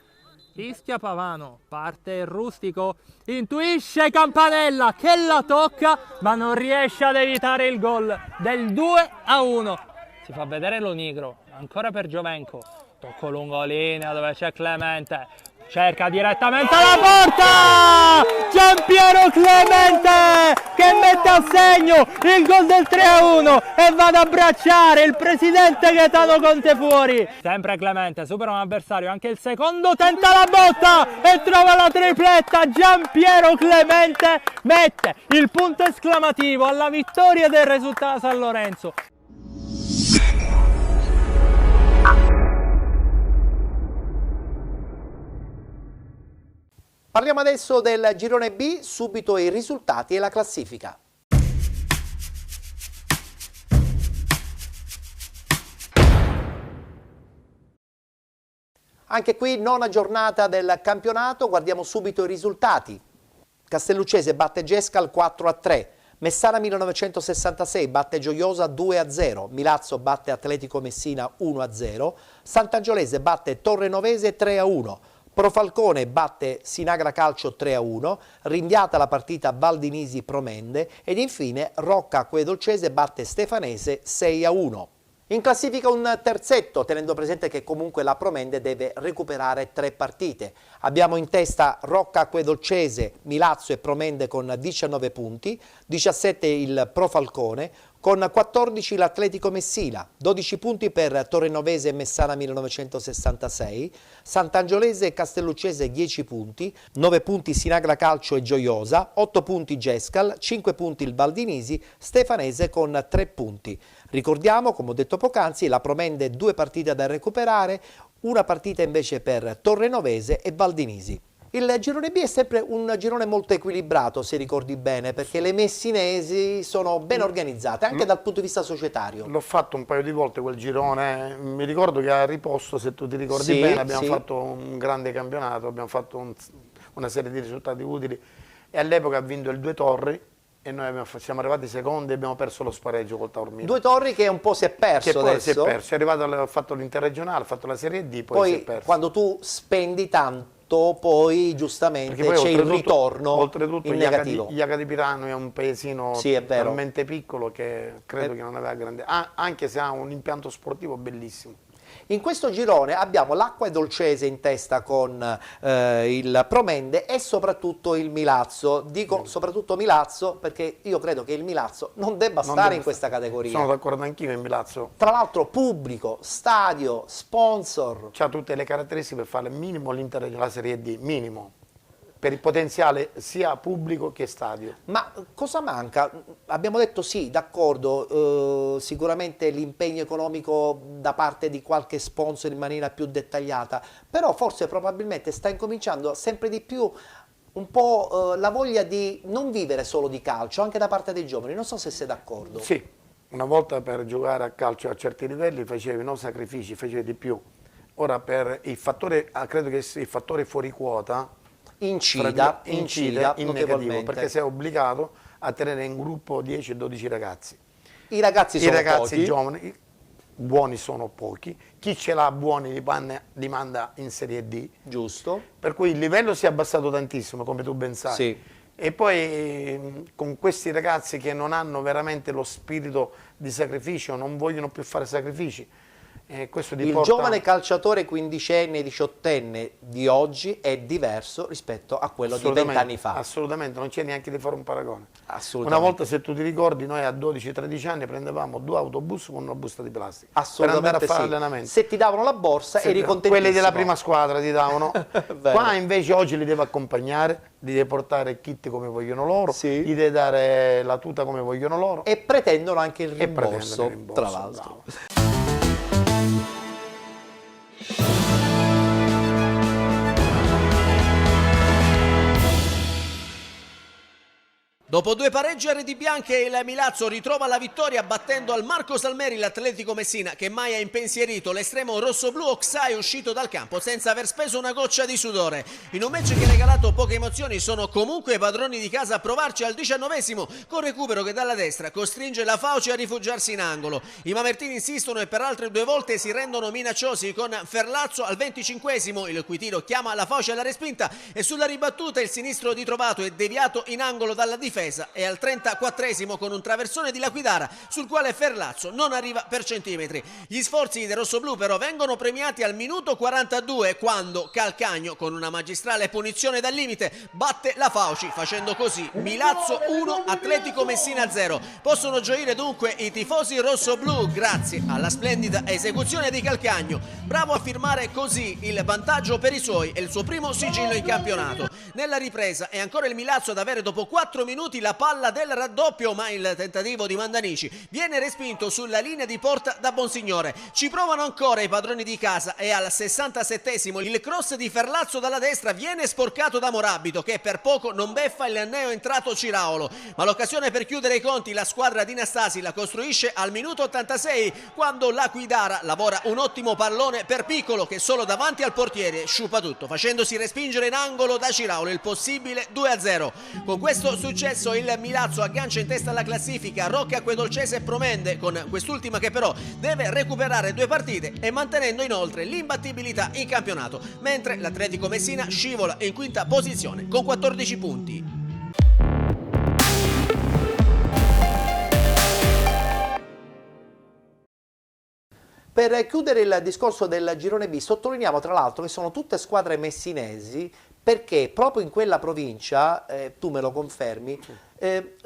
Fischia Pavano, parte il Rustico, intuisce Campanella che la tocca ma non riesce ad evitare il gol del 2-1. Si fa vedere lo Nigro, ancora per Giovenco, tocco lungolinea dove c'è Clemente, cerca direttamente la porta! Giampiero Clemente che mette a segno il gol del 3-1 e va ad abbracciare il presidente Gaetano Contefuori. Sempre Clemente, supera un avversario, anche il secondo, tenta la botta e trova la tripletta. Giampiero Clemente mette il punto esclamativo alla vittoria del Resultana San Lorenzo. Parliamo adesso del girone B, subito i risultati e la classifica. Anche qui nona giornata del campionato, guardiamo subito i risultati. Castelluccese batte Gescal 4-3, Messana 1966 batte Gioiosa 2-0, Milazzo batte Atletico Messina 1-0, Sant'Angiolese batte Torrenovese 3-1, Profalcone batte Sinagra Calcio 3-1, rinviata la partita Valdinisi Promende ed infine Rocca Acquedolcese batte Stefanese 6-1. In classifica un terzetto, tenendo presente che comunque la Promende deve recuperare 3 partite. Abbiamo in testa Rocca Acquedolcese, Milazzo e Promende con 19 punti, 17 il Profalcone, con 14 l'Atletico Messina, 12 punti per Torrenovese e Messana 1966, Sant'Angiolese e Castelluccese 10 punti, 9 punti Sinagra Calcio e Gioiosa, 8 punti Gescal, 5 punti il Valdinisi, Stefanese con 3 punti. Ricordiamo, come ho detto poc'anzi, la Promende 2 partite da recuperare, una partita invece per Torrenovese e Valdinisi. Il girone B è sempre un girone molto equilibrato, se ricordi bene, perché le messinesi sono ben organizzate, anche dal punto di vista societario. L'ho fatto un paio di volte quel girone, mi ricordo che a riposto, se tu ti ricordi bene, abbiamo fatto un grande campionato, abbiamo fatto una serie di risultati utili e all'epoca ha vinto il Due Torri e noi siamo arrivati secondi e abbiamo perso lo spareggio col Taormina. Due Torri che un po' si è perso adesso. Si è perso, è arrivato, ha fatto l'interregionale, ha fatto la Serie D, poi si è perso. Quando tu spendi tanto, poi giustamente c'è il ritorno oltretutto in negativo. Iaca di Pirano è un paesino talmente piccolo che credo che non aveva grande, anche se ha un impianto sportivo bellissimo. In questo girone abbiamo l'Acquedolcese in testa con il Promende e soprattutto il Milazzo. Dico soprattutto Milazzo perché io credo che il Milazzo non debba stare in questa categoria. Sono d'accordo anch'io in Milazzo. Tra l'altro pubblico, stadio, sponsor. C'ha tutte le caratteristiche per fare minimo l'Inter la Serie D, minimo. Per il potenziale sia pubblico che stadio. Ma cosa manca? Abbiamo detto sì, d'accordo, sicuramente l'impegno economico da parte di qualche sponsor in maniera più dettagliata, però forse probabilmente sta incominciando sempre di più un po' la voglia di non vivere solo di calcio, anche da parte dei giovani, non so se sei d'accordo. Sì, una volta per giocare a calcio a certi livelli facevi sacrifici, facevi di più. Ora per il fattore, credo che il fattore fuori quota incida in negativo, perché sei obbligato a tenere in gruppo 10-12 ragazzi. I ragazzi sono pochi. Giovani, buoni sono pochi, chi ce l'ha buoni li manda in Serie D. Giusto. Per cui il livello si è abbassato tantissimo, come tu ben sai. Sì. E poi con questi ragazzi che non hanno veramente lo spirito di sacrificio, non vogliono più fare sacrifici. Questo Il giovane calciatore quindicenne, diciottenne di oggi è diverso rispetto a quello di 20 anni fa. Assolutamente, non c'è neanche di fare un paragone. Assolutamente. Una volta, se tu ti ricordi, noi a 12-13 anni prendevamo 2 autobus con una busta di plastica Assolutamente per andare a fare sì. allenamento. Se ti davano la borsa eri contentissimo. Quelli della prima squadra ti davano. Qua invece oggi li devo accompagnare, li devi portare il kit come vogliono loro, gli devi dare la tuta come vogliono loro. E pretendono anche il rimborso, tra l'altro. Dopo 2 pareggi a reti bianche, il Milazzo ritrova la vittoria battendo al Marco Salmeri l'Atletico Messina, che mai ha impensierito l'estremo rossoblu Oxai uscito dal campo senza aver speso una goccia di sudore. In un match che ha regalato poche emozioni, sono comunque i padroni di casa a provarci al 19esimo con recupero che dalla destra costringe la Fauci a rifugiarsi in angolo. I mamertini insistono e per altre 2 volte si rendono minacciosi con Ferlazzo al 25esimo, il cui tiro chiama la Fauci alla respinta e sulla ribattuta il sinistro di Trovato è deviato in angolo dalla difesa. E al 34esimo con un traversone di Laquidara sul quale Ferlazzo non arriva per centimetri. Gli sforzi dei rossoblù però vengono premiati al minuto 42 quando Calcagno con una magistrale punizione dal limite batte la Fauci, facendo così Milazzo 1 Atletico Messina 0. Possono gioire dunque i tifosi rossoblù grazie alla splendida esecuzione di Calcagno, bravo a firmare così il vantaggio per i suoi e il suo primo sigillo in campionato. Nella ripresa è ancora il Milazzo ad avere dopo 4 minuti la palla del raddoppio, ma il tentativo di Mandanici viene respinto sulla linea di porta da Bonsignore. Ci provano ancora i padroni di casa e al 67esimo il cross di Ferlazzo dalla destra viene sporcato da Morabito, che per poco non beffa il neo entrato Ciraolo. Ma l'occasione per chiudere i conti la squadra di Nastasi la costruisce al minuto 86 quando l'Aquidara lavora un ottimo pallone per Piccolo, che solo davanti al portiere sciupa tutto, facendosi respingere in angolo da Ciraolo, il possibile 2-0. Con questo successo il Milazzo aggancia in testa alla classifica Rocca Acquedolcese e Promende, con quest'ultima che però deve recuperare 2 partite e mantenendo inoltre l'imbattibilità in campionato, mentre l'Atletico Messina scivola in quinta posizione con 14 punti. Per chiudere il discorso del girone B, sottolineiamo tra l'altro che sono tutte squadre messinesi, perché proprio in quella provincia, tu me lo confermi,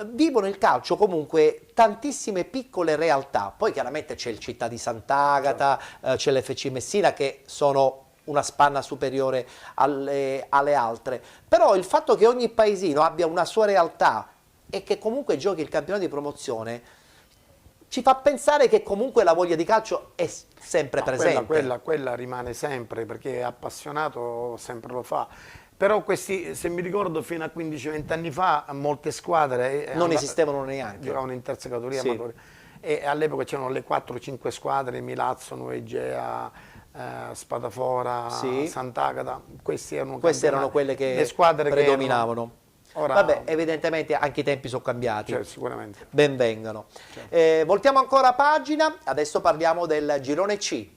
vivono il calcio comunque tantissime piccole realtà. Poi chiaramente c'è il Città di Sant'Agata, c'è l'FC Messina, che sono una spanna superiore alle altre. Però il fatto che ogni paesino abbia una sua realtà e che comunque giochi il campionato di promozione ci fa pensare che comunque la voglia di calcio è sempre presente. Quella rimane sempre, perché è appassionato, sempre lo fa. Però questi, se mi ricordo, fino a 15-20 anni fa molte squadre non esistevano neanche. Giocavano in terza categoria, sì. E all'epoca c'erano le 4-5 squadre, Milazzo, Nuegea, Spadafora, sì. Sant'Agata. Queste erano quelle che le squadre predominavano. Ora, vabbè, evidentemente anche i tempi sono cambiati. Certo, sicuramente. Ben vengano. Certo. Voltiamo ancora pagina, adesso parliamo del girone C.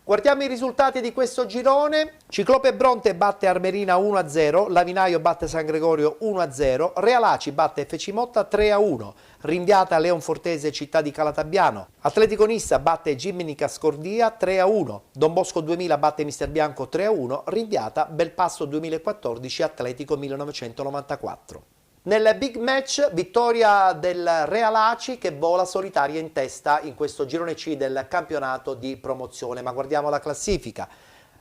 Guardiamo i risultati di questo girone. Ciclope Bronte batte Armerina 1-0, Lavinaio batte San Gregorio 1-0, Realaci batte FC Motta 3-1, Rinviata Leonfortese Città di Calatabbiano, Atletico Nissa batte Gimmenica Scordia 3-1, Don Bosco 2000 batte Mister Bianco 3-1, Rinviata Belpasso 2014 Atletico 1994. Nel big match, vittoria del Realaci che vola solitaria in testa in questo girone C del campionato di promozione. Ma guardiamo la classifica.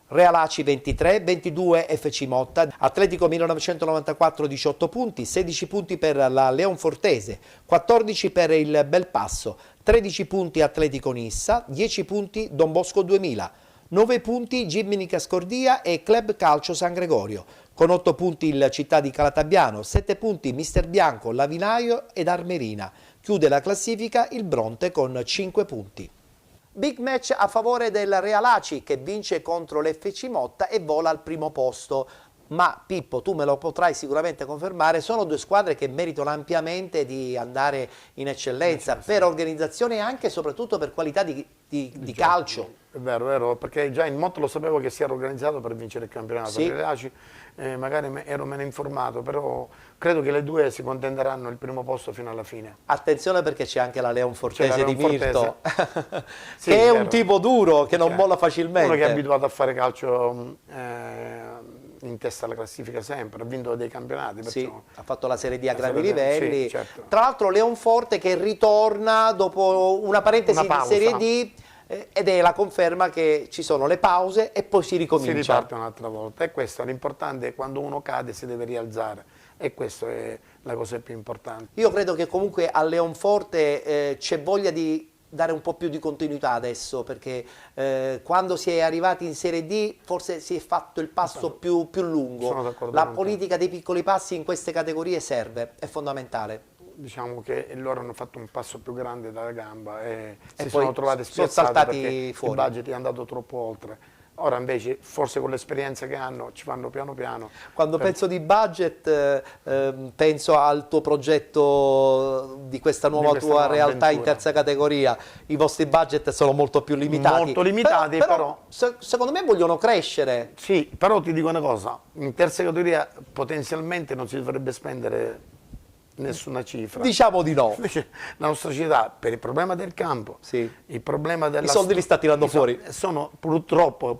Realaci 23, 22 FC Motta, Atletico 1994 18 punti, 16 punti per la Leonfortese, 14 per il Belpasso, 13 punti Atletico Nissa, 10 punti Don Bosco 2000, 9 punti Gimmenica Scordia e Club Calcio San Gregorio. Con 8 punti il Città di Calatabbiano, 7 punti Mister Bianco, Lavinaio ed Armerina. Chiude la classifica il Bronte con 5 punti. Big match a favore del Realaci che vince contro l'FC Motta e vola al primo posto. ma Pippo, tu me lo potrai sicuramente confermare, sono due squadre che meritano ampiamente di andare in eccellenza per organizzazione e anche e soprattutto per qualità di calcio. È vero, perché già il Motto lo sapevo che si era organizzato per vincere il campionato. Sì. Le Aci, magari ero meno informato, però credo che le due si contenderanno il primo posto fino alla fine. Attenzione perché c'è anche la Leonfortese di Mirto, Sì, che è vero. un tipo duro, che non molla facilmente. Uno che è abituato a fare calcio in testa alla classifica sempre, ha vinto dei campionati. Perciò... Sì, ha fatto la Serie D a La grandi Serie D, livelli. sì, certo. Tra l'altro Leonforte che ritorna dopo una parentesi Una pausa. di Serie D ed è la conferma che ci sono le pause e poi si ricomincia. Si riparte un'altra volta e questo è l'importante, quando uno cade si deve rialzare e questa è la cosa più importante. Io credo che comunque a Leonforte c'è voglia di dare un po' più di continuità adesso, perché quando si è arrivati in Serie D forse si è fatto il passo più lungo. Sono d'accordo La con te. politica dei piccoli passi in queste categorie serve, è fondamentale. Diciamo che loro hanno fatto un passo più grande dalla gamba e si poi sono trovati sono spiazzati saltati perché fuori. il budget è andato troppo oltre. Ora invece forse con l'esperienza che hanno ci vanno piano piano. Quando penso di budget penso al tuo progetto di questa nuova tua nuova realtà in avventura. terza categoria. I vostri budget sono molto più limitati. Molto limitati, però secondo me vogliono crescere. Sì, però ti dico una cosa, in terza categoria potenzialmente non si dovrebbe spendere nessuna cifra. Diciamo di no. Invece la nostra città, per il problema del campo, il problema della... I soldi li sta tirando fuori. Sono purtroppo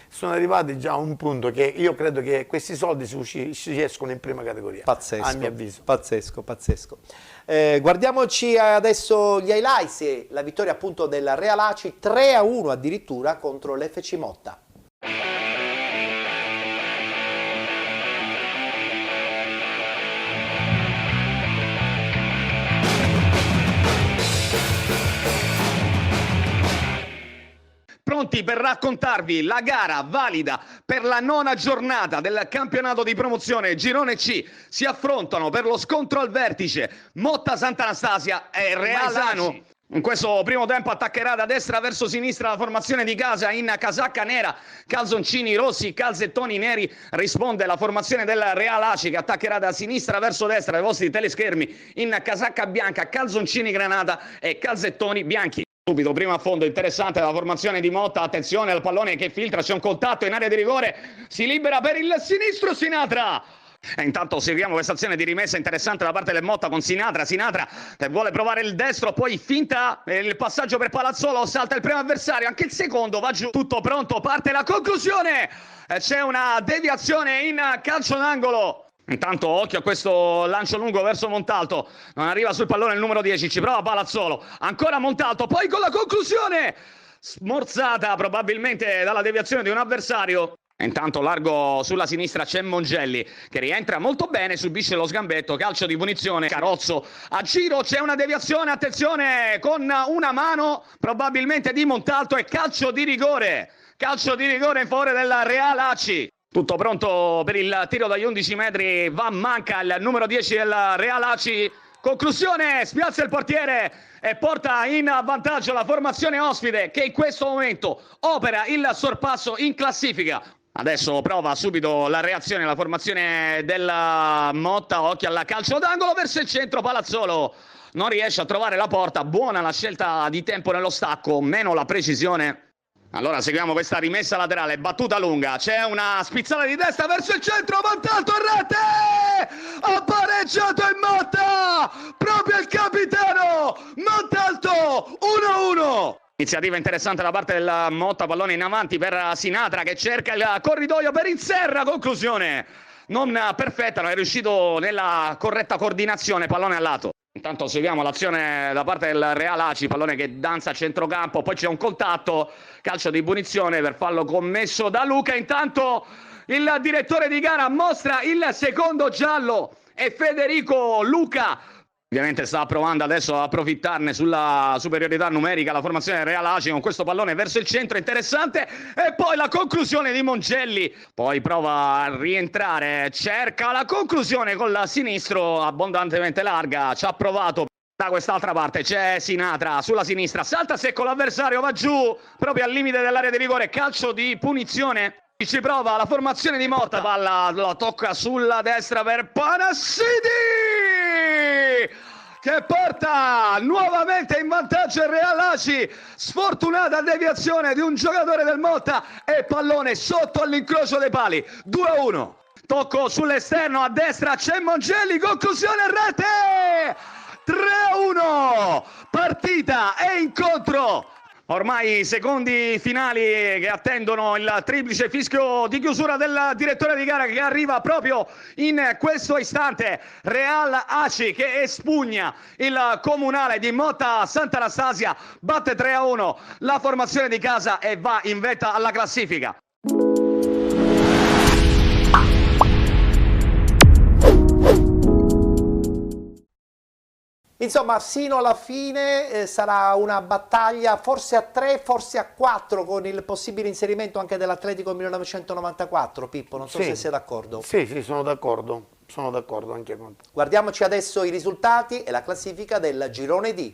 sono arrivati già a un punto che io credo che questi soldi si escono in prima categoria. Pazzesco, a mio avviso. Pazzesco. Guardiamoci adesso gli highlights, la vittoria appunto della Real Aci 3-1 addirittura contro l'FC Motta. Pronti per raccontarvi la gara valida per la 9ª giornata del campionato di promozione Girone C. Si affrontano per lo scontro al vertice Motta Sant'Anastasia e Real Aci. In questo primo tempo attaccherà da destra verso sinistra la formazione di casa in casacca nera, calzoncini rossi, calzettoni neri. Risponde la formazione del Real Aci che attaccherà da sinistra verso destra ai vostri teleschermi in casacca bianca, calzoncini granata e calzettoni bianchi. Subito, primo a fondo, interessante la formazione di Motta, attenzione al pallone che filtra, c'è un contatto in area di rigore, si libera per il sinistro Sinatra. E intanto seguiamo questa azione di rimessa interessante da parte del Motta con Sinatra che vuole provare il destro, poi finta il passaggio per Palazzolo, salta il primo avversario, anche il secondo va giù, tutto pronto, parte la conclusione, c'è una deviazione in calcio d'angolo. Intanto occhio a questo lancio lungo verso Montalto, non arriva sul pallone il numero 10, ci prova Palazzolo, ancora Montalto, poi con la conclusione smorzata probabilmente dalla deviazione di un avversario. Intanto largo sulla sinistra c'è Mongelli che rientra molto bene, subisce lo sgambetto, calcio di punizione, Carozzo a giro, c'è una deviazione, attenzione con una mano probabilmente di Montalto e calcio di rigore in favore della Real Aci. Tutto pronto per il tiro dagli 11 metri, manca il numero 10 del Real Aci, conclusione, spiazza il portiere e porta in vantaggio la formazione ospite che in questo momento opera il sorpasso in classifica. Adesso prova subito la reazione la formazione della Motta, occhio al calcio d'angolo verso il centro, Palazzolo non riesce a trovare la porta, buona la scelta di tempo nello stacco, meno la precisione. Allora seguiamo questa rimessa laterale, battuta lunga, c'è una spizzata di testa verso il centro, Montalto a rete! Ha pareggiato il Motta! Proprio il capitano! Montalto 1-1! Iniziativa interessante da parte del Motta, pallone in avanti per Sinatra che cerca il corridoio per Inserra, conclusione non perfetta, non è riuscito nella corretta coordinazione, pallone al lato. Intanto seguiamo l'azione da parte del Real Aci, pallone che danza a centrocampo, poi c'è un contatto, calcio di punizione per fallo commesso da Luca. Intanto il direttore di gara mostra il secondo giallo e Federico Luca ovviamente sta provando adesso a approfittarne sulla superiorità numerica la formazione del Real Aci con questo pallone verso il centro interessante e poi la conclusione di Mongelli, poi prova a rientrare, cerca la conclusione con la sinistro abbondantemente larga, ci ha provato. Da quest'altra parte c'è Sinatra sulla sinistra, salta secco l'avversario, va giù proprio al limite dell'area di rigore, calcio di punizione. Ci prova la formazione di Motta, palla la tocca sulla destra per Panassidi, che porta nuovamente in vantaggio il Real Aci. Sfortunata deviazione di un giocatore del Motta e pallone sotto all'incrocio dei pali. 2-1. Tocco sull'esterno a destra, c'è Mongelli, conclusione rete. 3-1. Partita e incontro. Ormai secondi finali che attendono il triplice fischio di chiusura del direttore di gara, che arriva proprio in questo istante. Real Aci che espugna il comunale di Motta Sant'Anastasia, batte 3-1 la formazione di casa e va in vetta alla classifica. Insomma, sino alla fine sarà una battaglia forse a 3, forse a 4, con il possibile inserimento anche dell'Atletico 1994. Pippo, non so se sei d'accordo. Sì, sono d'accordo anche con te. Guardiamoci adesso i risultati e la classifica del girone D.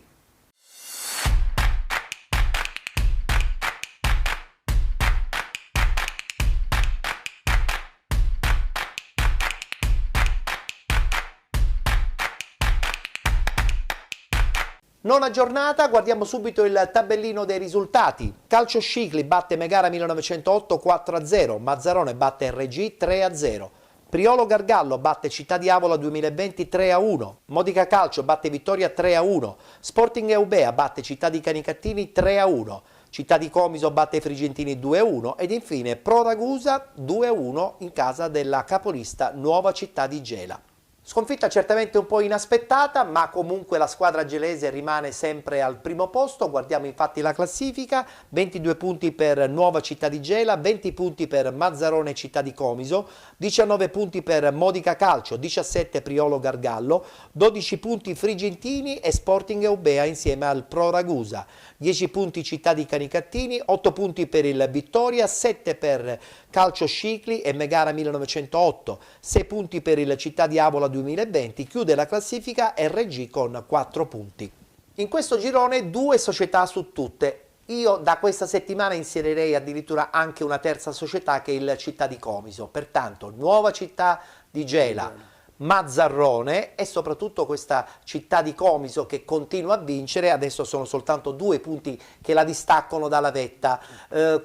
Nona giornata, guardiamo subito il tabellino dei risultati. Calcio Scicli batte Megara 1908 4-0, Mazzarone batte RG 3-0, Priolo Gargallo batte Città di Avola 2020 3-1, Modica Calcio batte Vittoria 3-1, Sporting Eubea batte Città di Canicattini 3-1, Città di Comiso batte Frigentini 2-1 ed infine Pro Ragusa 2-1 in casa della capolista Nuova Città di Gela. Sconfitta certamente un po' inaspettata, ma comunque la squadra gelese rimane sempre al primo posto. Guardiamo infatti la classifica: 22 punti per Nuova Città di Gela, 20 punti per Mazzarone Città di Comiso, 19 punti per Modica Calcio, 17 Priolo Gargallo, 12 punti Frigentini e Sporting Eubea insieme al Pro Ragusa, 10 punti Città di Canicattini, 8 punti per il Vittoria, 7 per Calcio Scicli e Megara 1908, 6 punti per il Città di Avola 2020, chiude la classifica RG con 4 punti. In questo girone 2 società su tutte. Io da questa settimana inserirei addirittura anche una terza società, che è il Città di Comiso. Pertanto Nuova Città di Gela, Mazzarrone e soprattutto questa Città di Comiso che continua a vincere. Adesso sono soltanto 2 punti che la distaccano dalla vetta.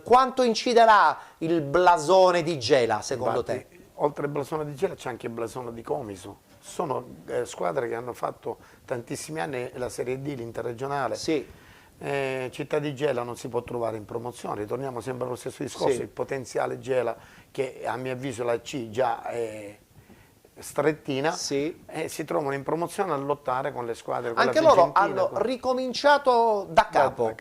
Quanto inciderà il blasone di Gela secondo te? Oltre al blasone di Gela c'è anche il blasone di Comiso. Sono squadre che hanno fatto tantissimi anni la Serie D, l'interregionale. Sì. Città di Gela non si può trovare in promozione, ritorniamo sempre allo stesso discorso. Sì. Il potenziale Gela, che a mio avviso la C già è strettina, sì, si trovano in promozione a lottare con le squadre. Con anche loro hanno ricominciato da capo.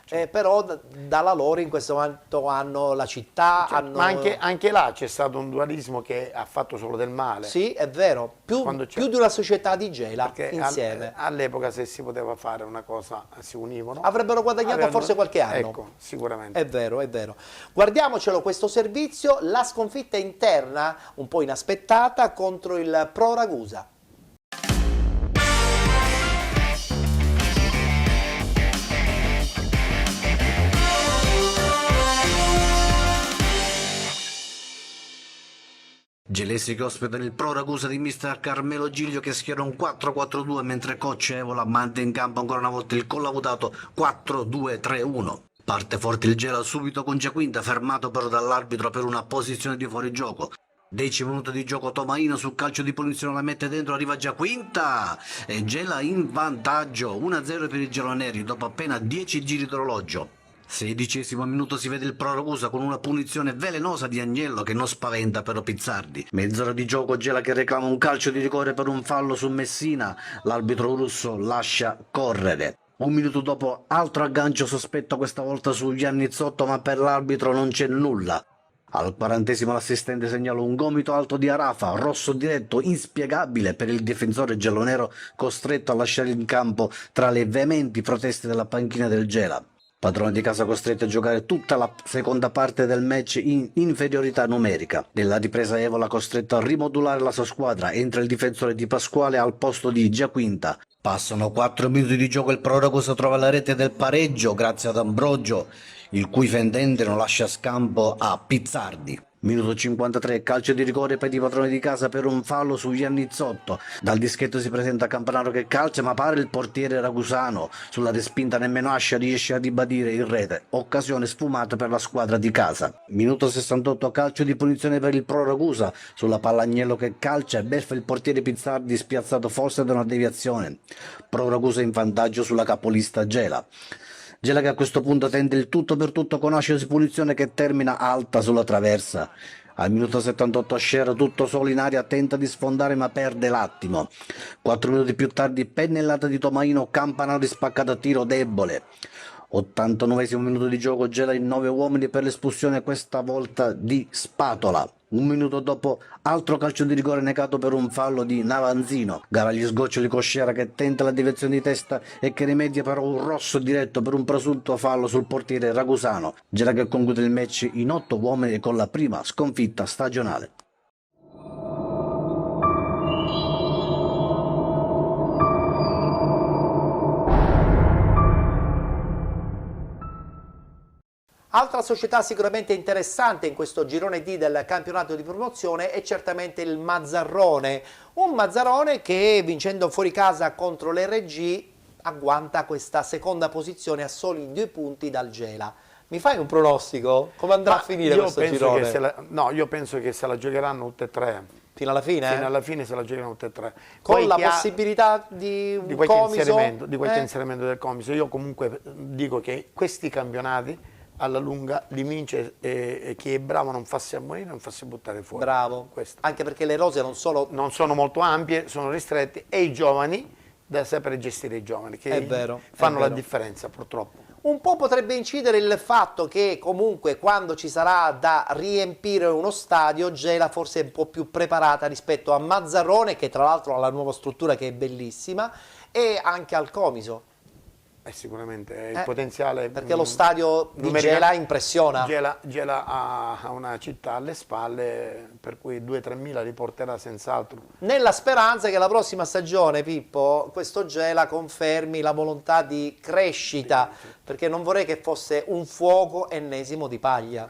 Però dalla loro in questo momento hanno la città. Ma anche là c'è stato un dualismo che ha fatto solo del male. Sì, è vero, più di una società di Gela insieme. All'epoca se si poteva fare una cosa si univano. Avrebbero guadagnato forse qualche anno. Ecco, sicuramente. È vero, è vero. Guardiamocelo questo servizio, la sconfitta interna un po' inaspettata contro il Pro Ragusa. Gelesi che ospitano il Pro Ragusa di mister Carmelo Giglio, che schiera un 4-4-2, mentre coach Evola manda in campo ancora una volta il collautato 4-2-3-1. Parte forte il Gela subito con Giaquinta, fermato però dall'arbitro per una posizione di fuorigioco. 10 minuti di gioco, Tomaino sul calcio di punizione la mette dentro, arriva Giaquinta e Gela in vantaggio, 1-0 per i geloneri dopo appena 10 giri d'orologio. 16° minuto si vede il Pro Ragusa con una punizione velenosa di Agnello che non spaventa però Pizzardi. Mezz'ora di gioco, Gela che reclama un calcio di rigore per un fallo su Messina, l'arbitro russo lascia correre. Un minuto dopo altro aggancio sospetto, questa volta su Giannizzotto, ma per l'arbitro non c'è nulla. Al 40° l'assistente segnala un gomito alto di Arafa, rosso diretto inspiegabile per il difensore giallonero, costretto a lasciare il campo tra le veementi proteste della panchina del Gela. Padrone di casa costretto a giocare tutta la seconda parte del match in inferiorità numerica. Nella ripresa Evola costretto a rimodulare la sua squadra, entra il difensore Di Pasquale al posto di Giaquinta. Passano 4 minuti di gioco, il Pro Ragusa trova la rete del pareggio grazie ad Ambrogio, il cui fendente non lascia scampo a Pizzardi. Minuto 53, calcio di rigore per i padroni di casa per un fallo su Iannizzotto. Dal dischetto si presenta Campanaro che calcia, ma pare il portiere ragusano. Sulla respinta nemmeno Ascia riesce a ribadire in rete. Occasione sfumata per la squadra di casa. Minuto 68, calcio di punizione per il Pro Ragusa. Sulla palla Agnello che calcia e beffa il portiere Pizzardi, spiazzato forse da una deviazione. Pro Ragusa in vantaggio sulla capolista Gela. Gela che a questo punto tende il tutto per tutto con Ascia di punizione che termina alta sulla traversa. Al minuto 78 Sciera tutto solo in aria tenta di sfondare ma perde l'attimo. 4 minuti più tardi pennellata di Tomaino, Campanaro spaccato a tiro debole. 89esimo minuto di gioco, Gela in 9 uomini per l'espulsione questa volta di Spatola. Un minuto dopo altro calcio di rigore negato per un fallo di Navanzino. Gara agli sgoccioli con Sciera che tenta la deviazione di testa e che rimedia però un rosso diretto per un presunto fallo sul portiere ragusano. Gela che conclude il match in 8 uomini con la prima sconfitta stagionale. Altra società sicuramente interessante in questo girone D del campionato di promozione è certamente il Mazzarrone, un Mazzarone che vincendo fuori casa contro l'RG agguanta questa seconda posizione a soli 2 punti dal Gela. Mi fai un pronostico? Come andrà a finire questo girone? Io penso che se la giocheranno tutte e 3. Fino alla fine? Fino alla fine se la giocheranno tutte e 3. Con Poi la possibilità di un qualche inserimento del Comiso. Io comunque dico che questi campionati alla lunga li vince e chi è bravo non fa ammonire, non fa buttare fuori. Bravo, anche perché le rose non sono molto ampie, sono ristrette e i giovani, da sapere gestire i giovani, che fanno la differenza purtroppo. Un po' potrebbe incidere il fatto che comunque quando ci sarà da riempire uno stadio, Gela forse è un po' più preparata rispetto a Mazzarrone, che tra l'altro ha la nuova struttura che è bellissima, e anche al Comiso. Sicuramente il potenziale, perché lo stadio di Gela impressiona. Gela ha una città alle spalle per cui 2-3 mila li porterà senz'altro. Nella speranza che la prossima stagione, Pippo, questo Gela confermi la volontà di crescita, perché non vorrei che fosse un fuoco ennesimo di paglia.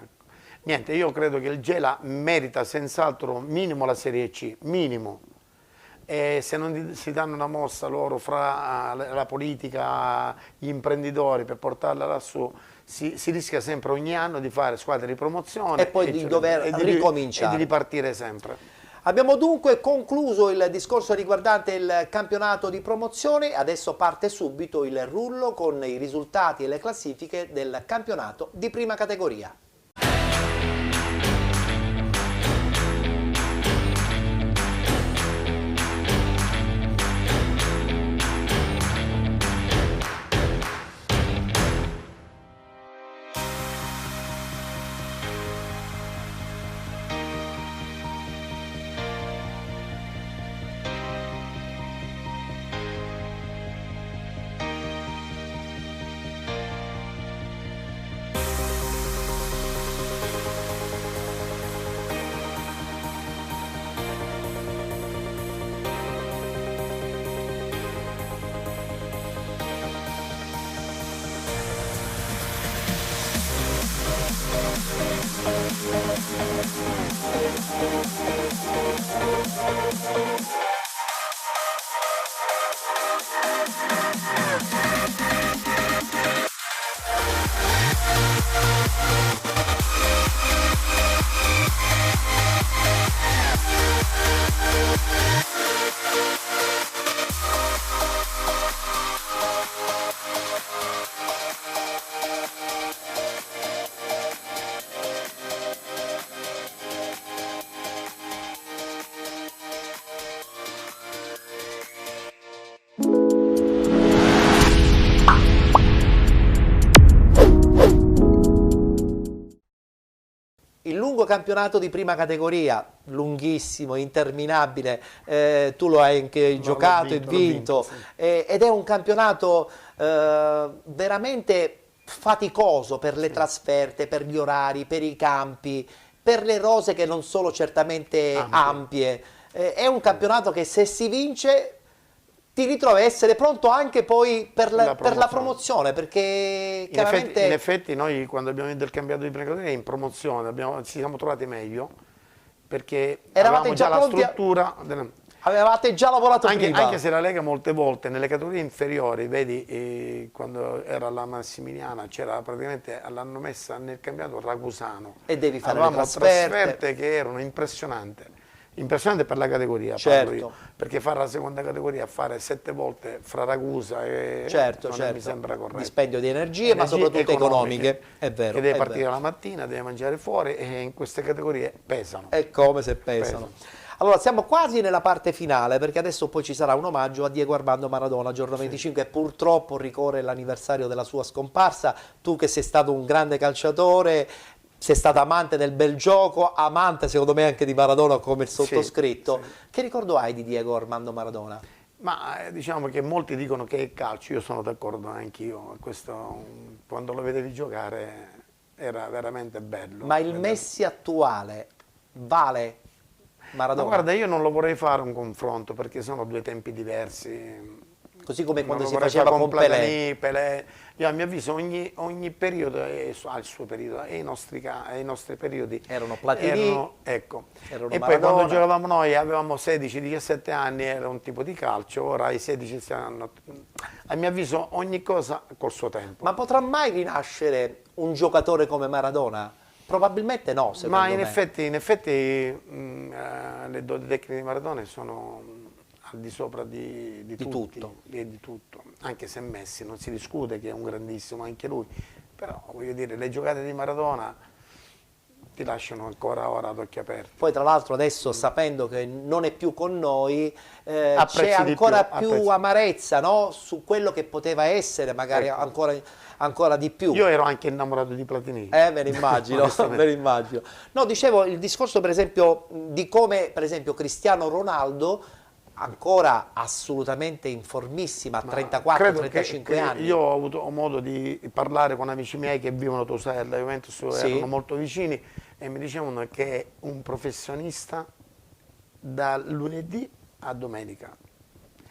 Niente, io credo che il Gela merita senz'altro minimo la Serie C, minimo. E se non si danno una mossa loro fra la politica, gli imprenditori per portarla lassù, si rischia sempre ogni anno di fare squadre di promozione e poi di dover ricominciare e di ripartire sempre. Abbiamo dunque concluso il discorso riguardante il campionato di promozione, adesso parte subito il rullo con i risultati e le classifiche del campionato di prima categoria. Il lungo campionato di prima categoria, lunghissimo, interminabile, tu lo hai anche giocato e vinto, sì. Ed è un campionato veramente faticoso per le trasferte, per gli orari, per i campi, per le rose che non sono certamente ampie. È un campionato che se si vince ti ritrovi a essere pronto anche poi per la promozione, perché chiaramente... In effetti noi quando abbiamo vinto il campionato di categoria in promozione ci siamo trovati meglio, perché avevamo già la struttura... Avevate già lavorato prima. Anche se la Lega molte volte nelle categorie inferiori, vedi, quando era la Massimiliana, c'era praticamente, l'hanno messa nel campionato ragusano. E devi fare le trasferte che erano impressionanti per la categoria, certo. parlo io, perché fare la seconda categoria, fare 7 volte fra Ragusa e certo. mi sembra corretto. Dispendio di energie, ma soprattutto economiche, è vero. Che deve partire la mattina, deve mangiare fuori, e in queste categorie pesano. È come se pesano. Allora, siamo quasi nella parte finale, perché adesso poi ci sarà un omaggio a Diego Armando Maradona, giorno 25, e purtroppo ricorre l'anniversario della sua scomparsa. Tu che sei stato un grande calciatore, sei stato amante del bel gioco, amante secondo me anche di Maradona come il sottoscritto. Sì. Che ricordo hai di Diego Armando Maradona? Ma diciamo che molti dicono che è calcio, io sono d'accordo anch'io, quando lo vedevi giocare era veramente bello. Ma il Messi attuale vale Maradona? Ma guarda, io non lo vorrei fare un confronto, perché sono due tempi diversi. Così come quando si faceva con Pelé. Io, a mio avviso, ogni periodo ha il suo periodo, e i nostri periodi erano Platini, ecco. Erano e Maradona. Poi quando giocavamo noi avevamo 16-17 anni, era un tipo di calcio, ora ai 16 anni, a mio avviso ogni cosa col suo tempo. Ma potrà mai rinascere un giocatore come Maradona? Probabilmente no, secondo me. Ma in effetti le doti tecniche di Maradona sono al di sopra di tutto, anche se Messi non si discute che è un grandissimo anche lui, però voglio dire, le giocate di Maradona ti lasciano ancora ora ad occhi aperti. Poi tra l'altro adesso, sapendo che non è più con noi, c'è ancora più amarezza, no? Su quello che poteva essere, magari ancora di più. Io ero anche innamorato di Platini. Me ne immagino, me ne immagino. No, dicevo il discorso per esempio di come per esempio Cristiano Ronaldo, ancora assolutamente informissima, a 34-35 anni. Io ho avuto modo di parlare con amici miei che vivono a Tozella, la Juventus, erano molto vicini, e mi dicevano che è un professionista da lunedì a domenica.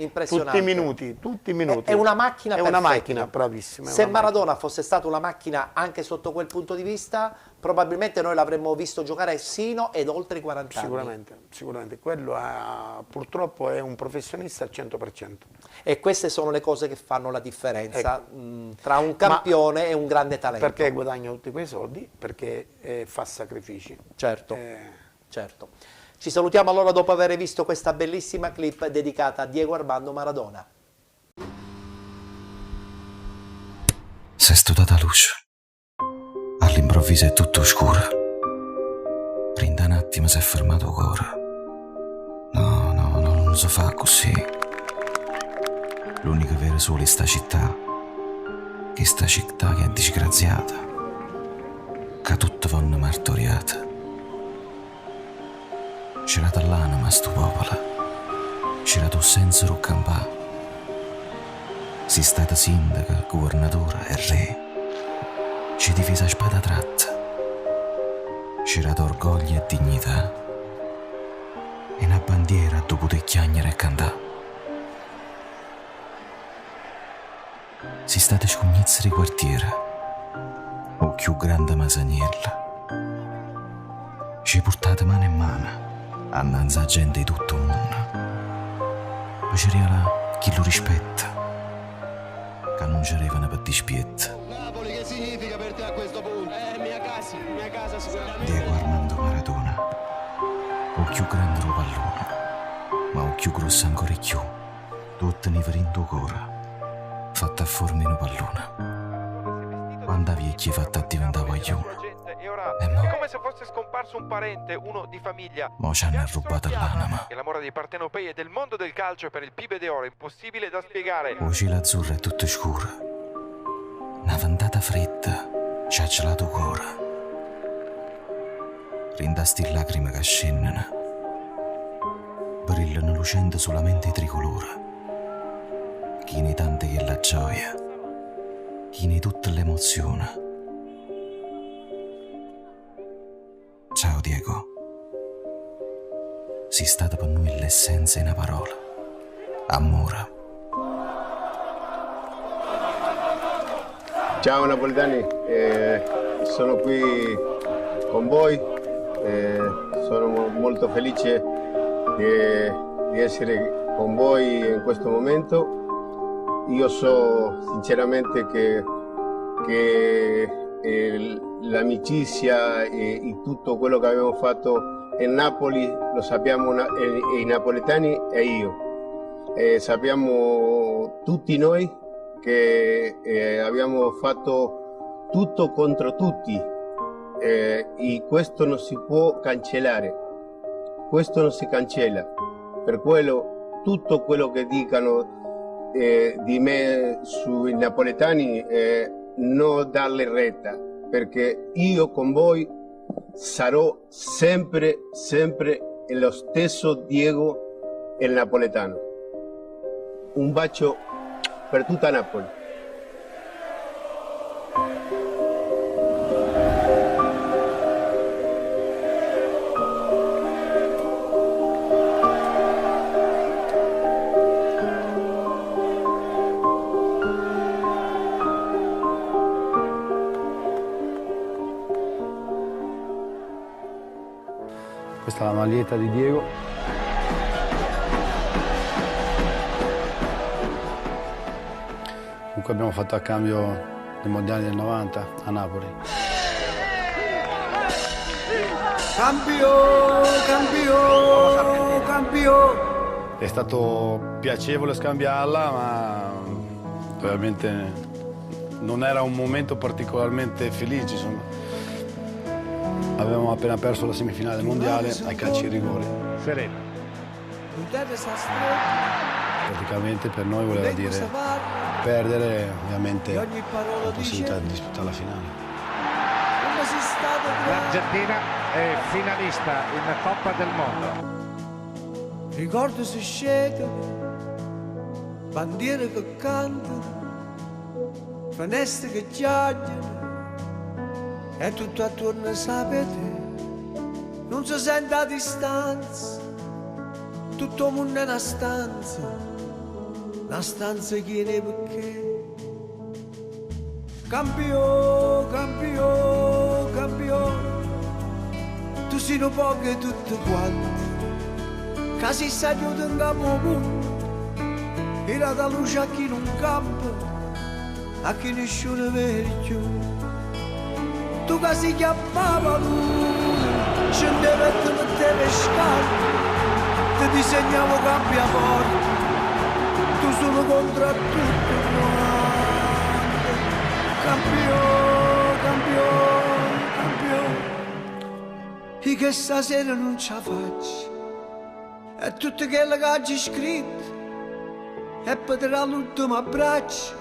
Impressionante. Tutti i minuti. È una macchina perfetta. È una macchina, bravissima. Se Maradona fosse stata una macchina anche sotto quel punto di vista, probabilmente noi l'avremmo visto giocare sino ed oltre i 40 anni. Sicuramente. Quello purtroppo è un professionista al 100%. E queste sono le cose che fanno la differenza tra un campione e un grande talento. Perché guadagna tutti quei soldi? Perché fa sacrifici. Certo. Ci salutiamo allora dopo aver visto questa bellissima clip dedicata a Diego Armando Maradona. Si è studiata la luce. All'improvviso è tutto scuro. Prima un attimo si è fermato il cuore. No, non si fa così. L'unico vero sole è sta città. Che sta città che è disgraziata. Che tutte vanno martoriate. C'era dall'anima sto popolo, c'era tu senza roccampà. Si stata sindaca, governatore e re, ci divisa a spada tratta. C'era d'orgoglio e dignità, e una bandiera tu potevi chiagnare e cantare. Si state scognizze di quartiere, o più grande masagnella. Ci portate mano in mano, annanza gente di tutto il mondo. Ma c'era chi lo rispetta, che non c'erano per dispietta. Napoli, che significa per te a questo punto? Mia casa sicuramente. Diego Armando Maradona, o più grande lo pallone, ma o più grosso ancora di più, tutto ne in tuo cuore, fatta a forma di un pallone. Quando vecchia fatta a diventare guaglione. È come se fosse scomparso un parente, uno di famiglia. Mo ci hanno rubato l'anima. E l'amore dei partenopei e del mondo del calcio per il Pibe d'Oro è impossibile da spiegare. O cielo azzurro è tutto scuro. Una ventata fredda ci ha gelato il cuore. Rindasti lacrime che scendono. Brillano lucente solamente i tricolori. Chi ne tante che la gioia, chi ne tutte le emozioni. Ciao Diego, sei stata per noi l'essenza in una parola, amore. Ciao napoletani, sono qui con voi, sono molto felice di essere con voi in questo momento. Io so sinceramente che l'amicizia e tutto quello che abbiamo fatto in Napoli lo sappiamo i napoletani e io. Sappiamo tutti noi che abbiamo fatto tutto contro tutti e questo non si può cancellare, questo non si cancella. Per quello tutto quello che dicano di me sui napoletani non darle retta, perché io con voi sarò sempre lo stesso Diego il napoletano. Un bacio per tutta Napoli. Questa è la maglietta di Diego. Comunque abbiamo fatto a cambio dei mondiali del 90 a Napoli. Cambio! È stato piacevole scambiarla, ma veramente non era un momento particolarmente felice. Insomma. Avevamo appena perso la semifinale del mondiale ai calci ai rigori. Serena. Praticamente per noi voleva dire perdere ovviamente la possibilità di disputare la finale. L'Argentina è finalista in Coppa del Mondo. Ricordo si scende, bandiere che cantano, finestre che chiacchierano, e tutto attorno sapete, non si sente a distanza, tutto il mondo è una stanza chiede perché. Campione, tu sei un po' che tutto quanto, che si sta aiutando in campo punto, era da luce a chi non campa, a chi nessuno vede più. Tu che si chiamava lui, scendeva e ti metteva scarpe, ti disegnavo campi a porta, tu solo contro tutto quanto. Campione, e che stasera non ce la faccio, e tutto quello che hai scritto, e potrà l'ultimo abbraccio,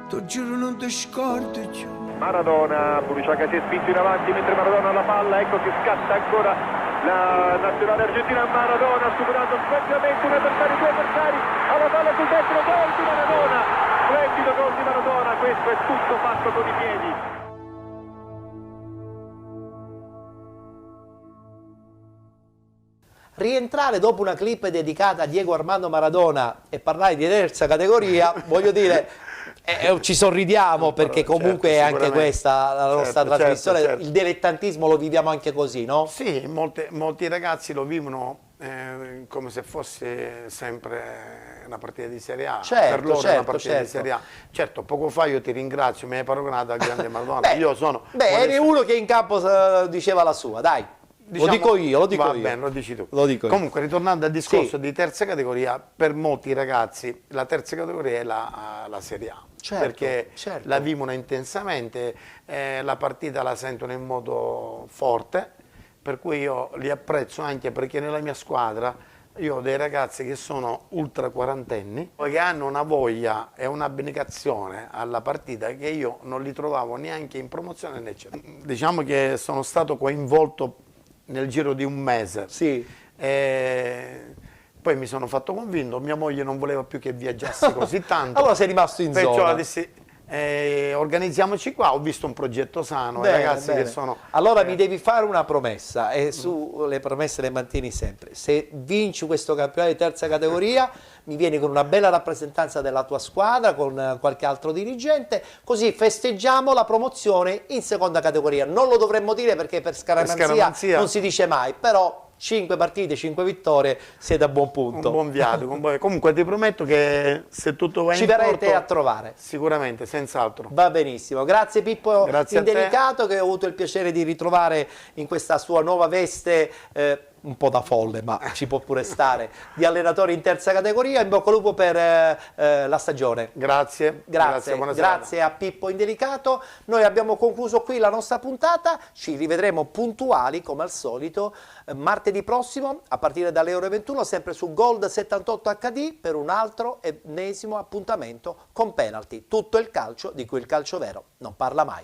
ti giuro non ti scordo più. Maradona, Burruchaga si è spinto in avanti mentre Maradona ha la palla, ecco che scatta ancora la nazionale argentina. Maradona superando splendidamente un avversario, due avversari, alla palla sul destro, gol di Maradona, splendido gol di Maradona, questo è tutto fatto con i piedi. Rientrare dopo una clip dedicata a Diego Armando Maradona e parlare di terza categoria, voglio dire, ci sorridiamo perché comunque è anche questa la nostra trasmissione, certo. Il dilettantismo lo viviamo anche così, no? Sì, molti ragazzi lo vivono come se fosse sempre una partita di Serie A, certo, per loro certo, è una partita di Serie A. Certo, poco fa io ti ringrazio, mi hai paragonato al grande Maradona. Io sono... eri uno che in campo diceva la sua, dai. Diciamo, lo dico io. Va bene, lo dici tu. Lo dico Comunque, ritornando al discorso di terza categoria, per molti ragazzi la terza categoria è la Serie A. Certo, perché la vivono intensamente, la partita la sentono in modo forte, per cui io li apprezzo anche perché nella mia squadra io ho dei ragazzi che sono ultra quarantenni, che hanno una voglia e un'abnegazione alla partita che io non li trovavo neanche in promozione né c'era. Diciamo che sono stato coinvolto nel giro di un mese. Sì. Poi mi sono fatto convinto, mia moglie non voleva più che viaggiassi così tanto. Allora sei rimasto in perciò zona. Dissi, organizziamoci qua, ho visto un progetto sano, i ragazzi che sono... Allora mi devi fare una promessa, e su le promesse le mantieni sempre. Se vinci questo campionato di terza categoria, mi vieni con una bella rappresentanza della tua squadra, con qualche altro dirigente, così festeggiamo la promozione in seconda categoria. Non lo dovremmo dire perché per scaramanzia non si dice mai, però 5 partite, 5 vittorie, siete a buon punto. Un buon viaggio. Comunque ti prometto che se tutto va in porto... Ci verrete a trovare. Sicuramente, senz'altro. Va benissimo. Grazie Pippo Indelicato, che ho avuto il piacere di ritrovare in questa sua nuova veste, un po' da folle, ma ci può pure stare, di allenatore in terza categoria. In bocca al lupo per la stagione. Grazie. Grazie a Pippo Indelicato. Noi abbiamo concluso qui la nostra puntata, ci rivedremo puntuali come al solito martedì prossimo a partire dalle ore 21, sempre su Gold 78 HD, per un altro ennesimo appuntamento con penalty. Tutto il calcio di cui il calcio vero non parla mai.